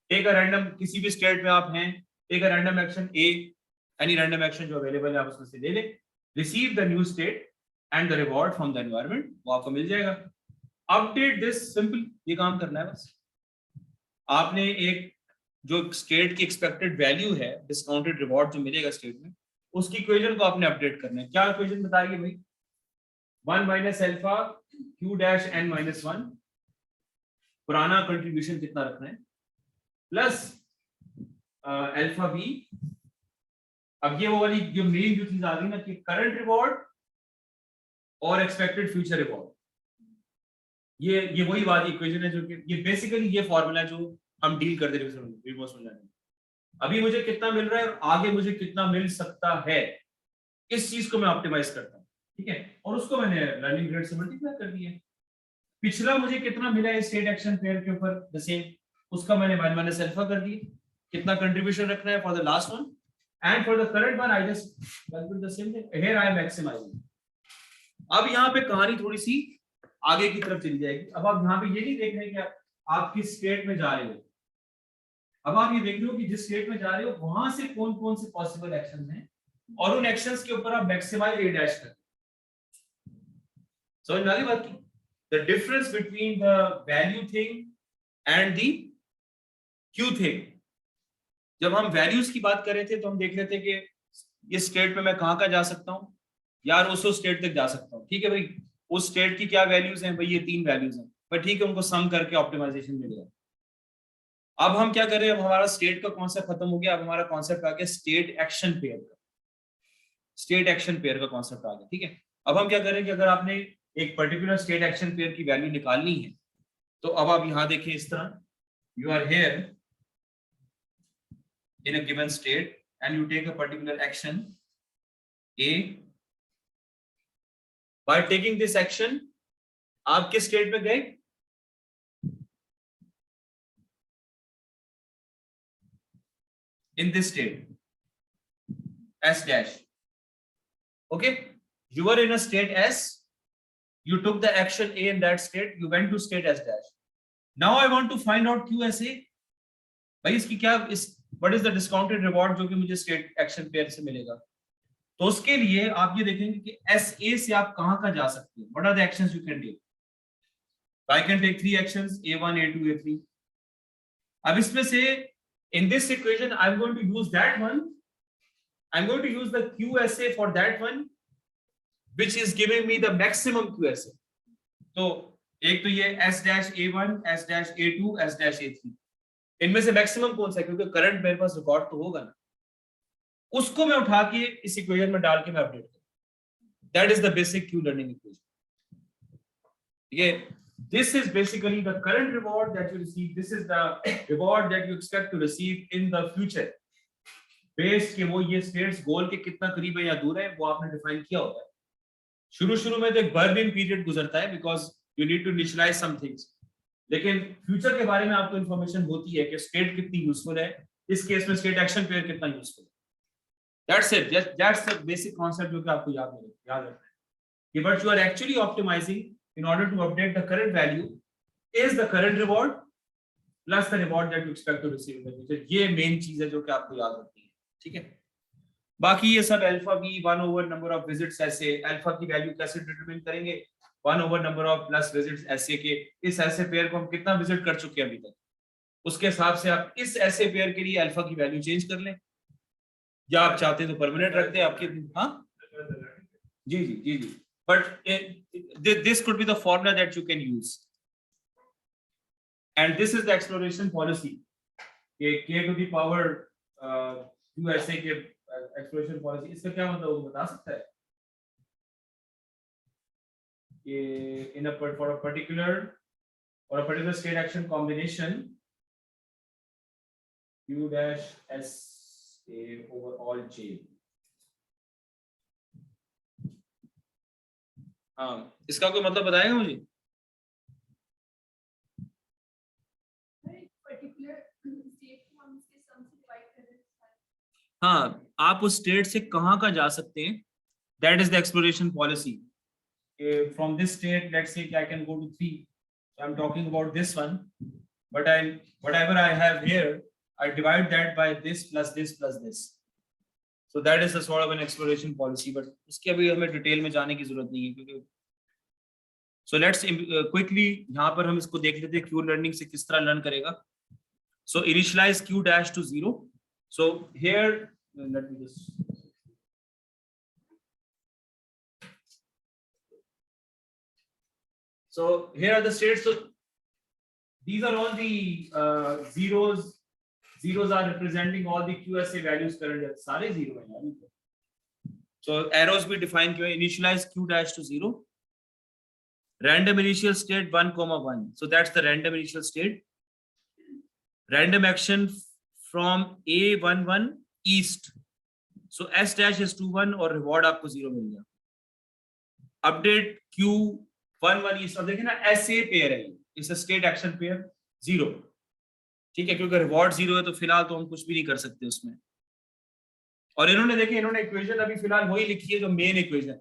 टेक अ रैंडम, किसी भी स्टेट में आप हैं, take a random action a any random action जो अवेलेबल है आप उसमें से ले लें, receive the new state and the reward from the environment, वो आपको मिल जाएगा। अपडेट दिस, सिंपल, ये काम करना है बस। आपने एक जो स्टेट की एक्सपेक्टेड वैल्यू है, डिस्काउंटेड रिवॉर्ड जो मिलेगा स्टेट में, उसकी इक्वेशन को आपने अपडेट करना है। क्या इक्वेशन बताइए भाई? 1 minus alpha Q dash N minus 1, पुराना कंट्रीब्यूशन कितना रखना है, प्लस अल्फा बी। अब ये वो वाली जो मेन जो चीज आ गई ना कि करंट रिवॉर्ड और एक्सपेक्टेड फ्यूचर रिवॉर्ड, ये वही वाली इक्वेशन है जो कि ये बेसिकली ये फॉर्मूला है जो हम डील करते रहे। अभी मुझे कितना मिल रहा है और आगे मुझे कितना मिल सकता है, इस चीज को मैं ऑप्टिमाइज करता हूँ, ठीक है, और उसको मैंने लर्निंग रेट से मल्टीप्लाई कर दिया। पिछला मुझे कितना मिला है स्टेट एक्शन पेयर के ऊपर द सेम, उसका मैंने 1 माइनस अल्फा कर दिया, कितना कंट्रीब्यूशन रखना है for the last one, and for the current one I just calculate the same thing, here I am maximizing. अब यहाँ पे कहानी थोड़ी सी आगे की तरफ चली जाएगी। अब आप यहाँ पे ये नहीं देख रहे कि आप किस स्टेट में जा रहे हो, अब आप ये देख रहे हो कि जिस स्टेट में जा रहे हो वहां से कौन कौन से पॉसिबल एक्शंस हैं और उन एक्शंस के ऊपर आप मैक्सिमाइज ए डैश करते हैं। समझ में आ गई बात की? The difference between the value thing and the Q thing. जब हम वैल्यूज की बात कर रहे थे तो हम देख रहे थे कि इस स्टेट में मैं कहां जा सकता हूं यार, उस स्टेट तक जा सकता हूं, ठीक है भाई, उस स्टेट की क्या वैल्यूज हैं भाई, ये 3 वैल्यूज हैं, पर ठीक है उनको सम करके ऑप्टिमाइजेशन मिलेगा। अब हम क्या करें, अब हमारा स्टेट का कॉन्सेप्ट खत्म हो गया, अब हमारा कॉन्सेप्ट आ गया स्टेट एक्शन पेयर का, स्टेट एक्शन पेयर का कॉन्सेप्ट आ गया, ठीक है। अब हम क्या करें कि अगर आपने एक पर्टिकुलर स्टेट एक्शन पेयर की वैल्यू निकालनी है तो अब आप यहां देखें इस तरह, you are here in a given state and you take a particular action a, by taking this action आप किस स्टेट में गए, in this state S dash, okay, you were in a state S, you took the action A in that state, you went to state S dash. Now I want to find out QSA, भाई इसकी क्या इस what is the discounted reward जो कि मुझे state action pair से मिलेगा। तो उसके लिए आप ये देखेंगे कि SA से आप कहां का जा सकते हैं, what are the actions you can take? I can take 3 actions, A1 A2 A3। अब इसमें से in this equation I'm going to use that one, I'm going to use the QSA for that one which is giving me the maximum QSA। तो एक तो ये S dash A1, S dash A2, S dash A3, इनमें से maximum कौन सा है, क्योंकि करंट मेरे पास रिकॉर्ड तो होगा ना, उसको मैं उठा के इस इक्वेशन में डाल के मैं अपडेट करूं। That is the basic Q learning equation. ये this is basically the current reward that you receive, this is the reward that you expect to receive in the future based कि वो ये states goal के कितना करीब है या दूर है वो आपने डिफाइन किया होता है। शुरू में तो एक बर्निंग पीरियड गुजरता है because you need to initialize some things, लेकिन फ्यूचर के बारे में आपको इंफॉर्मेशन होती है कि स्टेट कितनी यूजफुल है, इस केस में स्टेट एक्शन पेयर कितना यूजफुल है। That's it, that's the basic concept जो कि आपको याद रखना है कि what you are actually optimizing in order to update the current value is the current reward plus the reward that you expect to receive in the future। ये main चीज है जो कि आपको याद रखनी है, ठीक है। बाकी ये सब alpha be 1 over number of visits ऐसे, अल्फा की वैल्यू कैसे डिटरमाइन करेंगे, 1 over number of plus visits ऐसे के, इस ऐसे पेयर को हम कितना विजिट कर चुके हैं अभी तक, उसके हिसाब से आप इस ऐसे पेयर के लिए अल्फा की वैल्यू चेंज कर लें, या आप चाहते हैं तो परमानेंट रख दें आपके। हाँ जी जी जी जी, but this could be the formula that you can use and this is the exploration policy कि k to the power QSA के exploration policy, इसका क्या मतलब वो बता सकता है कि in a for a particular state action combination Q dash S A over all J। हाँ, इसका कोई मतलब बताएगा मुझे? हाँ, आप उस स्टेट से कहाँ का जा सकते हैं, that is the exploration policy. From this state let's say I can go to 3, so I'm talking about this one, but whatever I have here I divide that by this plus this plus this, So that is a sort of an exploration policy, but उसके अभी हमें detail में जाने की जरूरत नहीं है क्योंकि so let's quickly यहाँ पर हम इसको देख लेते हैं Q learning से किस तरह लर्न करेगा. So initialize Q dash to 0. So here let me just so here are the states. So these are all the zeros. Zeros are representing all the QSA values currently. सारे zero हैं यार. So arrows भी define किए. Initialize Q dash to 0. Random initial state 1, 1. So that's the random initial state. Random action from A11 east. So S dash is 21 और reward आपको 0 मिल गया. Update Q11 east. अब देखिए ना SA pair है. इस स्टेट एक्शन पेयर 0. ठीक है, क्योंकि रिवॉर्ड 0 है तो फिलहाल तो हम कुछ भी नहीं कर सकते उसमें. और इन्होंने देखिए इन्होंने इक्वेशन अभी फिलहाल वही लिखी है जो मेन इक्वेशन.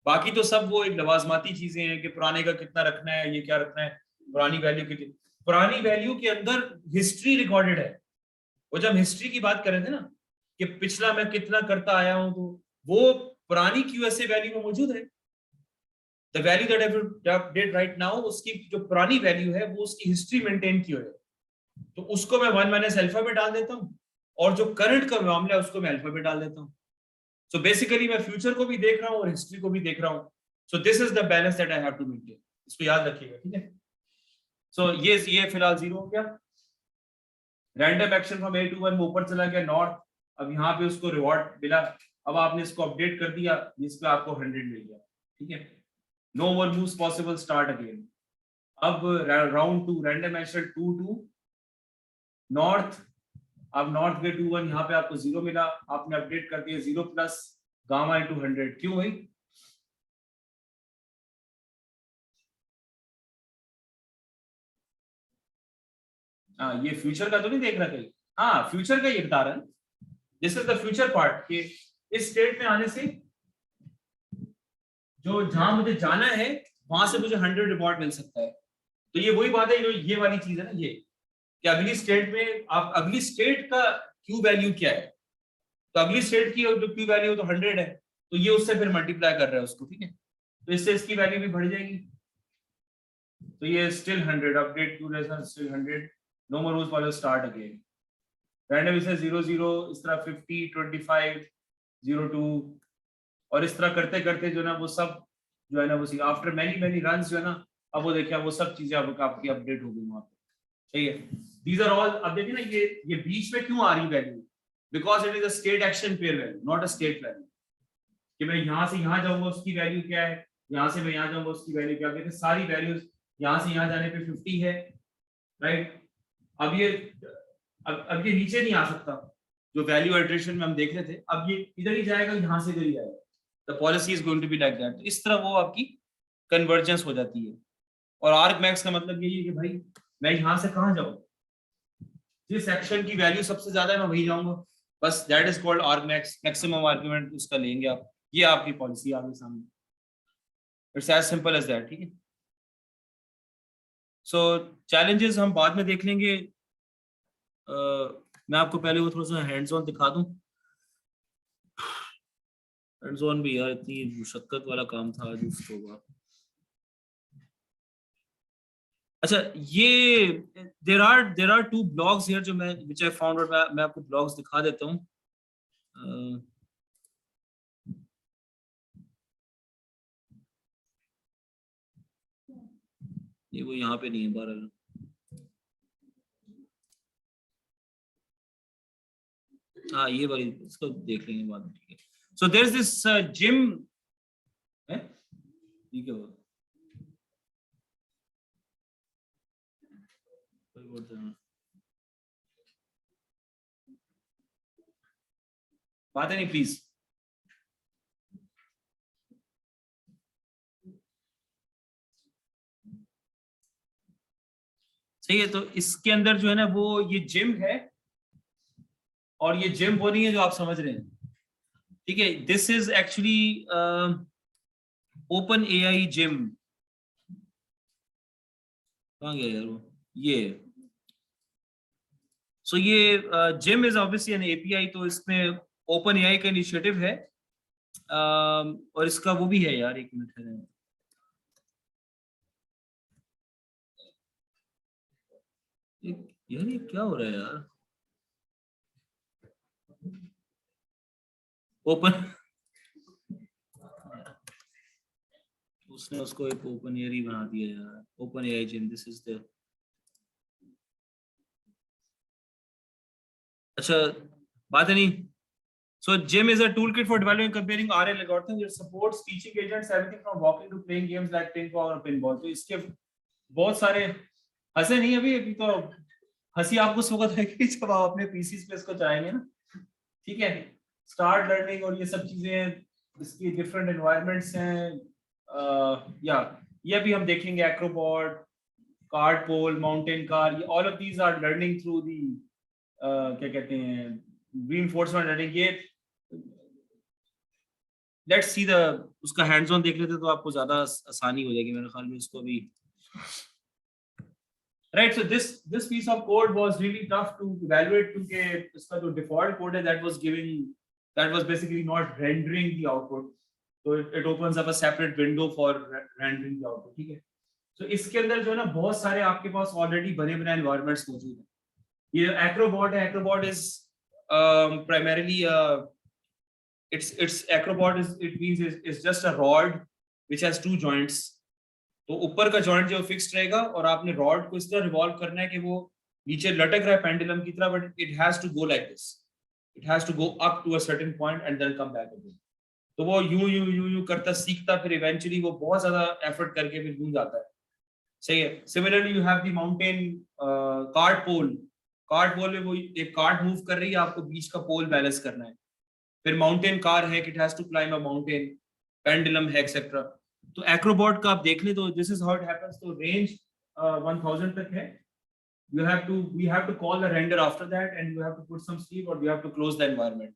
बाकी तो सब वो एक लवाजमाती चीजें हैं कि पुराने का कितना रखना है, ये क्या रखना है, पुरानी वैल्यू कितनी. पुरानी वैल्यू के अंदर हिस्ट्री रिकॉर्डेड है. वो जब हिस्ट्री की बात कर रहे थे ना कि पिछला मैं कितना करता आया हूं, तो वो पुरानी QSA वैल्यू में मौजूद है. The value that I did right now, उसकी जो पुरानी वैल्यू है वो उसकी हिस्ट्री मेंटेन की हुई है. तो उसको मैं 1 माइनस अल्फा में डाल देता हूं और जो करंट का मामला है उसको मैं अल्फा में डाल देता हूं. सो बेसिकली मैं फ्यूचर को भी देख रहा हूं और हिस्ट्री को भी देख रहा हूं. So this is the balance that I have to maintain. इसको याद रखिएगा, ठीक है. सो ये फिलहाल 0 हो गया. रैंडम एक्शन फ्रॉम A21 में ऊपर चला गया नॉर्थ. अब यहाँ पे उसको रिवॉर्ड मिला. अब आपने इसको अपडेट कर दिया, जिस पे आपको 100 मिल गया. ठीक है. No more moves possible, start again. अब round 2 random action 2 2 north. अब north गए 2 1, यहाँ पे आपको 0 मिला. आपने अपडेट कर दिया 0 प्लस गामा इंटू 100. क्यों भाई? हाँ, ये फ्यूचर का तो नहीं देख रहा कहीं. हाँ, फ्यूचर का ये बता रहा है. This is the future part कि इस स्टेट में आने से जो जहां मुझे जाना है वहां से मुझे 100 रिवॉर्ड मिल सकता है. तो ये वही बात है जो ये वाली चीज है ना, ये कि अगली स्टेट में आप अगली स्टेट का क्यू वैल्यू क्या है. तो अगली स्टेट की जो क्यू वैल्यू तो 100 है, तो ये उससे फिर मल्टीप्लाई कर रहा है उसको. ठीक है, तो इससे इसकी वैल्यू भी बढ़ जाएगी. तो ये still 100. Update Q lesson still 100. No more rules for start again. Random इसे 0 0 इस तरह 50 25 02 और इस तरह करते करते जो ना वो सब जो है ना वो आफ्टर मैनी रन्स जो है ना, अब वो देखिए वो सब चीजें आपकी अपडेट हो गई वहां पे. सही है. These are all. अब देखिए ना ये बीच में क्यों आ रही value, because it is a state action pair value, not a state value. कि मैं यहाँ से यहाँ जाऊंगा उसकी वैल्यू क्या है, यहाँ से मैं यहाँ जाऊंगा उसकी वैल्यू क्या है. देखिए सारी वैल्यूज यहाँ से यहाँ जाने पे 50 है. राइट. अब ये नीचे नहीं आ सकता. जो वैल्यू एडिशन में हम देख रहे थे, अब ये इधर ही जाएगा, यहाँ से इधर ही जाएगा. The policy is going to be like that. तो इस तरह वो आपकी कन्वर्जेंस हो जाती है. और आर्क मैक्स का मतलब यही है कि भाई मैं यहाँ से कहाँ जाऊँ, जिस एक्शन की वैल्यू सबसे ज्यादा है मैं वही जाऊंगा. बस that is called arg max. Maximum argument उसका लेंगे आप. ये आपकी पॉलिसी आगे सामने. It's as simple as that. ठीक है. सो चैलेंजेस हम बाद में देख लेंगे. मैं आपको पहले वो थोड़ा सा हैंड्स ऑन दिखा दूं. हैंड्स ऑन भी यार इतनी मुशक्कत वाला काम था आज उसको होगा. अच्छा, ये देयर आर 2 ब्लॉग्स हियर जो मैं व्हिच आई फाउंड आउट. मैं आपको ब्लॉग्स दिखा देता हूँ. ये वो यहाँ पे नहीं है बहरहाल. हाँ, ये वाली इसको देख लेंगे बाद में. ठीक है. So there's this gym. ठीक है. बात है नहीं प्लीज. सही है. तो इसके अंदर जो है ना वो ये जिम है और ये जिम वो नहीं है जो आप समझ रहे हैं. ठीक है. This is actually open AI gym. कहाँ गया यार वो. ये सो ये gym is obviously an API. तो इसमें ओपन एआई का इनिशिएटिव है, और इसका वो भी है यार, एक मिनट है यार, ये क्या हो रहा है यार, ओपन, उसने उसको एक ओपन एआई ही बना दिया यार, open AI gym, this is the, अच्छा बात है नहीं। So GEM is a toolkit for developing and comparing RL algorithms. It supports teaching agents everything from walking to playing games like ping pong और pinball. तो इसके बहुत सारे, हंसे नहीं अभी, अभी तो हंसी आपको उस वक्त आएगी जब आप अपने पीसीज पे इसको चलाएंगे ना, ठीक है। स्टार्ट लर्निंग और ये सब चीजें, इसकी डिफरेंट एनवायरनमेंट्स हैं, या ये भी हम देखेंगे, acrobot, cart pole, mountain car, ये all of these are learning through the, क्या कहते हैं, रीइंफोर्समेंट लर्निंग। ये लेट्स सी द, उसका हैंड्स ऑन देख लेते तो आपको ज्यादा आसानी हो जाएगी मेरे ख्याल में इसको भी, right. So this piece of code was really tough to evaluate, क्योंकि इसका जो डिफॉल्ट कोड है that was basically not rendering the output, तो it opens up a separate window for rendering the output, ठीक है। सो इसके अंदर जो है ना, बहुत सारे आपके पास ऑलरेडी बने बनाए एनवायरनमेंट्स मौजूद हैं। ये एक्रोबॉट है, एक्रोबॉट is primarily it's acrobot is, it means is just a rod which has two joints. तो ऊपर का जॉइंट जो फिक्स्ड रहेगा और आपने रॉड को इस तरह रिवॉल्व करना है कि वो नीचे लटक रहा है पेंडुलम की तरह, but it has to go like this, it has to go up to a certain point and then come back again. तो वो यूं करता सीखता, फिर इवेंचुअली वो बहुत ज्यादा एफर्ट करके फिर यूं जाता है, सही है। Similarly you have the mountain cart pole में वो एक कार्ड मूव कर रही है, आपको बीच का पोल बैलेंस करना है। फिर माउंटेन कार है, it has to climb a mountain, pendulum है एक्सेट्रा। तो एक्रोबॉट का आप देख ले तो this is how it happens. तो रेंज 1000 तक है। we have to call the render after that and you have to put some sleep or we have to close the environment.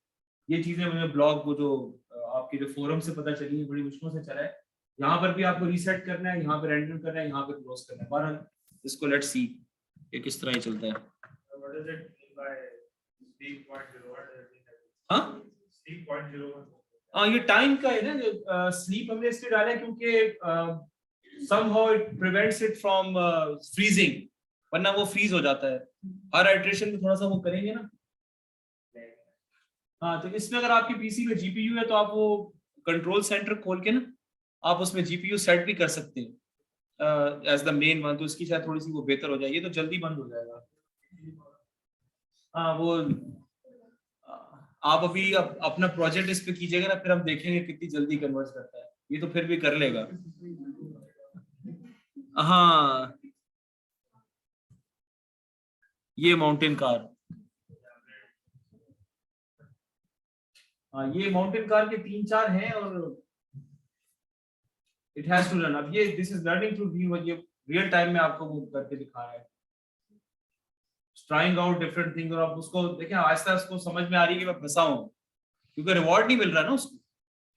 ये चीजें मुझे ब्लॉग वो जो आपके जो फोरम से पता चली है, बड़ी मुश्किल से चला है। यहाँ पर भी आपको रीसेट करना है, यहाँ पे रेंडर करना है, यहाँ पे क्लोज करना है। बहरहाल इसको लेट्स सी ये किस तरह ही चलता है। What does it mean by sleep 0.0? What does it mean? हाँ, Sleep 0.01. हाँ ये टाइम का है ना, जो स्लीप हमने इसलिए डाला है क्योंकि somehow it prevents it from freezing, वरना वो फ्रीज हो जाता है। हर इटरेशन में थोड़ा सा वो करेंगे ना। हाँ, तो इसमें अगर आपके पीसी में जीपीयू है तो आप वो कंट्रोल सेंटर खोल के ना आप उसमें जीपीयू सेट भी कर सकते हैं एज द मेन वन, तो इसकी शायद थोड़ी सी वो बेहतर हो जाए। ये तो जल्दी बंद हो जाएगा। हाँ, वो आप अभी अपना प्रोजेक्ट इस पे कीजिएगा ना, फिर हम देखेंगे कितनी जल्दी कन्वर्ट करता है। ये तो फिर भी कर लेगा। हाँ, ये माउंटेन कार, हाँ ये माउंटेन कार के 3-4 हैं और इट हैज टू रन। अब ये this is learning through view, ये रियल टाइम में आपको वो करके दिखा रहा है, ट्राइंग आउट डिफरेंट थिंग। और आप उसको देखें आहिस्ता उसको समझ में आ रही है कि मैं फंसा हूं, क्योंकि रिवॉर्ड नहीं मिल रहा ना, उसको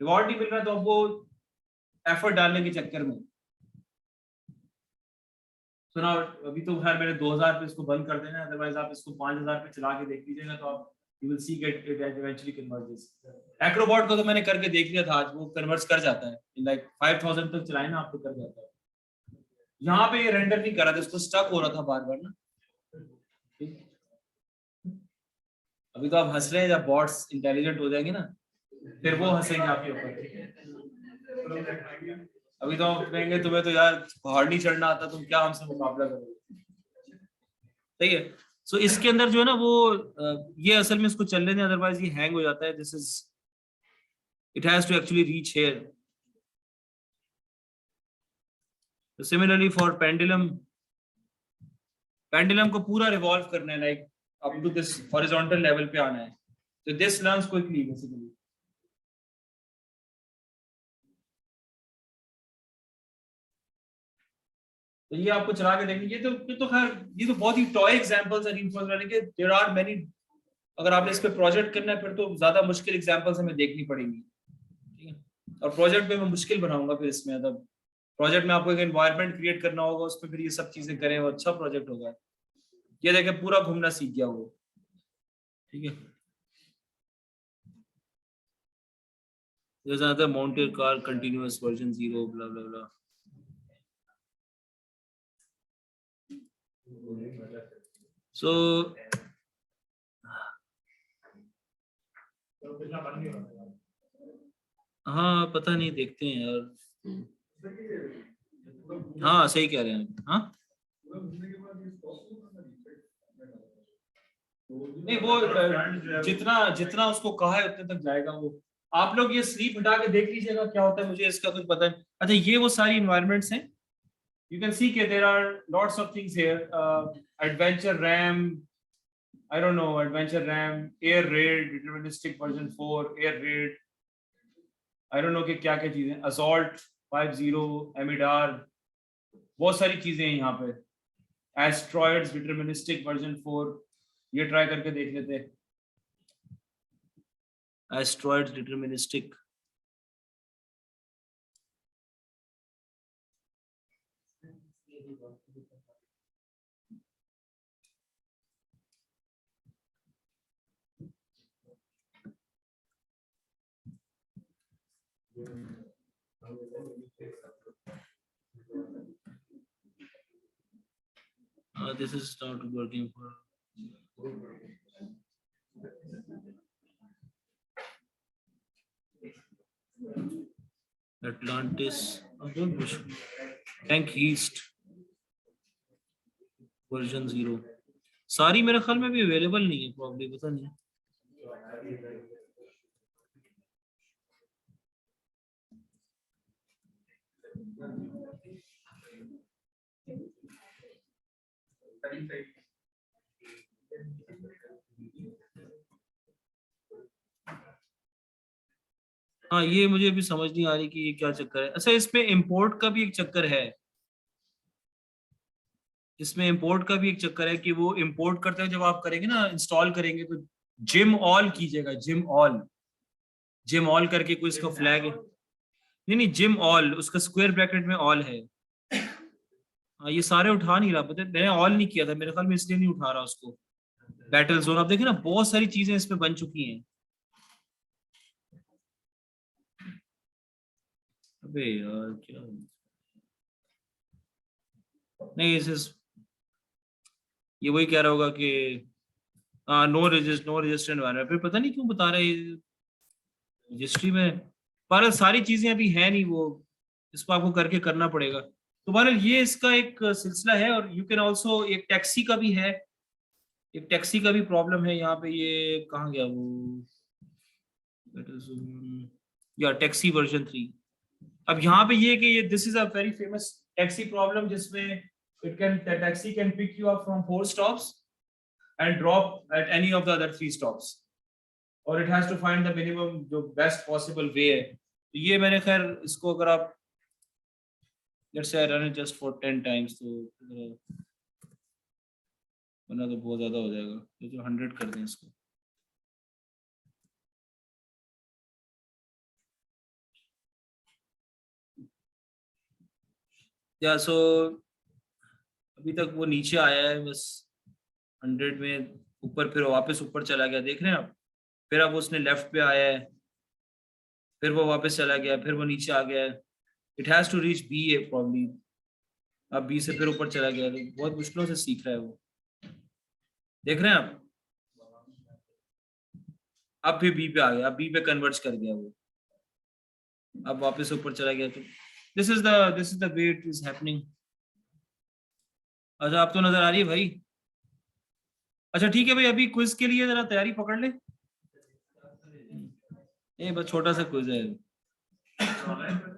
रिवॉर्ड नहीं मिल रहा, तो अब वो एफर्ट डालने के चक्कर में सुना। अभी तो खैर मैंने 2000 पे इसको बंद कर देना, अदरवाइज आप इसको 5000 पे चला के देख लीजिएगा तो आप you will see get it eventually converges. Acrobot को तो मैंने करके देख लिया था आज, वो कन्वर्ट्स कर जाता है इन लाइक 5000 तक चलाए ना आप तो कर जाता है। यहाँ पे ये रेंडर नहीं कर रहा था, इसको स्टक हो रहा था बार बार ना। अभी तो आप हंस रहे हैं, जब बॉट्स इंटेलिजेंट हो जाएंगे ना फिर वो हंसेंगे आपके ऊपर। अभी तो आप कहेंगे तुम्हें तो यार पहाड़ नहीं चढ़ना आता, तुम क्या हमसे मुकाबला करोगे। सही है। सो इसके अंदर जो है ना वो ये असल में इसको चलने दें, अदरवाइज ये हैंग हो जाता है। This is it has to actually reach here. Similarly for pendulum को पूरा रिवॉल्व करना है, like up to this horizontal level पे आना है, तो दिस लर्न्स क्विकली बेसिकली। तो ये आपको चला के देखेंगे। ये तो खैर ये तो बहुत ही टॉय एग्जांपल्स हैं रीइंफोर्समेंट लर्निंग के। There are many. अगर आपने इस पे प्रोजेक्ट करना है फिर तो ज्यादा मुश्किल एग्जांपल्स हमें देखनी पड़ेंगी, ठीक है। और प्रोजेक्ट पे मैं मुश्किल बनाऊंगा फिर इसमें, मतलब प्रोजेक्ट में आपको एक एनवायरनमेंट क्रिएट करना होगा, उसमें फिर ये सब चीजें करें, वो अच्छा प्रोजेक्ट होगा। ये देखें पूरा घूमना सीख गया वो, ठीक है। there's another mounted car continuous version 0 blah blah blah. So हाँ पता नहीं, देखते हैं यार। हाँ सही कह रहे हैं। हाँ नहीं, वो जितना जितना उसको कहा है उतने तक जाएगा वो। आप लोग ये स्लीप हटा के देख लीजिएगा क्या होता है, मुझे इसका कुछ पता नहीं। अच्छा ये वो सारी इन्वायरमेंट्स हैं, you can see that there are lots of things here. Adventure RAM, I don't know, Adventure RAM, Air Raid, Deterministic version 4, Air Raid, I don't know कि क्या क्या चीजें, Assault 50, Amidar, बहुत सारी चीजें हैं यहाँ पे। Asteroids, Deterministic version 4, ये ट्राई करके देख लेते हैं। Asteroids, Deterministic. This is not working for Atlantis. Don't push. Tank East version 0. सारी मेरे ख्याल में भी अवेलेबल नहीं है, प्रॉब्लम पता नहीं। हाँ ये मुझे भी समझ नहीं आ रही कि ये क्या चक्कर है। अच्छा इसमें इंपोर्ट का भी एक चक्कर है, इसमें इंपोर्ट का भी एक चक्कर है कि वो इंपोर्ट करते हैं, जब आप करेंगे ना इंस्टॉल करेंगे तो जिम ऑल कीजिएगा, जिम ऑल करके कोई इसका फ्लैग है। नहीं जिम ऑल, उसका स्क्वायर ब्रैकेट में ऑल है। हाँ ये सारे उठा नहीं रहा, पता है मैंने ऑल नहीं किया था मेरे ख्याल में, इसलिए नहीं उठा रहा उसको। बैटल जोन आप देखें ना, बहुत सारी चीजें इसमें बन चुकी हैं। अबे यार क्या, नहीं इस ये वही कह रहा होगा कि नो रजिस्टर एनवायरनमेंट, फिर पता नहीं क्यों बता रहे रजिस्ट्री में। पर सारी चीजें अभी है नहीं, वो इसको आपको करके करना पड़ेगा। तो बहरहाल ये इसका एक सिलसिला है। और यू कैन ऑल्सो, एक टैक्सी का भी है, एक टैक्सी का भी प्रॉब्लम है यहाँ पे। ये कहाँ गया वो, या टैक्सी वर्जन 3। अब यहाँ पे ये कि ये this is a very famous taxi problem, जिसमें taxi can pick you up from 4 stops and drop at any of the other 3 stops, or it has to find the minimum जो best possible way है। तो ये मैंने खैर इसको अगर आप let's say I run it just for 10 times, तो वरना तो बहुत ज्यादा हो जाएगा, तो जो 100 कर दें इसको। या सो अभी तक वो नीचे आया है बस 100 में ऊपर, फिर वापस ऊपर चला गया, देख रहे हैं आप। फिर अब उसने लेफ्ट पे आया है, फिर वो वापस चला गया, फिर वो नीचे आ गया है। It has to reach B A probably. अब बी से फिर ऊपर चला गया, तो बहुत मुश्किलों से सीख रहा है वो, देख रहे हैं आप। अब फिर बी पे आ गया, अब बी पे कन्वर्ज कर गया वो, अब वापस ऊपर चला गया। तो this is the way it is happening. अच्छा आप तो नजर आ रही है भाई। अच्छा ठीक है भाई, अभी क्विज के लिए जरा तैयारी पकड़ ले। ये बस छोटा सा क्विज है।